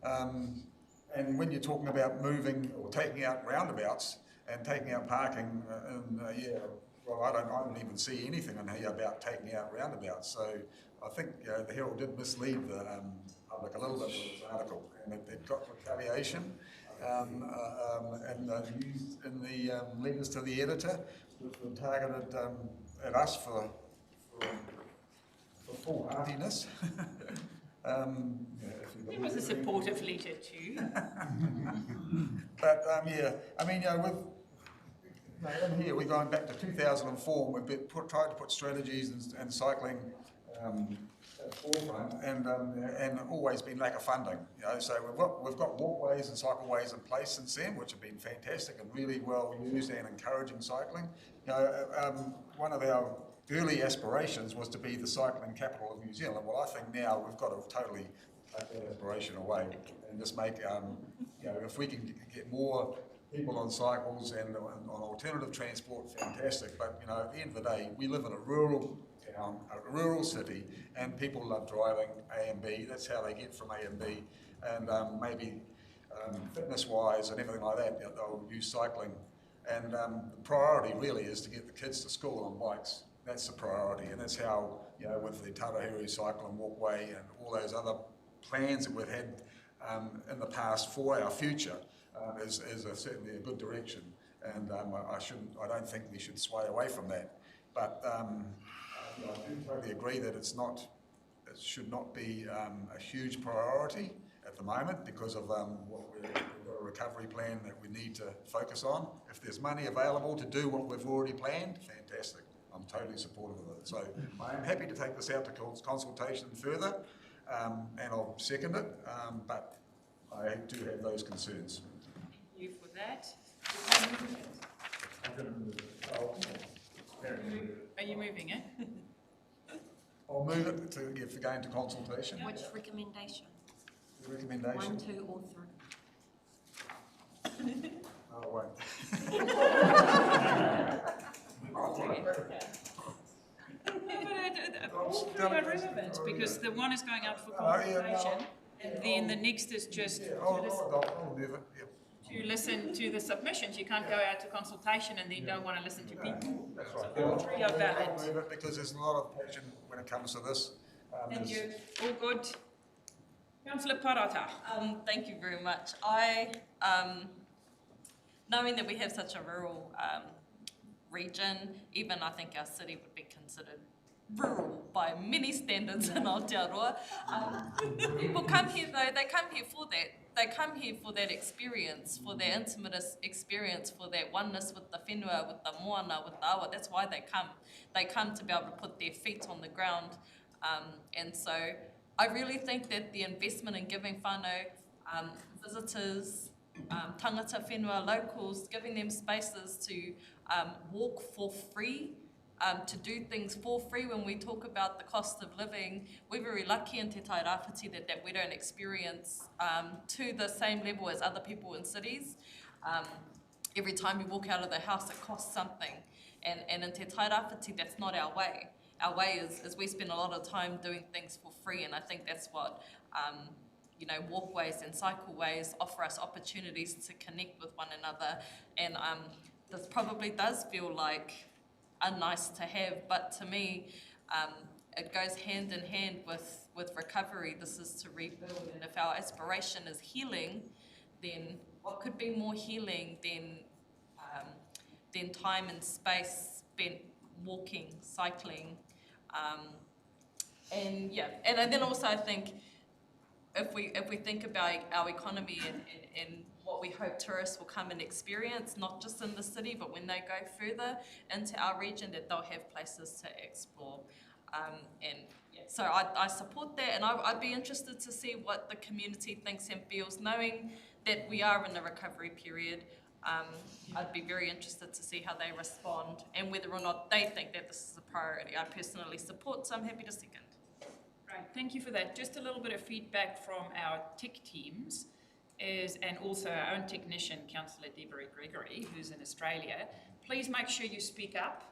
And when you're talking about moving or taking out roundabouts and taking out parking, I don't even see anything in here about taking out roundabouts. So I think the Herald did mislead the public a little bit with this article, and it got retaliation. And used in the letters to the editor, which were targeted at us for foolhardiness. It was a supportive letter too. But in here we're going back to 2004. We've tried to put strategies and cycling at the forefront, and always been lack of funding. So we've got walkways and cycleways in place since then, which have been fantastic and really well used and encouraging cycling. One of our early aspirations was to be the cycling capital of New Zealand. Well, I think now we've got to totally take that aspiration away and just make, if we can get more people on cycles and on alternative transport, fantastic. But at the end of the day, we live in a rural town, a rural city, and people love driving A and B. That's how they get from A and B. And maybe fitness-wise and everything like that, they'll use cycling. And the priority really is to get the kids to school on bikes. That's the priority, and that's how, with the Tarahiru cycle and walkway and all those other plans that we've had in the past for our future, is certainly a good direction. And I don't think we should sway away from that. But I do totally agree that it should not be a huge priority at the moment because of we've got a recovery plan that we need to focus on. If there's money available to do what we've already planned, fantastic. I'm totally supportive of it. So I am happy to take this out to consultation further, and I'll second it, but I do have those concerns. Thank you for that. Are you moving it? I'll move it for going to consultation. Which recommendation? The recommendation? 1, 2 or 3? I won't. But because the one is going out for Oh, yeah, no, consultation, and then the next is just I'll move it, yeah. to listen to the submissions. You can't go out to consultation and then don't want to listen to people. That's right. So all three are I'll valid. move it because there's a lot of passion when it comes to this. Thank you. All good. Councillor Parata. Thank you very much. Knowing that we have such a rural region, even I think our city would be considered rural by many standards in Aotearoa. People come here though, they come here for that. They come here for that experience, for their intimate experience, for that oneness with the whenua, with the moana, with the awa. That's why they come. They come to be able to put their feet on the ground. And so I really think that the investment in giving whānau, visitors, tangata whenua, locals, giving them spaces to walk for free, to do things for free. When we talk about the cost of living, we're very lucky in Te Tai Rāwhiti that we don't experience to the same level as other people in cities. Every time you walk out of the house, it costs something. And in Te Tai Rāwhiti, that's not our way. Our way is we spend a lot of time doing things for free, and I think that's what walkways and cycleways offer us opportunities to connect with one another. And this probably does feel like a nice to have, but to me, it goes hand in hand with recovery. This is to rebuild, and if our aspiration is healing, then what could be more healing than time and space spent walking, cycling, and then also I think if we think about our economy and what we hope tourists will come and experience, not just in the city, but when they go further into our region, that they'll have places to explore. So I support that, and I'd be interested to see what the community thinks and feels, knowing that we are in a recovery period. I'd be very interested to see how they respond and whether or not they think that this is a priority. I personally support, so I'm happy to second. Right, thank you for that. Just a little bit of feedback from our tech teams and also our own technician, Councillor Deborah Gregory, who's in Australia. Please make sure you speak up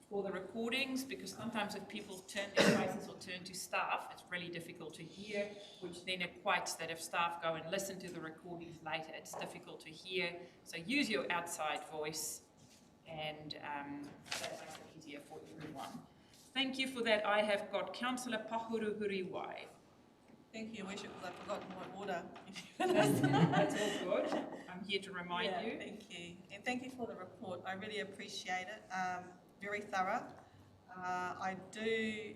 for the recordings, because sometimes if people turn their faces or turn to staff, it's really difficult to hear, which then equates that if staff go and listen to the recordings later, it's difficult to hear. So use your outside voice, and that makes it easier for everyone. Thank you for that. I have got Councillor Pahuruhuriwai. Thank you, Worship, because I've forgotten my order. That's all good. I'm here to remind you. Thank you. And thank you for the report. I really appreciate it. Very thorough. I do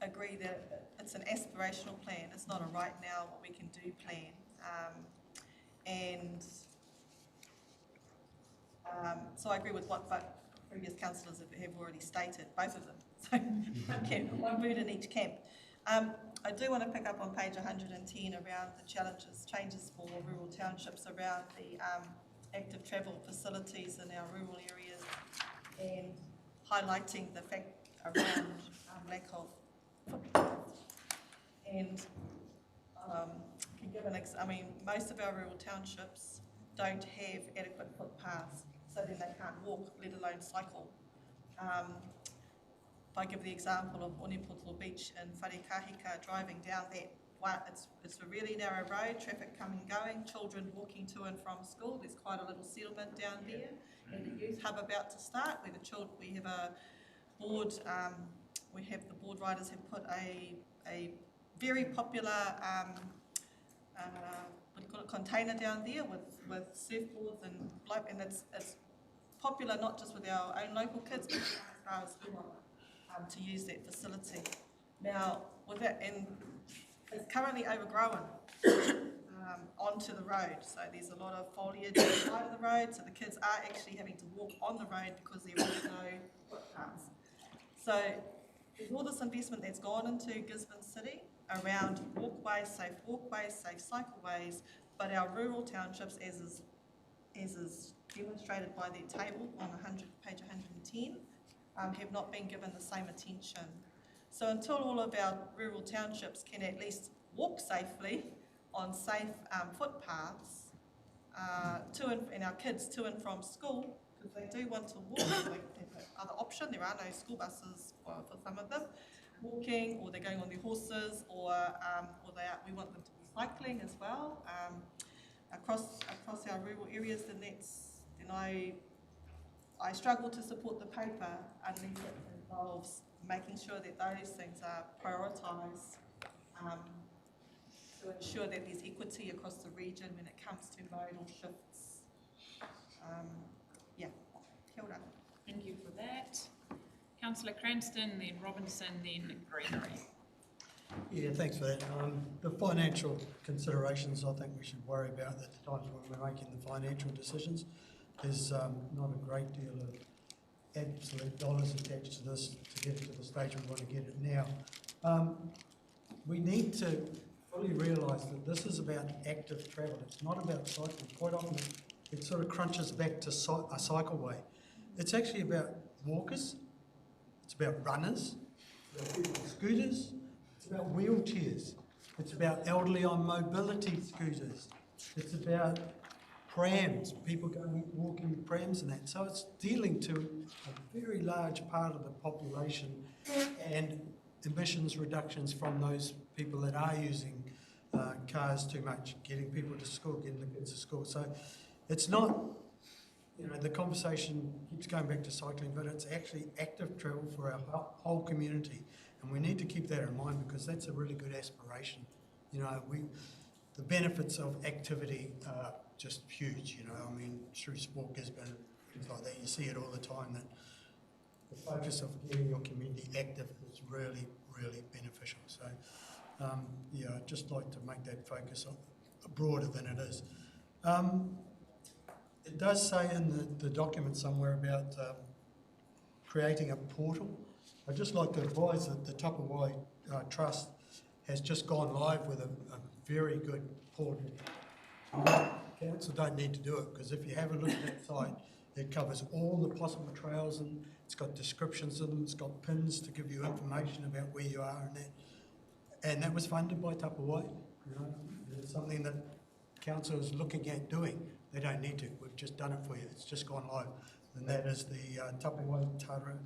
agree that it's an aspirational plan. It's not a right now what we can do plan. So I agree with what previous councillors have already stated, both of them. So okay, one mood in each camp. I do want to pick up on page 110 around the changes for rural townships around the active travel facilities in our rural areas, and highlighting the fact around lack of footpaths. And can give most of our rural townships don't have adequate footpaths, so then they can't walk, let alone cycle. If I give the example of Uniputu Beach in Wharekahika, driving down that, it's a really narrow road, traffic coming and going, children walking to and from school. There's quite a little settlement down there, and the youth hub about to start, where we have a board, the board riders have put a very popular container down there with surfboards and it's popular not just with our own local kids, but as far as to use that facility. Now, with that, and it's currently overgrown onto the road, so there's a lot of foliage on the side of the road, so the kids are actually having to walk on the road because there is no footpaths. So there's all this investment that's gone into Gisborne City around safe cycleways, but our rural townships, as is demonstrated by their table on page 110, have not been given the same attention. So until all of our rural townships can at least walk safely on safe footpaths and our kids to and from school, because they do want to walk, like, other option, there are no school buses for some of them, walking, or they're going on their horses, or we want them to be cycling as well across our rural areas. Then I struggle to support the paper unless it involves making sure that those things are prioritised to ensure that there's equity across the region when it comes to modal shifts. Yeah, kia ora. Thank you for that. Councillor Cranston, then Robinson, then Greenery. Yeah, thanks for that. The financial considerations I think we should worry about at the times when we're making the financial decisions. There's not a great deal of absolute dollars attached to this to get to the stage we want to get it now. We need to fully realise that this is about active travel. It's not about cycling. Quite often it sort of crunches back to a cycleway. It's actually about walkers, it's about runners, it's about people on scooters, it's about wheelchairs, it's about elderly on mobility scooters, it's about prams, people going walking prams and that. So it's dealing to a very large part of the population and emissions reductions from those people that are using cars too much, getting people to school, getting the kids to school. So it's not, you know, the conversation keeps going back to cycling, but it's actually active travel for our whole community. And we need to keep that in mind because that's a really good aspiration. You know, the benefits of activity are just huge, you know. I mean, through Sport Gisborne and things like that, you see it all the time that the focus of getting your community active is really, really beneficial. So, yeah, I'd just like to make that focus broader than it is. It does say in the document somewhere about creating a portal. I'd just like to advise that the Tapawai Trust has just gone live with a very good portal. Council don't need to do it because if you have a look at that site, it covers all the possible trails and it's got descriptions in them, it's got pins to give you information about where you are and that. And that was funded by Tapawai. You know, it's something that council is looking at doing. They don't need to. We've just done it for you. It's just gone live. And that is the Tapawai Tara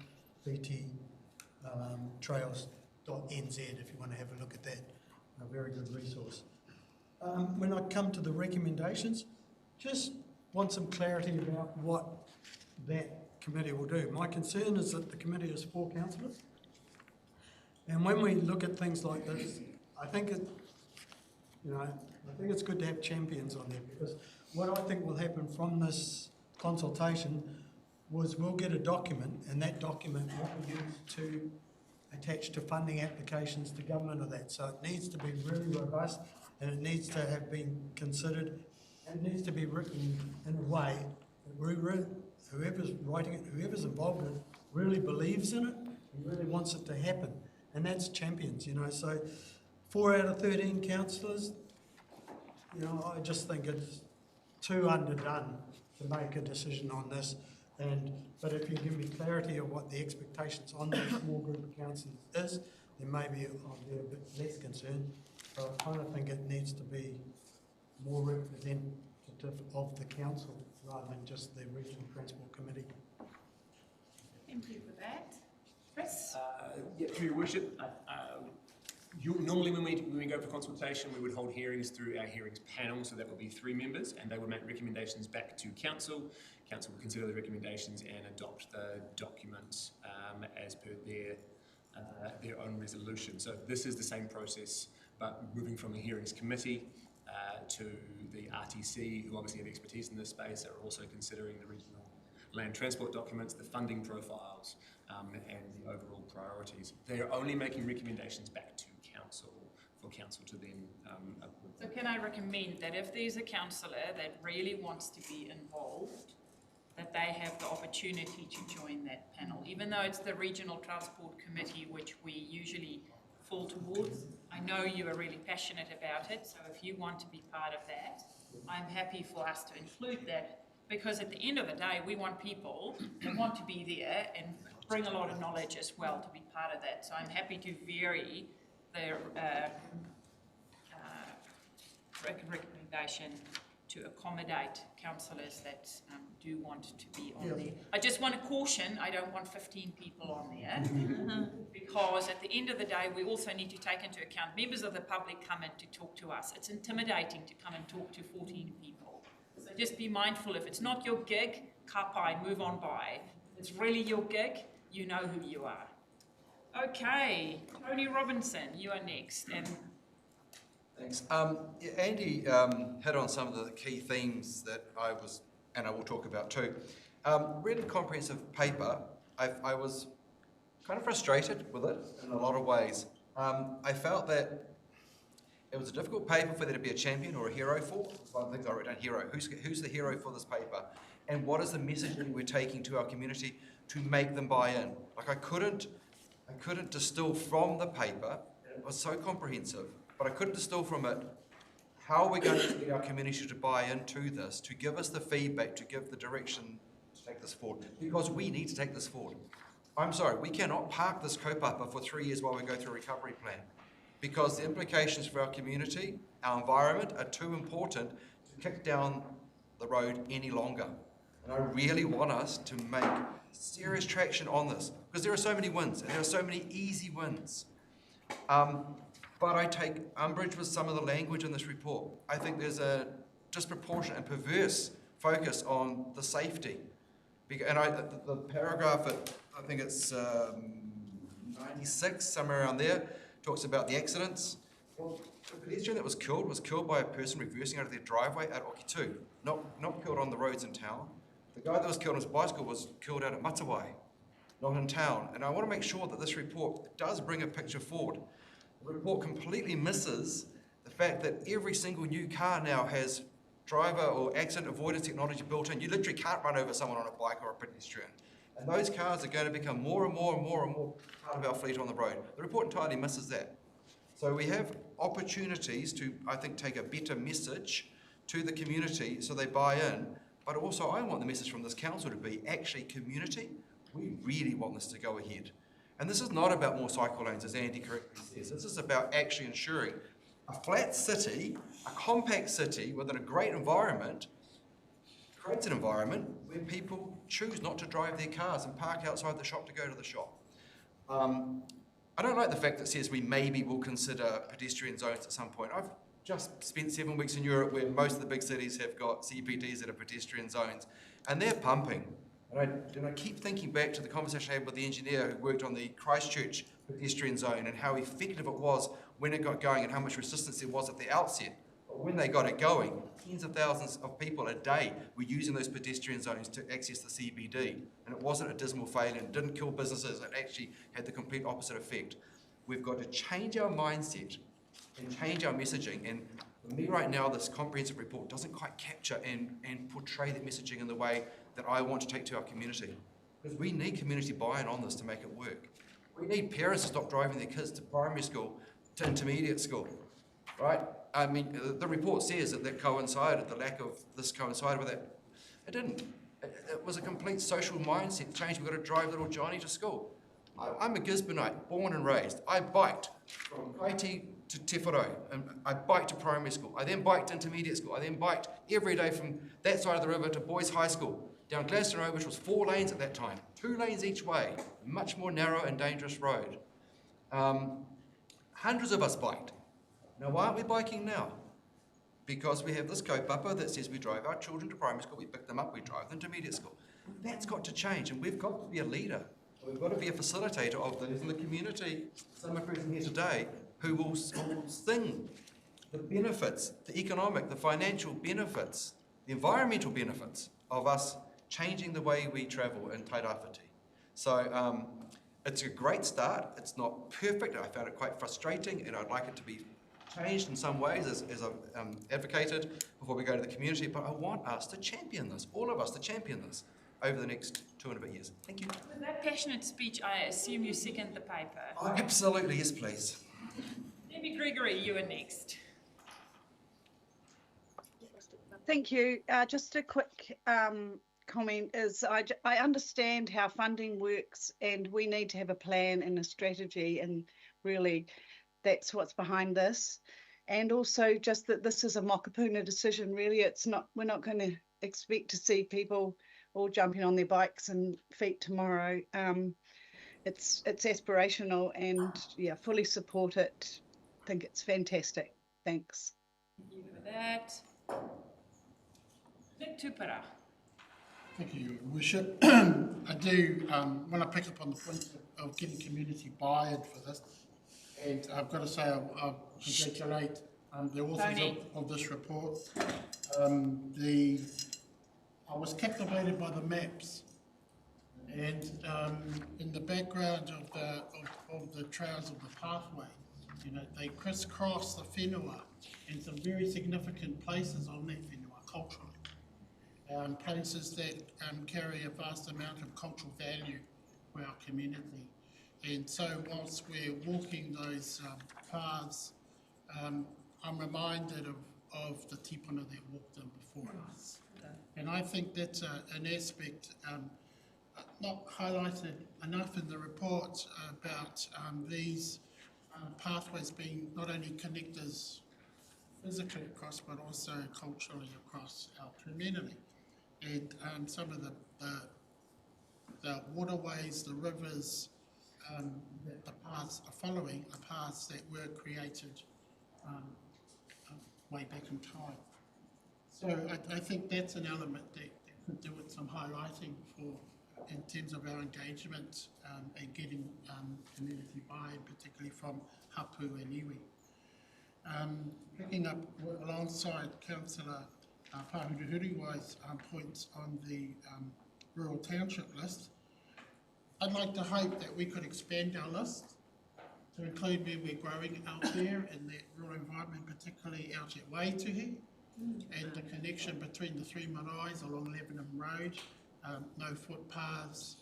BT trails.nz if you want to have a look at that. A very good resource. When I come to the recommendations, just want some clarity about what that committee will do. My concern is that the committee is 4 councillors. And when we look at things like this, I think it's good to have champions on there because what I think will happen from this consultation was we'll get a document and that document will be used to attach to funding applications to government of that. So it needs to be really robust and it needs to have been considered and it needs to be written in a way that whoever's writing it, whoever's involved in it, really believes in it and really wants it to happen. And that's champions, you know. So 4 out of 13 councillors, you know, I just think it's too underdone to make a decision on this. But if you give me clarity of what the expectations on that small group of councillors is, then maybe I'll be a bit less concerned. But I kind of think it needs to be more representative of the council rather than just the Regional Transport Committee. Thank you for that. Chris? Yeah, through your worship, normally when we go for consultation, we would hold hearings through our hearings panel, so that would be 3 members, and they would make recommendations back to council. Council would consider the recommendations and adopt the documents as per their own resolution. So this is the same process, but moving from the hearings committee to the RTC, who obviously have expertise in this space, are also considering the regional land transport documents, the funding profiles, and the overall priorities. They are only making recommendations back to council for council to then approve. So can I recommend that if there's a councillor that really wants to be involved, that they have the opportunity to join that panel, even though it's the Regional Transport Committee, which we usually fall towards. I know you are really passionate about it, so if you want to be part of that, I'm happy for us to include that, because at the end of the day, we want people that want to be there and bring a lot of knowledge as well to be part of that. So I'm happy to vary the recommendation to accommodate councillors that do want to be on Yeah. there. I just want to caution, I don't want 15 people on there, because at the end of the day, we also need to take into account members of the public come in to talk to us. It's intimidating to come and talk to 14 people. So just be mindful, if it's not your gig, ka pai, move on by. If it's really your gig, you know who you are. Okay, Tony Robinson, you are next. And Thanks. Yeah, Andy hit on some of the key themes that I will talk about too. Read the comprehensive paper. I was kind of frustrated with it in a lot of ways. I felt that it was a difficult paper for there to be a champion or a hero for. One of the things I wrote down, hero. Who's the hero for this paper? And what is the message that we're taking to our community to make them buy in? Like I couldn't distill from the paper, it was so comprehensive, but I couldn't distill from it how are we going to get our community to buy into this, to give us the feedback, to give the direction to take this forward, because we need to take this forward. I'm sorry, we cannot park this kaupapa for 3 years while we go through a recovery plan, because the implications for our community, our environment are too important to kick down the road any longer. And I really want us to make serious traction on this, because there are so many wins, and there are so many easy wins. But I take umbrage with some of the language in this report. I think there's a disproportionate and perverse focus on the safety. And the paragraph, I think it's 96, somewhere around there, talks about the accidents. Well, the pedestrian that was killed by a person reversing out of their driveway at Okitu, not killed on the roads in town. The guy that was killed on his bicycle was killed out at Matawai, not in town. And I want to make sure that this report does bring a picture forward. The report completely misses the fact that every single new car now has driver or accident avoidance technology built in. You literally can't run over someone on a bike or a pedestrian. And those cars are going to become more and more and more and more part of our fleet on the road. The report entirely misses that. So we have opportunities to, I think, take a better message to the community so they buy in. But also I want the message from this council to be, actually, community, we really want this to go ahead. And this is not about more cycle lanes, as Andy correctly says. This is about actually ensuring a flat city, a compact city within a great environment, creates an environment where people choose not to drive their cars and park outside the shop to go to the shop. I don't like the fact that it says we maybe will consider pedestrian zones at some point. I've just spent 7 weeks in Europe where most of the big cities have got CBDs that are pedestrian zones, and they're pumping. And I keep thinking back to the conversation I had with the engineer who worked on the Christchurch pedestrian zone and how effective it was when it got going and how much resistance there was at the outset. But when they got it going, tens of thousands of people a day were using those pedestrian zones to access the CBD. And it wasn't a dismal failure, it didn't kill businesses, it actually had the complete opposite effect. We've got to change our mindset and change our messaging. And for me right now, this comprehensive report doesn't quite capture and portray that messaging in the way that I want to take to our community. Because we need community buy-in on this to make it work. We need parents to stop driving their kids to primary school, to intermediate school, right? I mean, the report says that coincided, the lack of this coincided with that. It didn't. It was a complete social mindset change. We've got to drive little Johnny to school. I'm a Gisborneite, born and raised. I biked from Kaiti to Te Wharo, and I biked to primary school. I then biked to intermediate school. I then biked every day from that side of the river to boys' high school, down Gladstone Road, which was 4 lanes at that time, 2 lanes each way, a much more narrow and dangerous road. Hundreds of us biked. Now, why aren't we biking now? Because we have this kaupapa that says we drive our children to primary school, we pick them up, we drive them to intermediate school. That's got to change, and we've got to be a leader. We've got to be a facilitator of those in the community, some are present here today, who will sing the benefits, the economic, the financial benefits, the environmental benefits of us changing the way we travel in Tairāwhiti. So it's a great start. It's not perfect. I found it quite frustrating, and I'd like it to be changed in some ways, as I've advocated before we go to the community. But I want us to champion this, all of us to champion this over the next 2 and a bit years. Thank you. with that passionate speech, I assume you second the paper. Oh, absolutely, yes, please. Debbie Gregory, you are next. Thank you. Just a quick comment is I understand how funding works, and we need to have a plan and a strategy, and really that's what's behind this. And also just that this is a mokapuna decision, really. We're not going to expect to see people all jumping on their bikes and feet tomorrow. It's aspirational, and yeah, fully support it. Think it's fantastic. Thanks. Thank you for that. Nick Tupara. Thank you, Your Worship. I do want to pick up on the point of getting community buy-in for this. And I've got to say, I congratulate the authors of this report. I was captivated by the maps, and in the background of the trails of the pathway, you know, they crisscross the whenua and some very significant places on that whenua culturally. Places that carry a vast amount of cultural value for our community. And so whilst we're walking those paths, I'm reminded of the tipuna that walked them before us. And I think that's an aspect not highlighted enough in the report about these pathways being not only connectors physically across, but also culturally across our community. And some of the waterways, the rivers that the paths are following are paths that were created way back in time. So I think that's an element that could do with some highlighting in terms of our engagement and getting community buy-in, particularly from Hapu and Iwi. Picking up alongside Councillor Pāhuruhuriwai's points on the rural township list, I'd like to hope that we could expand our list to include where we're growing out there in that rural environment, particularly out at Waituhi, and the connection between the three maraes along Lebanon Road, no footpaths,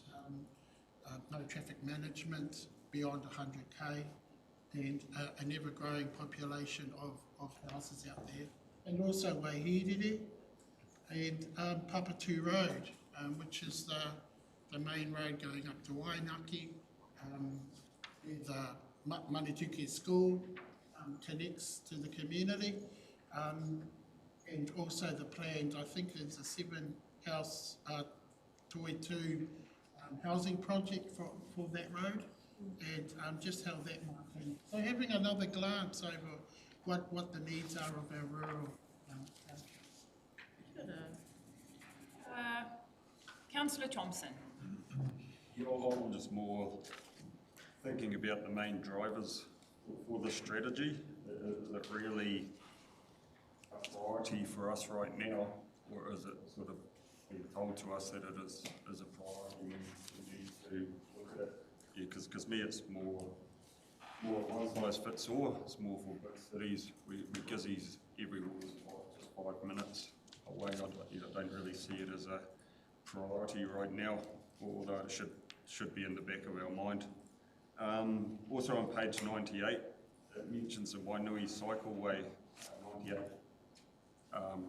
no traffic management beyond 100k, and an ever-growing population of houses out there. And also Waihiriri and Papatū Road, which is the main road going up to Wainaki. The Manituke School connects to the community, and also the planned, I think there's a 7-house Toitu housing project for that road, and just how that might be. So having another glance over what the needs are of our rural Councillor Thompson. Yeah, I'm just more thinking about the main drivers for the strategy. Is it really a priority for us right now, or is it sort of being told to us that it is a priority and we need to look at it? Yeah, because me it's more one size fits all. It's more for big cities. We Gizzies everywhere is just 5 minutes away. I don't really see it as a priority right now, although it should be in the back of our mind. Also on page 98, it mentions the Wainui cycleway, 98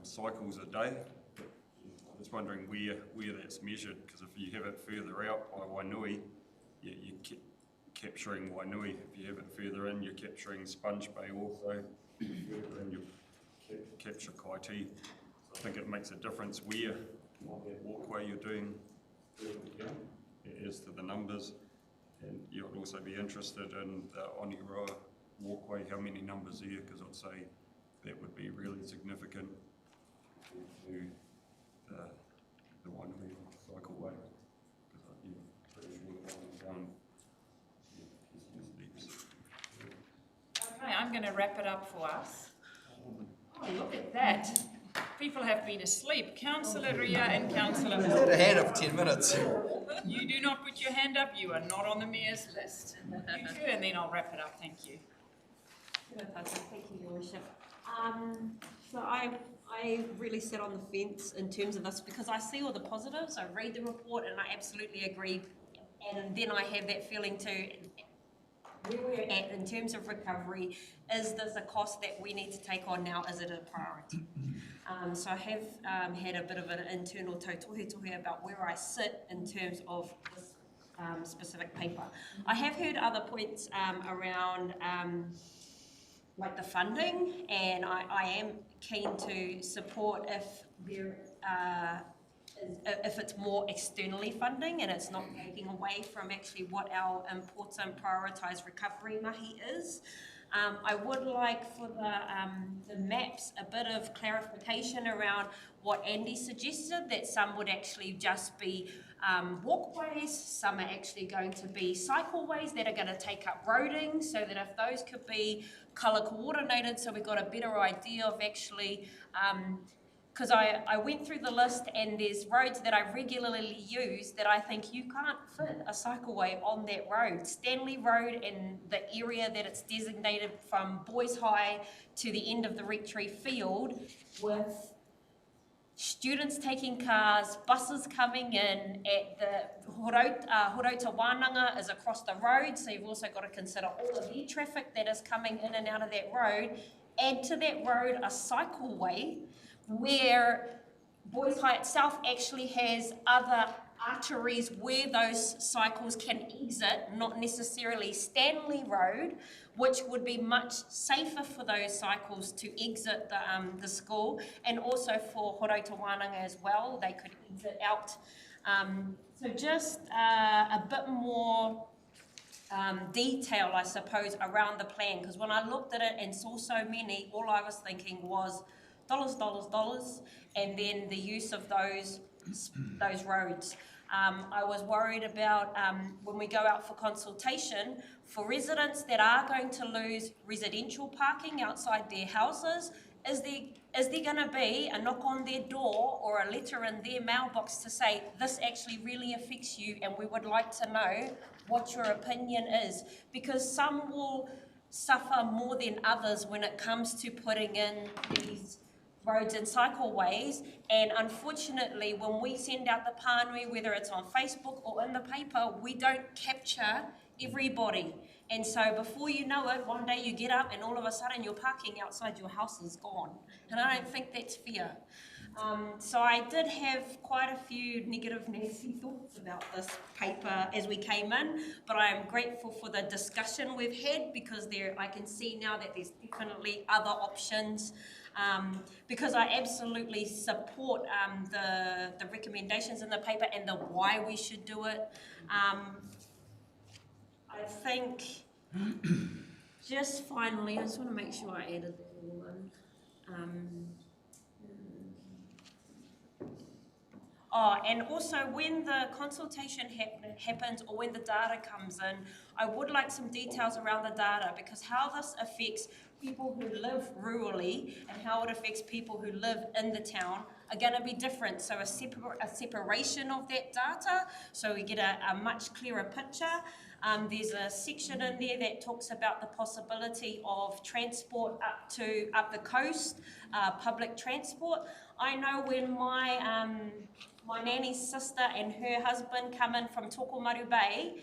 cycles a day. I'm just wondering where that's measured, because if you have it further out by Wainui, you're capturing Wainui. If you have it further in, you're capturing Sponge Bay also. Further in, you capture Kaiti. So I think it makes a difference where on that walkway you're doing as to the numbers. And you would also be interested in the Oniroa walkway, how many numbers there, because I'd say that would be really significant to the Wainui cycleway. Okay, I'm going to wrap it up for us. Oh, look at that. People have been asleep. Councillor Ria and Councillor Miller. Had a hand up 10 minutes. You do not put your hand up, you are not on the mayor's list. You too, and then I'll wrap it up. Thank you. Thank you, Your Worship. So I really sit on the fence in terms of this because I see all the positives. I read the report and I absolutely agree. And then I have that feeling too, where we're at in terms of recovery, is this a cost that we need to take on now? Is it a priority? So I have had a bit of an internal tautohe about where I sit in terms of this specific paper. I have heard other points around like the funding, and I am keen to support if there if it's more externally funding and it's not taking away from actually what our important prioritised recovery mahi is. I would like for the maps a bit of clarification around what Andy suggested, that some would actually just be walkways, some are actually going to be cycleways that are going to take up roading, so that if those could be colour coordinated, so we've got a better idea of actually, because I went through the list and there's roads that I regularly use that I think you can't fit a cycleway on that road. Stanley Road and the area that it's designated from Boys High to the end of the Rectory Field, with students taking cars, buses coming in, at the Horota Wānanga is across the road, so you've also got to consider all of the traffic that is coming in and out of that road. Add to that road a cycleway where Boys High itself actually has other arteries where those cycles can exit, not necessarily Stanley Road, which would be much safer for those cycles to exit the school, and also for Horota Wānanga as well, they could exit out. So just a bit more detail, I suppose, around the plan, because when I looked at it and saw so many, all I was thinking was dollars, dollars, dollars, and then the use of those roads. I was worried about when we go out for consultation, for residents that are going to lose residential parking outside their houses, is there going to be a knock on their door or a letter in their mailbox to say, this actually really affects you and we would like to know what your opinion is? Because some will suffer more than others when it comes to putting in these roads and cycleways, and unfortunately when we send out the pānui, whether it's on Facebook or in the paper, we don't capture everybody. And so before you know it, one day you get up and all of a sudden your parking outside your house is gone. And I don't think that's fair. So I did have quite a few negative, nasty thoughts about this paper as we came in, but I am grateful for the discussion we've had, because I can see now that there's definitely other options. Because I absolutely support the recommendations in the paper and the why we should do it. I think, just finally, I just want to make sure I added that all in. And also when the consultation happens or when the data comes in, I would like some details around the data, because how this affects people who live rurally and how it affects people who live in the town are going to be different. So a separation of that data, so we get a much clearer picture. There's a section in there that talks about the possibility of transport up the coast, public transport. I know when my nanny's sister and her husband come in from Tokomaru Bay,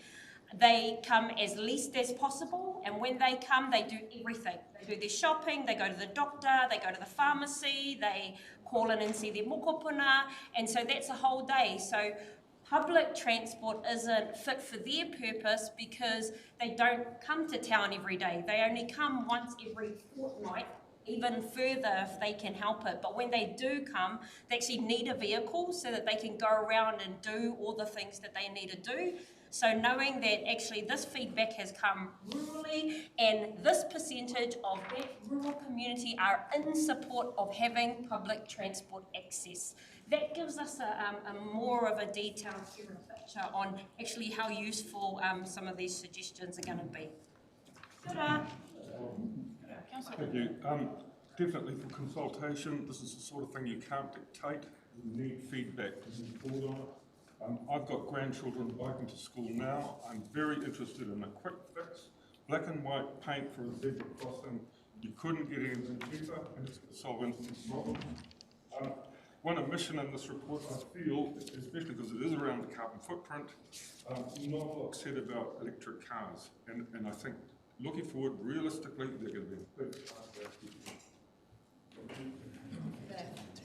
they come as least as possible, and when they come, they do everything. They do their shopping, they go to the doctor, they go to the pharmacy, they call in and see their mokopuna, and so that's a whole day. So public transport isn't fit for their purpose because they don't come to town every day. They only come once every fortnight, even further if they can help it. But when they do come, they actually need a vehicle so that they can go around and do all the things that they need to do. So knowing that actually this feedback has come rurally, and this percentage of that rural community are in support of having public transport access, that gives us a more of a detailed picture on actually how useful some of these suggestions are going to be. Ta-da! Thank you. Definitely for consultation, this is the sort of thing you can't dictate. You need feedback to move forward on it. I've got grandchildren biking to school now. I'm very interested in a quick fix. Black and white paint for a zebra crossing. You couldn't get anything cheaper, and it's going to solve instant problems. One omission in this report, I feel, especially because it is around the carbon footprint, not a lot said about electric cars. And I think looking forward, realistically, they're going to be a big part of our future.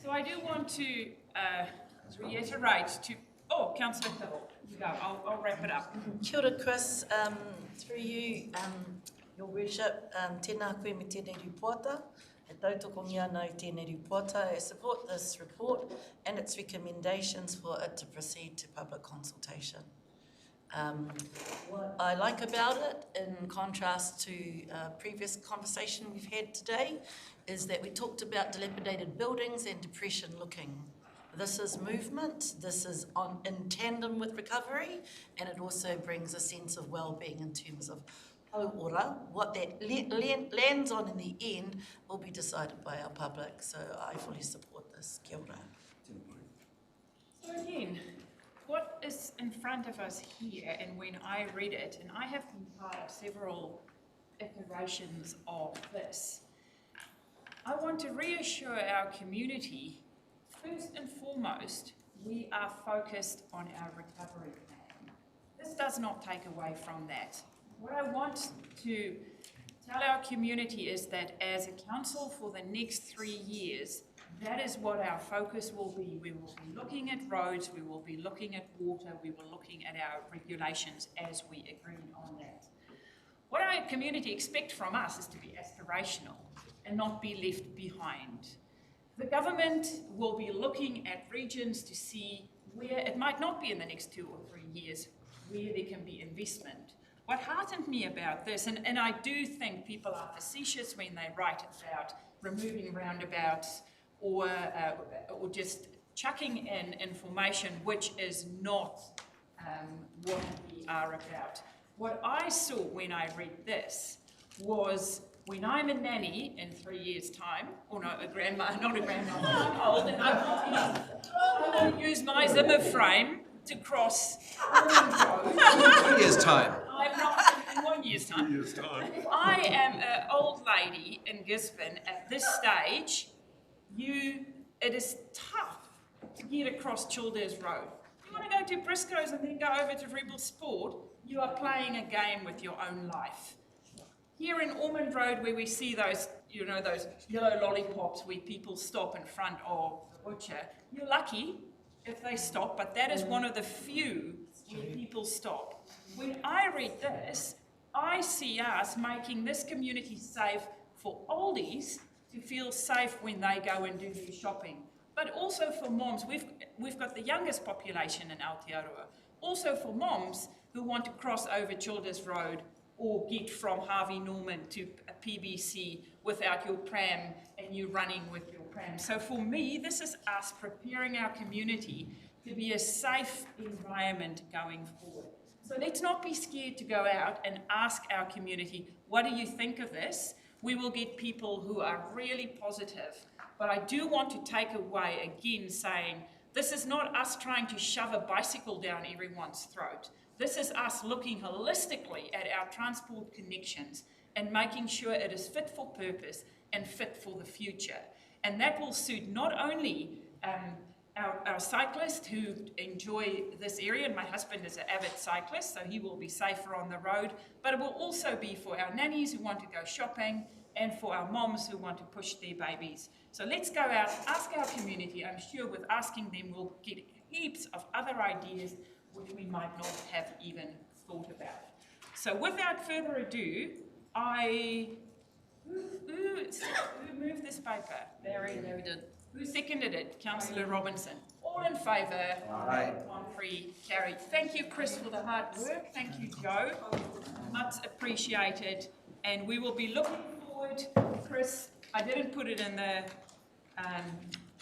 So I do want to reiterate to, Councillor Hill, you go, I'll wrap it up. Kia ora, Chris. Through you, Your Worship, tēnā koe me tēnei ripoata. E tautoko ngia ana I tēnei ripoata. I support this report and its recommendations for it to proceed to public consultation. What I like about it, in contrast to a previous conversation we've had today, is that we talked about dilapidated buildings and depression looking. This is movement, this is in tandem with recovery, and it also brings a sense of well-being in terms of ora. What that lands on in the end will be decided by our public, so I fully support this. Kia ora. So again, what is in front of us here, and when I read it, and I have been part of several iterations of this, I want to reassure our community, first and foremost, we are focused on our recovery plan. This does not take away from that. What I want to tell our community is that as a council for the next 3 years, that is what our focus will be. We will be looking at roads, we will be looking at water, we will be looking at our regulations as we agree on that. What our community expect from us is to be aspirational and not be left behind. The government will be looking at regions to see where, it might not be in the next 2 or 3 years, where there can be investment. What heartened me about this, and I do think people are facetious when they write about removing roundabouts or just chucking in information which is not what we are about. What I saw when I read this was when I'm a nanny in 3 years' time, or no, a grandma, not a grandma, I'm old and I want to use my Zimmer frame to cross Road. 2 years' time. I'm not in 1 year's time. 2 years' time. If I am an old lady in Gisborne at this stage, it is tough to get across Childers Road. You want to go to Briscoe's and then go over to Rebel Sport, you are playing a game with your own life. Here in Ormond Road, where we see those, those yellow lollipops where people stop in front of the butcher, you're lucky if they stop, but that is one of the few where people stop. When I read this, I see us making this community safe for oldies to feel safe when they go and do their shopping, but also for moms. We've got the youngest population in Aotearoa, also for moms who want to cross over Childers Road or get from Harvey Norman to a PBC without your pram and you running with your pram. So for me, this is us preparing our community to be a safe environment going forward. So let's not be scared to go out and ask our community, what do you think of this? We will get people who are really positive. But I do want to take away again saying, this is not us trying to shove a bicycle down everyone's throat. This is us looking holistically at our transport connections and making sure it is fit for purpose and fit for the future. And that will suit not only our cyclists who enjoy this area, and my husband is an avid cyclist, so he will be safer on the road, but it will also be for our nannies who want to go shopping and for our moms who want to push their babies. So let's go out, ask our community. I'm sure with asking them, we'll get heaps of other ideas which we might not have even thought about. So without further ado, who moved this paper? Barry did. Who seconded it? Councillor Robinson. All in favour? Aye. Humphrey, carried. Thank you, Chris, for the hard work. Thank you, Joe. Much appreciated. And we will be looking forward, Chris, I didn't put it in the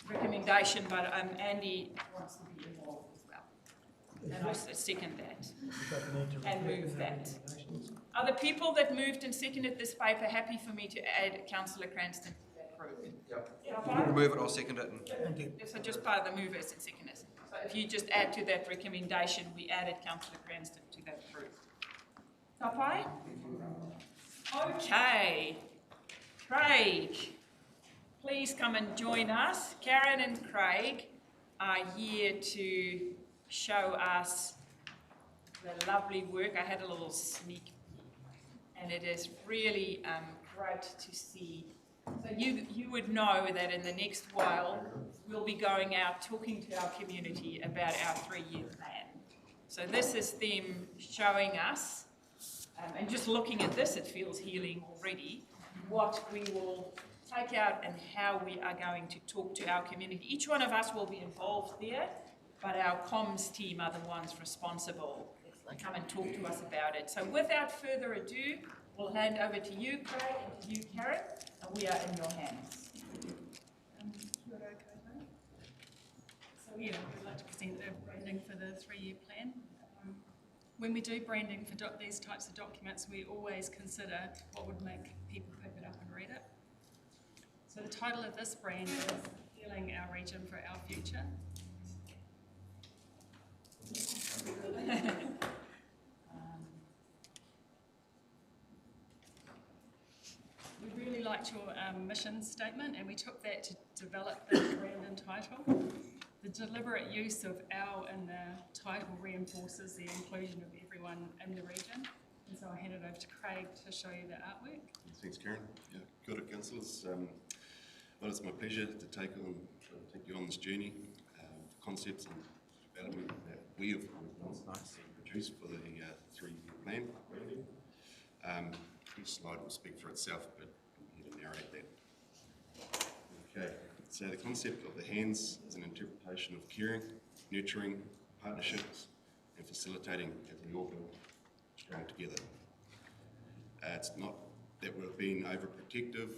recommendation, but Andy wants to be involved as well. And I second that and move that. Are the people that moved and seconded this paper happy for me to add Councillor Cranston to that group? Yep. If you remove it, I'll second it. So just by the movers and seconders. So if you just add to that recommendation, we added Councillor Cranston to that group. Tapai? Okay. Craig, please come and join us. Karen and Craig are here to show us the lovely work. I had a little sneak peek, and it is really great to see. So you would know that in the next while, we'll be going out talking to our community about our 3-year plan. So this is them showing us And just looking at this, it feels healing already. What we will take out and how we are going to talk to our community. Each one of us will be involved there, but our comms team are the ones responsible to come and talk to us about it. So without further ado, we'll hand over to you, Craig, and to you, Karen, and we are in your hands. So yeah, we'd like to present the branding for the 3-year plan. When we do branding for these types of documents, we always consider what would make people pick it up and read it. So the title of this brand is Healing Our Region for Our Future. We really liked your mission statement, and we took that to develop the brand and title. The deliberate use of "our" in the title reinforces the inclusion of everyone in the region. And so I hand it over to Craig to show you the artwork. Thanks, Karen. Yeah, good at councillors. Well, it's my pleasure to take you on this journey. The concepts and development that we have produced for the 3-year plan. This slide will speak for itself, but I'm here to narrate that. Okay, so the concept of the hands is an interpretation of caring, nurturing, partnerships, and facilitating as we all build strong together. It's not that we're being overprotective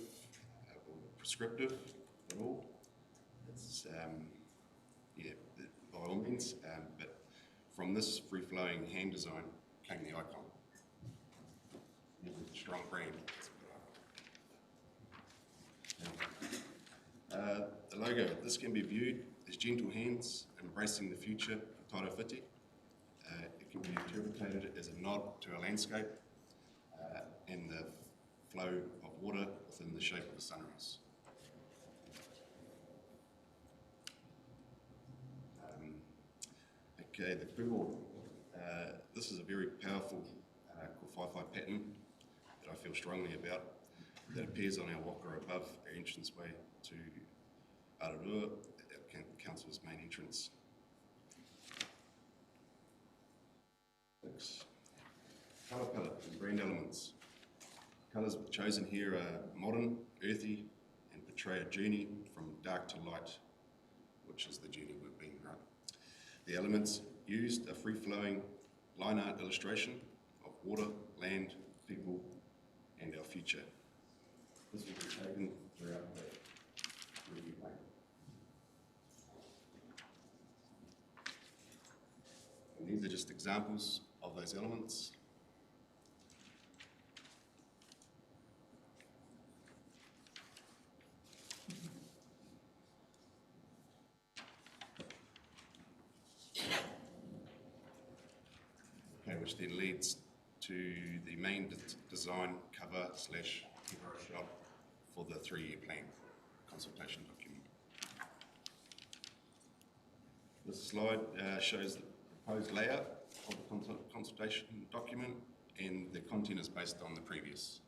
or prescriptive at all. It's, yeah, by all means, but from this free-flowing hand design came the icon. With a strong brand. The logo, this can be viewed as gentle hands embracing the future of Tairāwhiti. It can be interpreted as a nod to a landscape and the flow of water within the shape of the sunrise. Okay, the quill. This is a very powerful whaiwhai pattern that I feel strongly about, that appears on our waka above our entranceway to Ararua, our council's main entrance. Colour palette and brand elements. Colours chosen here are modern, earthy, and portray a journey from dark to light, which is the journey we've been on. The elements used are free-flowing line art illustration of water, land, people, and our future. This will be taken throughout the review plan. And these are just examples of those elements. Okay, which then leads to the main design cover / hero shot for the 3-year plan consultation document. This slide shows the proposed layout of the consultation document, and the content is based on the previous.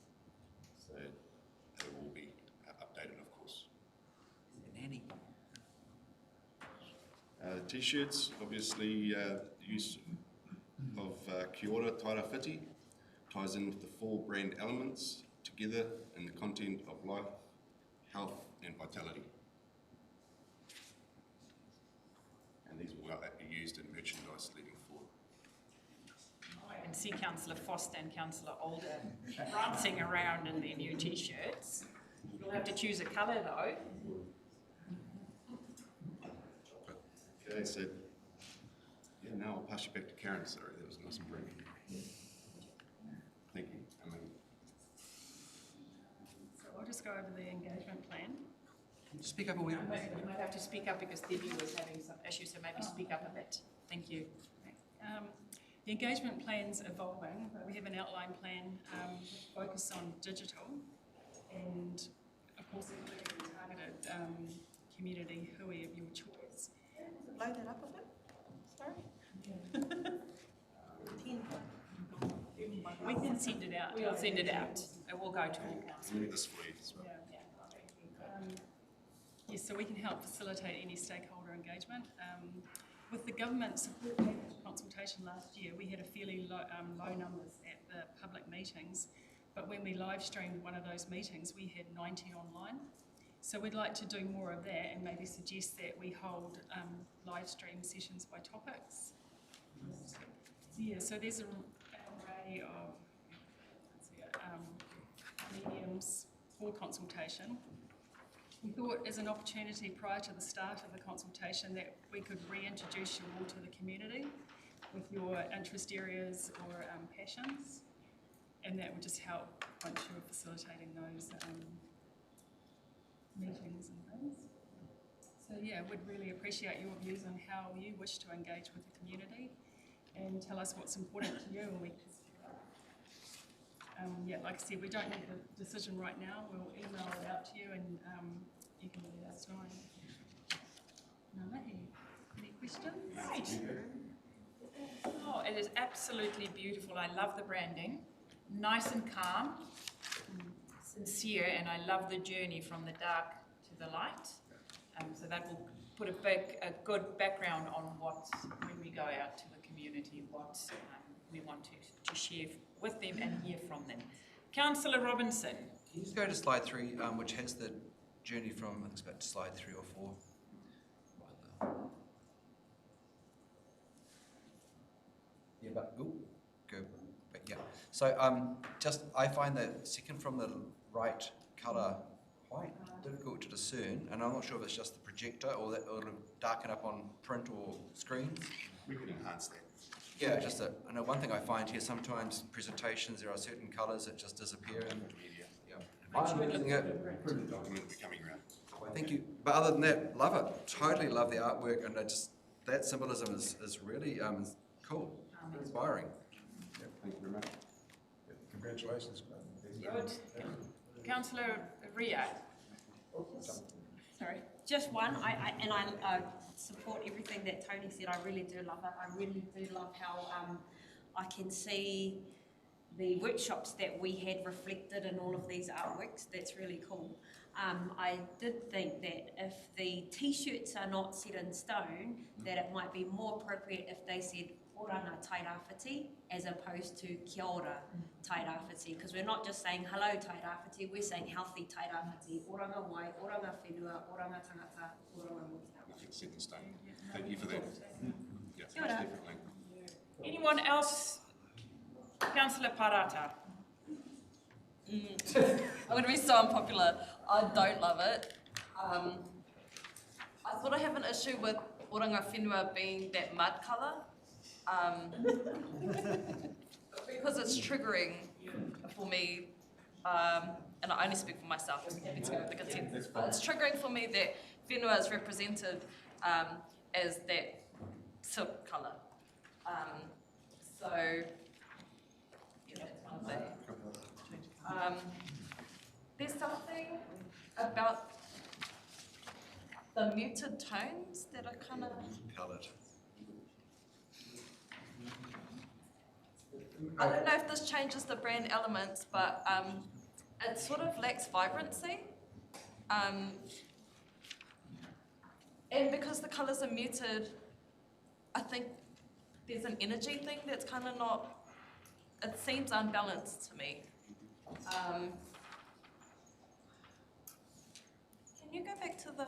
So it will be updated, of course. Nanny. T-shirts, obviously the use of Kia ora Tairāwhiti ties in with the 4 brand elements together in the content of life, health and vitality. And these will be used in merchandise leading forward. I can see Councillor Foster and Councillor Alder prancing around in their new T-shirts. You'll have to choose a colour though. Okay, so yeah, now I'll pass you back to Karen. Sorry, that was nice and brief. Thank you. So I'll just go over the engagement plan. Speak up a wee bit. You might have to speak up because Debbie was having some issues, so maybe speak up a bit. Thank you. The engagement plan's evolving, but we have an outline plan focused on digital and, of course, including targeted community hui of your choice. Blow that up a bit. Sorry. We can send it out. We'll send it out. It will go to all council. I'll do this for you as well. Yes, so we can help facilitate any stakeholder engagement. With the government support package consultation registration last year, we had a fairly low numbers at the public meetings, but when we live streamed one of those meetings, we had 90 online. So we'd like to do more of that and maybe suggest that we hold live stream sessions by topics. Yeah, so there's an array of mediums for consultation. We thought as an opportunity prior to the start of the consultation that we could reintroduce you all to the community with your interest areas or passions, and that would just help once you're facilitating those meetings and things. So yeah, we'd really appreciate your views on how you wish to engage with the community and tell us what's important to you, and we can yeah, like I said, we don't need the decision right now. We'll email it out to you and you can let us know. Namahi. Any questions? Right. Oh, it is absolutely beautiful. I love the branding. Nice and calm, sincere, and I love the journey from the dark to the light. So that will put a good background on what, when we go out to the community, what we want to share with them and hear from them. Councillor Robinson. Can you just go to slide 3, which has the journey from, I think it's about slide 3 or 4. Yeah, but go, but yeah. So just, I find that second from the right colour quite difficult to discern, and I'm not sure if it's just the projector or that it'll darken up on print or screens. We can enhance that. Yeah, just I know one thing I find here, sometimes presentations, there are certain colours that just disappear. And, yeah. I'm looking at Printed document will be coming around. Thank you. But other than that, love it. Totally love the artwork, and I just, that symbolism is really cool, inspiring. Yeah, thank you very much. Yeah, congratulations. Good. Councillor Ria. Sorry, just one. I support everything that Tony said. I really do love it. I really do love how I can see the workshops that we had reflected in all of these artworks. That's really cool. I did think that if the t-shirts are not set in stone, that it might be more appropriate if they said oranga tairawhiti as opposed to kia ora tairawhiti, because we're not just saying hello tairawhiti, we're saying healthy tairawhiti, oranga wai, oranga whenua, oranga tangata, oranga mōtau. Nothing set in stone. Thank you for that. Yeah, Kia ora. definitely. Anyone else? Councillor Parata. I'm going to be so unpopular. I don't love it. I thought I have an issue with oranga whenua being that mud colour. Because it's triggering for me, and I only speak for myself, I'm happy to go with the consensus, but it's triggering for me that whenua is represented as that silk colour. So, yeah, that's one thing. There's something about the muted tones that are kind of coloured. I don't know if this changes the brand elements, but it sort of lacks vibrancy. And because the colours are muted, I think there's an energy thing that's kind of not, it seems unbalanced to me. Can you go back to the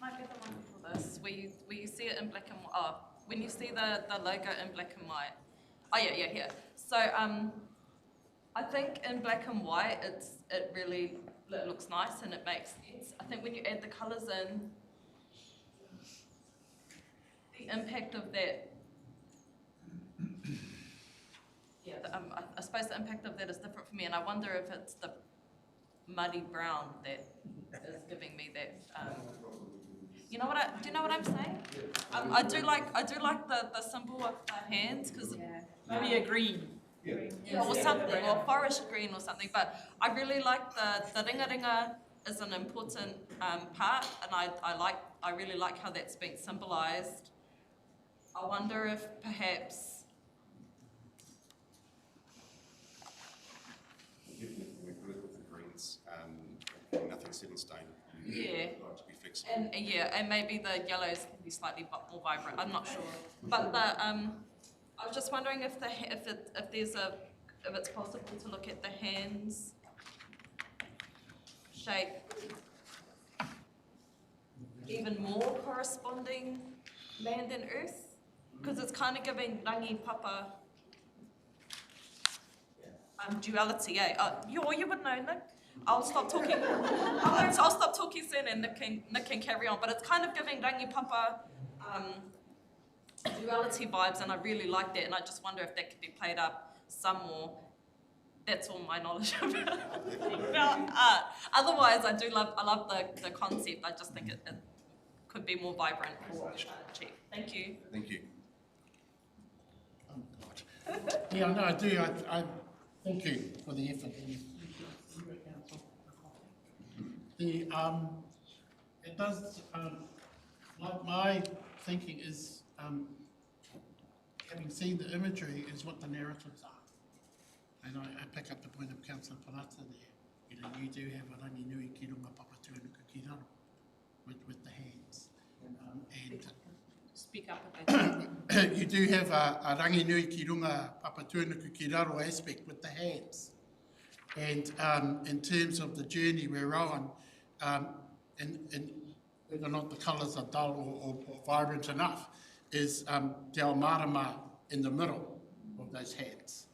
might be the one for this, where you see it in black and white, oh, when you see the logo in black and white. Oh yeah, here. So I think in black and white it really looks nice and it makes sense. I think when you add the colours in, the impact of that, yeah, I suppose the impact of that is different for me, and I wonder if it's the muddy brown that is giving me that. Do you know what I'm saying? I do like the symbol of the hands, because maybe a green. Yeah, or something, or forest green or something. But I really like the ringa is an important part, and I really like how that's being symbolised. I wonder if perhaps We're good with the greens. Nothing set in stone. Yeah. Like to be aspects. And yeah, and maybe the yellows can be slightly more vibrant. I'm not sure, but the I was just wondering if it's possible to look at the hands shape even more corresponding land and earth, because it's kind of giving rangi papa duality. You would know, Nick. I'll stop talking. I'll stop talking soon, and Nick can carry on. But it's kind of giving rangi papa duality vibes, and I really like that. And I just wonder if that could be played up some more. That's all my knowledge about art. Otherwise, I love the concept. I just think it could be more vibrant for Chief. Thank you. Thank you. Yeah, no, I do. I thank you for the effort. It does. My thinking is, having seen the imagery, is what the narratives are. And I pick up the point of Councillor Parata there. You do have a rangi nui ki runga papatuanuku ki raro with the hands. And speak up a bit. You do have a rangi nui ki runga papatuanuku ki raro aspect with the hands. And in terms of the journey we're on, and whether or not the colours are dull or vibrant enough, is te ao marama in the middle of those hands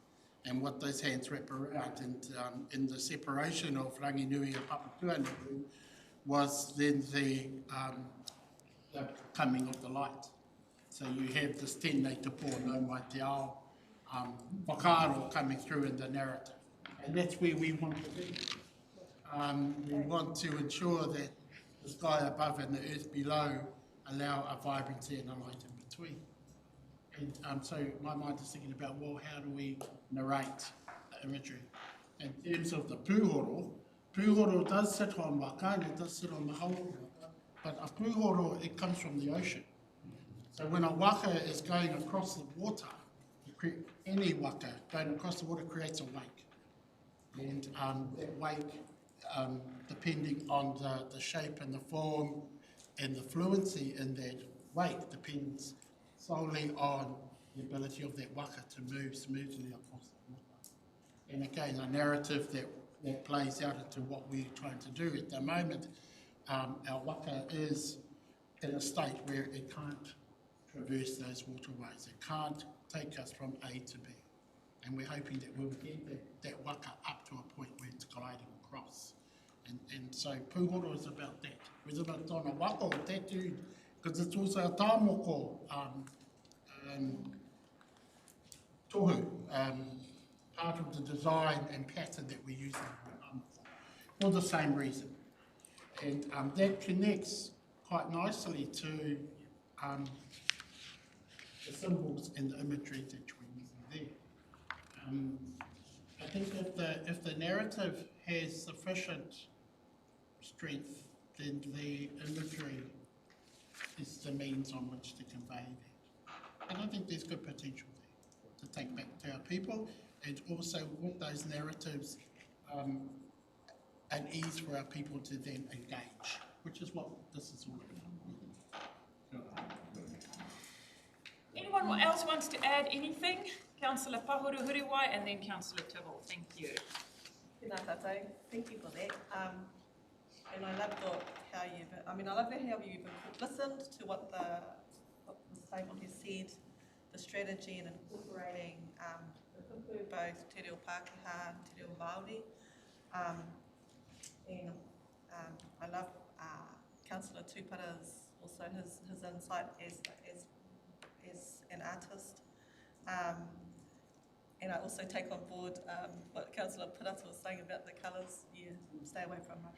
and what those hands represent. And in the separation of rangi nui and papatuanuku was then the coming of the light. So you have this tēnei te pō no mai te ao whakaaro coming through in the narrative. And that's where we want to be. We want to ensure that the sky above and the earth below allow a vibrancy and a light in between. And so my mind is thinking about, well, how do we narrate the imagery? In terms of the pūhoro does sit on waka and it does sit on the whole waka, but a pūhoro, it comes from the ocean. So when a waka is going across the water, any waka going across the water creates a wake. And that wake, depending on the shape and the form and the fluency in that wake, depends solely on the ability of that waka to move smoothly across the water. And again, a narrative that plays out into what we're trying to do at the moment. Our waka is in a state where it can't traverse those waterways. It can't take us from A to B. And we're hoping that we'll get that waka up to a point where it's gliding across. And so pūhoro is about that. It's about tōna waka o tētū, because it's also a tāmoko tohu, part of the design and pattern that we're using for the same reason. And that connects quite nicely to the symbols and the imagery that we're using there. I think if the narrative has sufficient strength, then the imagery is the means on which to convey that. And I think there's good potential there to take back to our people, and also with those narratives, an ease for our people to then engage, which is what this is all about. Anyone else wants to add anything? Councillor Pahuru Huriwai and then Councillor Tibble. Thank you. Tēnā tātou. Thank you for that. And I love how you've listened to what the statement has said, the strategy and incorporating the kupu, both te reo Pākehā and te reo Māori. And I love Councillor Tupara's also his insight as an artist. And I also take on board what Councillor Parata was saying about the colours. Yeah, stay away from them.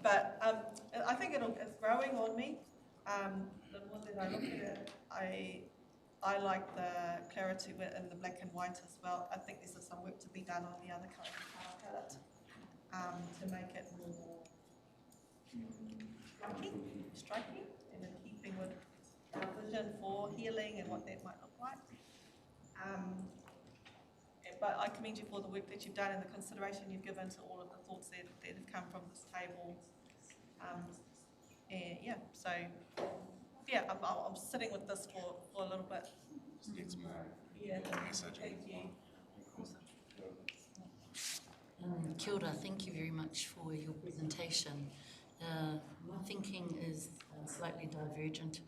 But I think it's growing on me. The more that I look at it, I like the clarity in the black and white as well. I think there's some work to be done on the other colour to make it more striking, and in keeping with our vision for healing and what that might look like. But I commend you for the work that you've done and the consideration you've given to all of the thoughts that have come from this table. And yeah, so yeah, I'm sitting with this for a little bit. Just need some more Yeah, message. thank you. Kia ora, thank you very much for your presentation. My thinking is slightly divergent.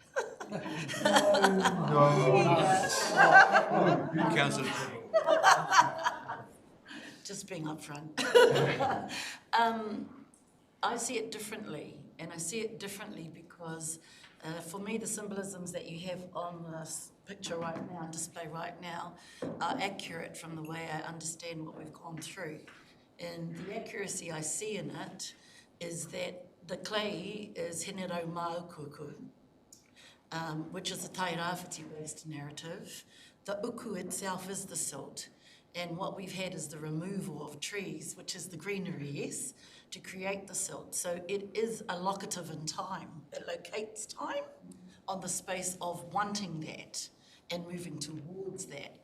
Councillor. Just being upfront. I see it differently, and I see it differently because for me the symbolisms that you have on this picture right now, display right now, are accurate from the way I understand what we've gone through. And the accuracy I see in it is that the clay is Hene Rau Maukuku, which is a Tairāwhiti-based narrative. The uku itself is the silt, and what we've had is the removal of trees, which is the greenery, yes, to create the silt. So it is allocative in time. It locates time on the space of wanting that and moving towards that.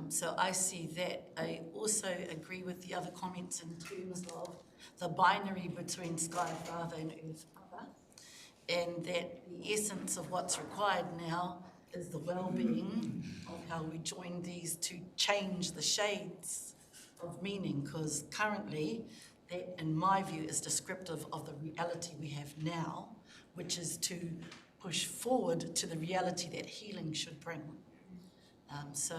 So I see that. I also agree with the other comments in terms of the binary between Sky Father and Earth Mother, and that the essence of what's required now is the well-being of how we join these to change the shades of meaning, because currently that, in my view, is descriptive of the reality we have now, which is to push forward to the reality that healing should bring. So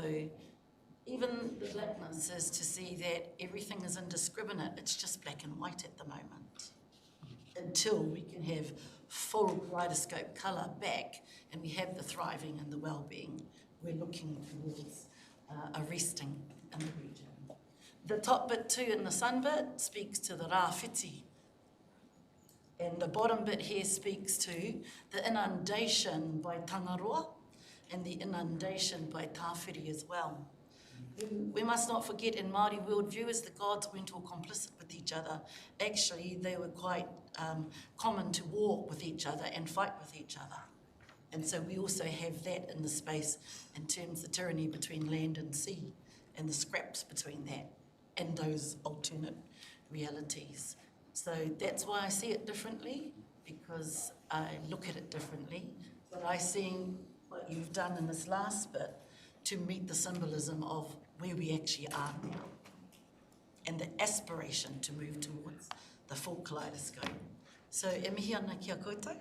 even the blackness is to see that everything is indiscriminate. It's just black and white at the moment. Until we can have full kaleidoscope colour back and we have the thriving and the well-being, we're looking towards arresting in the region. The top bit too in the sun bit speaks to the rāwhiti. And the bottom bit here speaks to the inundation by Tangaroa and the inundation by Tāwhiri as well. We must not forget in Māori worldview is the gods weren't all complicit with each other. Actually, they were quite common to walk with each other and fight with each other. And so we also have that in the space in terms of the tyranny between land and sea and the scraps between that and those alternate realities. So that's why I see it differently, because I look at it differently. But I see what you've done in this last bit to meet the symbolism of where we actually are now and the aspiration to move towards the full kaleidoscope. So e mihi ana kia koutou.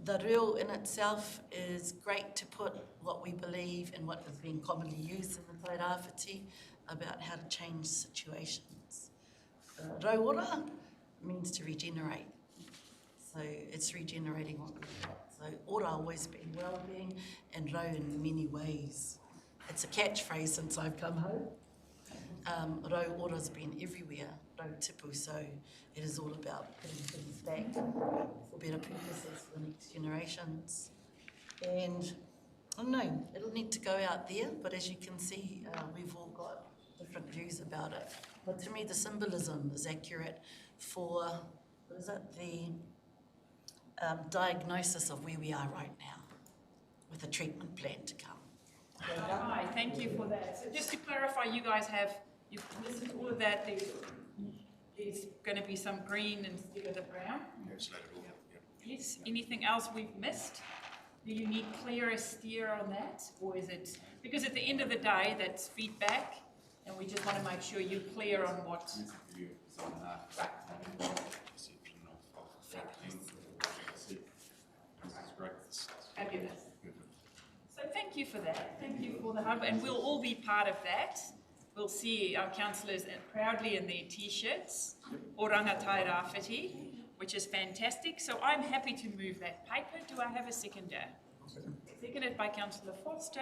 The reo in itself is great to put what we believe and what is being commonly used in the Tairāwhiti about how to change situations. Rauora means to regenerate. So it's regenerating what we've got. So ora always been well-being and rau in many ways. It's a catchphrase since I've come home. Rau ora's been everywhere, rau tipu, so it is all about putting things back for better purposes for the next generations. And I don't know, it'll need to go out there, but as you can see, we've all got different views about it. But to me, the symbolism is accurate for, what is it, the diagnosis of where we are right now, with a treatment plan to come. Hi, thank you for that. So just to clarify, you guys you've listened to all of that. There's going to be some green instead of the brown. Yes. Anything else we've missed? Do you need clearer steer on that, or is it because at the end of the day that's feedback, and we just want to make sure you're clear on what. Fabulous. So thank you for that. Thank you for the hub, and we'll all be part of that. We'll see our councillors proudly in their t-shirts, Oranga Tairāwhiti, which is fantastic. So I'm happy to move that paper. Do I have a seconder? Seconded by Councillor Foster.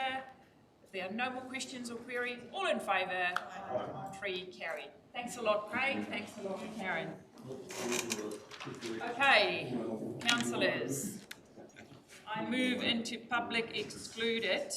If there are no more questions or queries, all in favour, 3 carried. Thanks a lot, Craig. Thanks a lot, Karen. Okay, councillors. I move into public excluded.